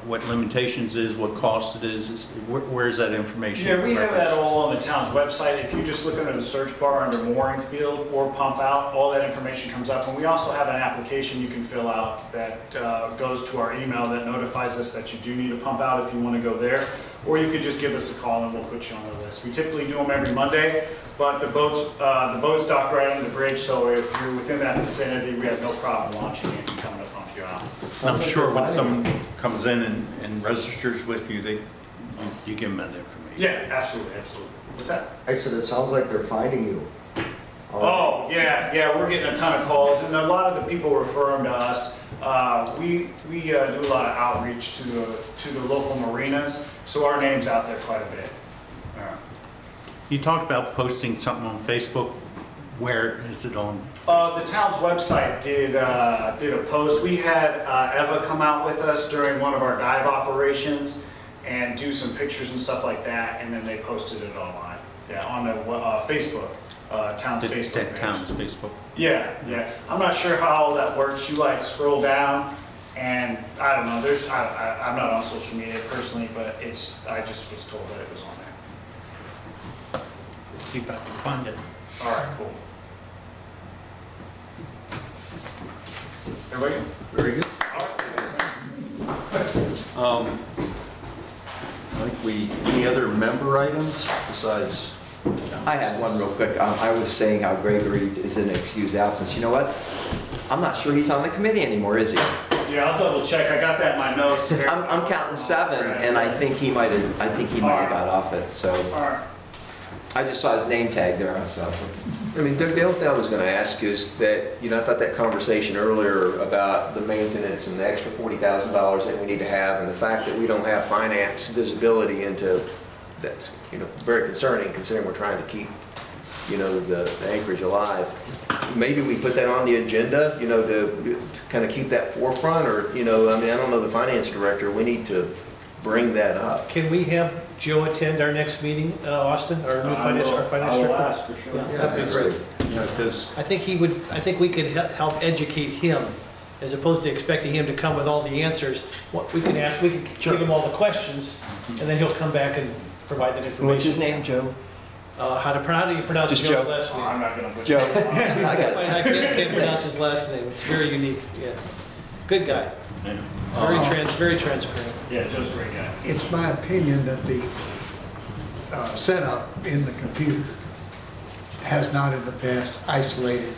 what limitations is, what cost it is? Where's that information? Yeah, we have that all on the town's website. If you just look under the search bar under mooring field or pump out, all that information comes up. And we also have an application you can fill out that goes to our email that notifies us that you do need a pump out if you want to go there. Or you could just give us a call and we'll put you on the list. We typically do them every Monday, but the boat's docked right under the bridge, so if you're within that vicinity, we have no problem launching it and coming to pump you out. I'm sure when someone comes in and registers with you, you give them that information. Yeah, absolutely, absolutely. What's that? I said, it sounds like they're finding you. Oh, yeah, we're getting a ton of calls, and a lot of the people refer them to us. We do a lot of outreach to the local marinas, so our name's out there quite a bit. You talked about posting something on Facebook. Where is it on? The town's website did a post. We had Eva come out with us during one of our dive operations and do some pictures and stuff like that, and then they posted it online. Yeah, on the Facebook, town's Facebook page. Town's Facebook. Yeah. I'm not sure how all that works. You like scroll down, and I don't know. I'm not on social media personally, but I just was told that it was on there. See if I can find it. All right, cool. Everybody? Very good. All right. Any other member items besides? I have one real quick. I was saying how Gregory is in excused absence. You know what? I'm not sure he's on the committee anymore, is he? Yeah, I'll double check. I got that in my notes. I'm counting 7, and I think he might have got off it. So All right. I just saw his name tag there. So I mean, the only thing I was going to ask is that, I thought that conversation earlier about the maintenance and the extra $40,000 that we need to have, and the fact that we don't have finance visibility into, that's, very concerning, considering we're trying to keep, the Anchorage alive. Maybe we put that on the agenda, to kind of keep that forefront, or, I don't know the finance director, we need to bring that up. Can we have Joe attend our next meeting, Austin, our new finance director? I will ask for sure. Yeah, that'd be great. Because I think we could help educate him, as opposed to expecting him to come with all the answers. What we can give him all the questions, and then he'll come back and provide that information. what's his name, Joe? How do you pronounce Just Joe's Joe. last name? I'm not going to put Joe. I can't pronounce his last name. It's very unique. Yeah, good guy. Very transparent. Yeah, Joe's a great guy. It's my opinion that the setup in the computer has not in the past isolated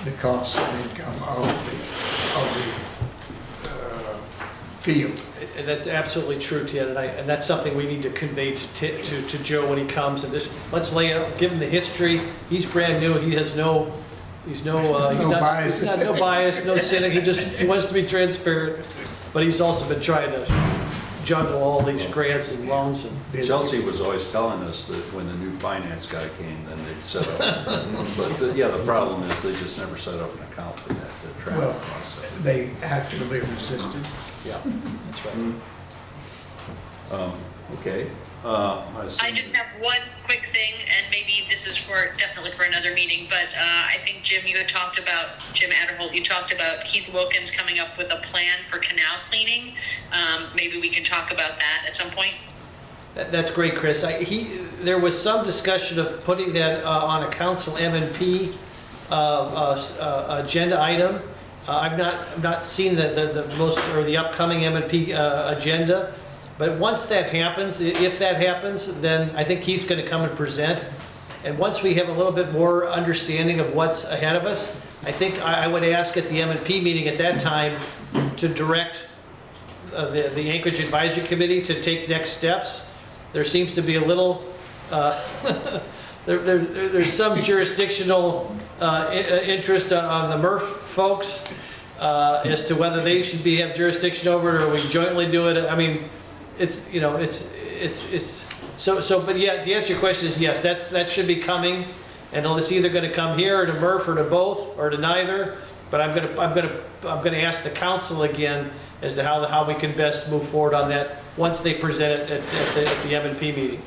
the costs and income of the field. And that's absolutely true, Ted, and that's something we need to convey to Joe when he comes. And let's lay out, give him the history. He's brand new. He has no bias, no cynic. He wants to be transparent, but he's also been trying to juggle all these grants and loans and. Chelsea was always telling us that when the new finance guy came, then they'd set up. But the problem is they just never set up an account for that to track Well, costs. they actively resisted. Yeah, that's right. Okay. I just have one quick thing, and maybe this is definitely for another meeting, but I think Jim Adderholt, you talked about Keith Wilkins coming up with a plan for canal cleaning. Maybe we can talk about that at some point. That's great, Chris. There was some discussion of putting that on a council M&P agenda item. I've not seen the upcoming M&P agenda. But once that happens, if that happens, then I think Keith's going to come and present. And once we have a little bit more understanding of what's ahead of us, I think I would ask at the M&P meeting at that time to direct the Anchorage Advisory Committee to take next steps. There seems to be a little, there's some jurisdictional interest on the Murph folks as to whether they should have jurisdiction over it or we jointly do it. I mean, but yeah, to answer your question is yes, that should be coming, and it's either going to come here or to Murph or to both or to neither. But I'm going to ask the council again as to how we can best move forward on that once they present it at the M&P meeting.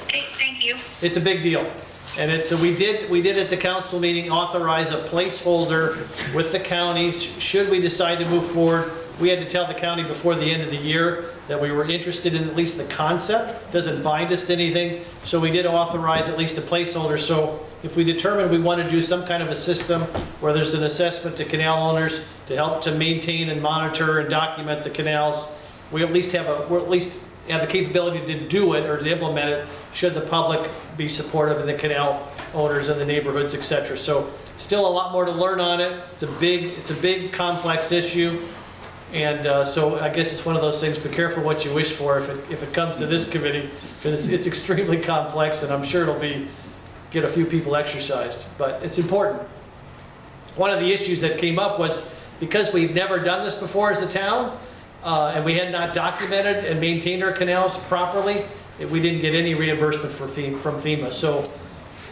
Okay, thank you. It's a big deal, and we did at the council meeting authorize a placeholder with the county should we decide to move forward. We had to tell the county before the end of the year that we were interested in at least the concept. Doesn't bind us to anything. So we did authorize at least a placeholder. So if we determine we want to do some kind of a system where there's an assessment to canal owners to help to maintain and monitor and document the canals, we at least have the capability to do it or to implement it should the public be supportive of the canal owners and the neighborhoods, etc. So still a lot more to learn on it. It's a big complex issue. And so I guess it's one of those things, be careful what you wish for if it comes to this committee, because it's extremely complex and I'm sure it'll get a few people exercised, but it's important. One of the issues that came up was because we've never done this before as a town, and we had not documented and maintained our canals properly, we didn't get any reimbursement from FEMA. So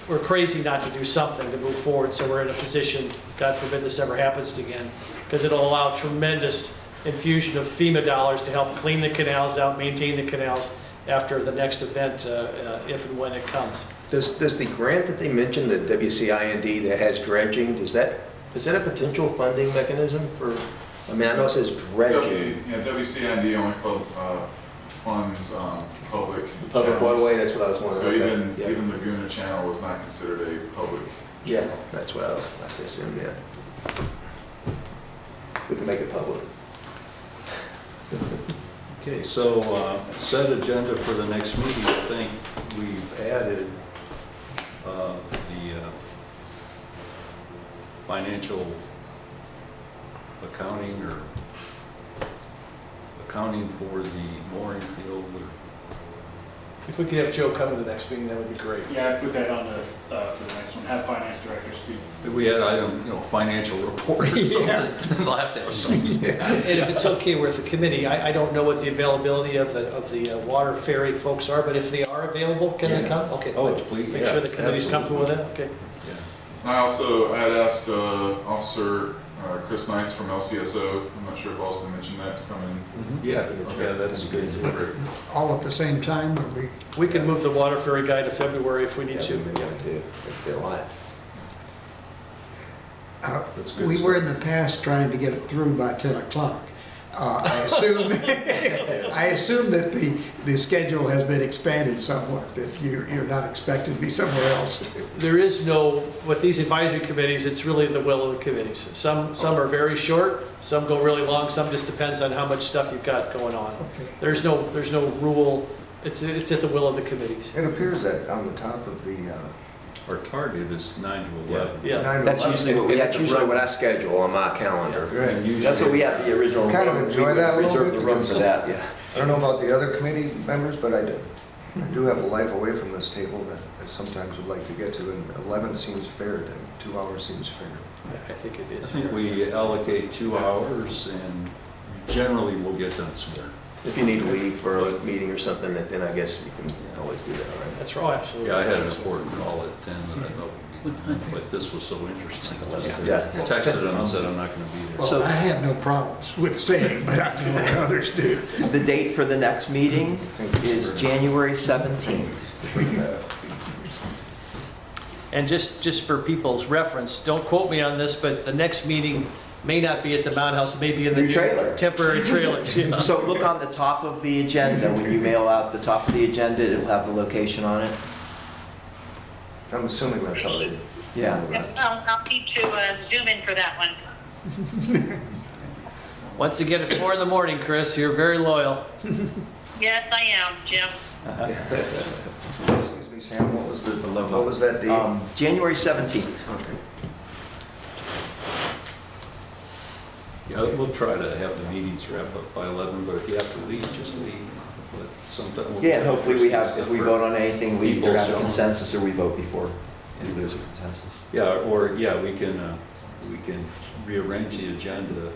we're crazy not to do something to move forward so we're in a position, God forbid this ever happens again, because it'll allow tremendous infusion of FEMA dollars to help clean the canals out, maintain the canals after the next event, if and when it comes. Does the grant that they mentioned, the WCIND that has dredging, is that a potential funding mechanism for, I mean, I know it says dredging. WCIND only funds public channels. waterway, that's what I was wondering. So even Laguna Channel was not considered a public. Yeah, that's what I was assuming, yeah. We can make it public. Okay, so set agenda for the next meeting. I think we've added the financial accounting or accounting for the mooring field. If we could have Joe come to the next meeting, that would be great. Yeah, I put that on for the next one, have finance director speak. If we had item, financial report or something, they'll have to have something. And if it's okay with the committee, I don't know what the availability of the water ferry folks are, but if they are available, can they come? Okay. Oh, good. please, Make yeah, sure the committee's comfortable with that, okay. Yeah. I had asked Officer Chris Knights from LCSO, I'm not sure if Austin mentioned that, to come in. Yeah, that's good. All at the same time, or we? We can move the water ferry guy to February if we need Yeah, to. we got to. It's been a lot. That's good We stuff. were in the past trying to get it through by 10 o'clock. I assume that the schedule has been expanded somewhat, that you're not expected to be somewhere else. There is no, with these advisory committees, it's really the will of the committees. Some are very short, some go really long, some just depends on how much stuff you've got going on. Okay. There's no rule, it's at the will of the committees. It appears that on the top of the, Our target is 9 to 11. Yeah. 9 to That's 11. usually what we And have that's to usually run. what I schedule on my calendar. Right, usually. That's what we had the original. Kind of enjoy that a little Reserve bit the room because- for that, yeah. I don't know about the other committee members, but I do have a life away from this table that I sometimes would like to get to, and 11 seems fair to me. 2 hours seems fair. I think it I is. think we allocate 2 hours and generally we'll get done sooner. If you need to leave for a meeting or something, then I guess you can always do that, right? That's right, absolutely. Yeah, I had an important call at 10 that I thought would be done, but this was so interesting. Yeah. I texted him and said I'm not going to be there. Well, I have no problems with saying, but I know that others do. The date for the next meeting is January 17th. And just for people's reference, don't quote me on this, but the next meeting may not be at the Mound House, it may be in the New trailer. temporary trailers. Yeah. So look on the top of the agenda, when you mail out the top of the agenda, it'll have the location on it. I'm assuming that's how they Yeah. handle that. I'll need to zoom in for that one. Once again, at 4 in the morning, Chris, you're very loyal. Yes, I am, Jim. Excuse me, Sam, what was that date? January 17th. Okay. Yeah, we'll try to have the meetings wrapped up by 11, but if you have to leave, just leave. But sometime we'll Yeah, get hopefully we have, stuff if we for vote on anything, we either people have a showing. consensus or we vote before. And lose a consensus. Yeah, or, yeah, we can rearrange the agenda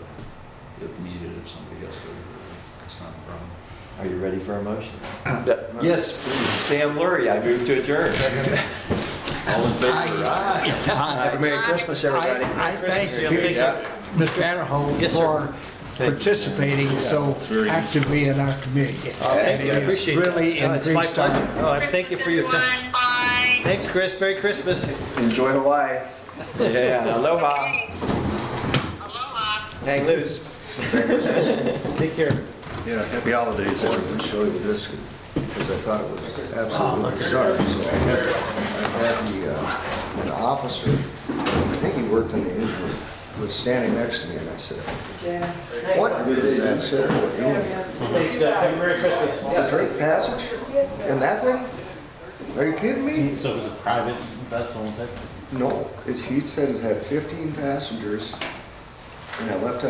if needed, if somebody has to leave. It's not a problem. Are you ready for a motion? Yes, please. Sam Lurie, I move to adjourn. All in favor? Have a Merry Christmas, everybody. I thank you, Yeah. Mr. Anahold, Yes, sir. for participating so actively in our committee. Thank you, I appreciate that. Really Oh, it's my increased our pleasure. Oh, thank you for your time. Everyone, bye. Thanks, Chris. Merry Christmas. Enjoy Hawaii. Yeah, aloha. Aloha. Hang loose. Take care. Yeah, happy holidays. I wanted to show you this because I thought it was absolutely bizarre. So I had an officer, I think he worked in the engine, was standing next to me and I said, "What is that, sir? Thanks, Happy Merry Christmas. The Drake Passage? In that thing? Are you kidding me?" So it was a private vessel? No, he said it had 15 passengers and I left out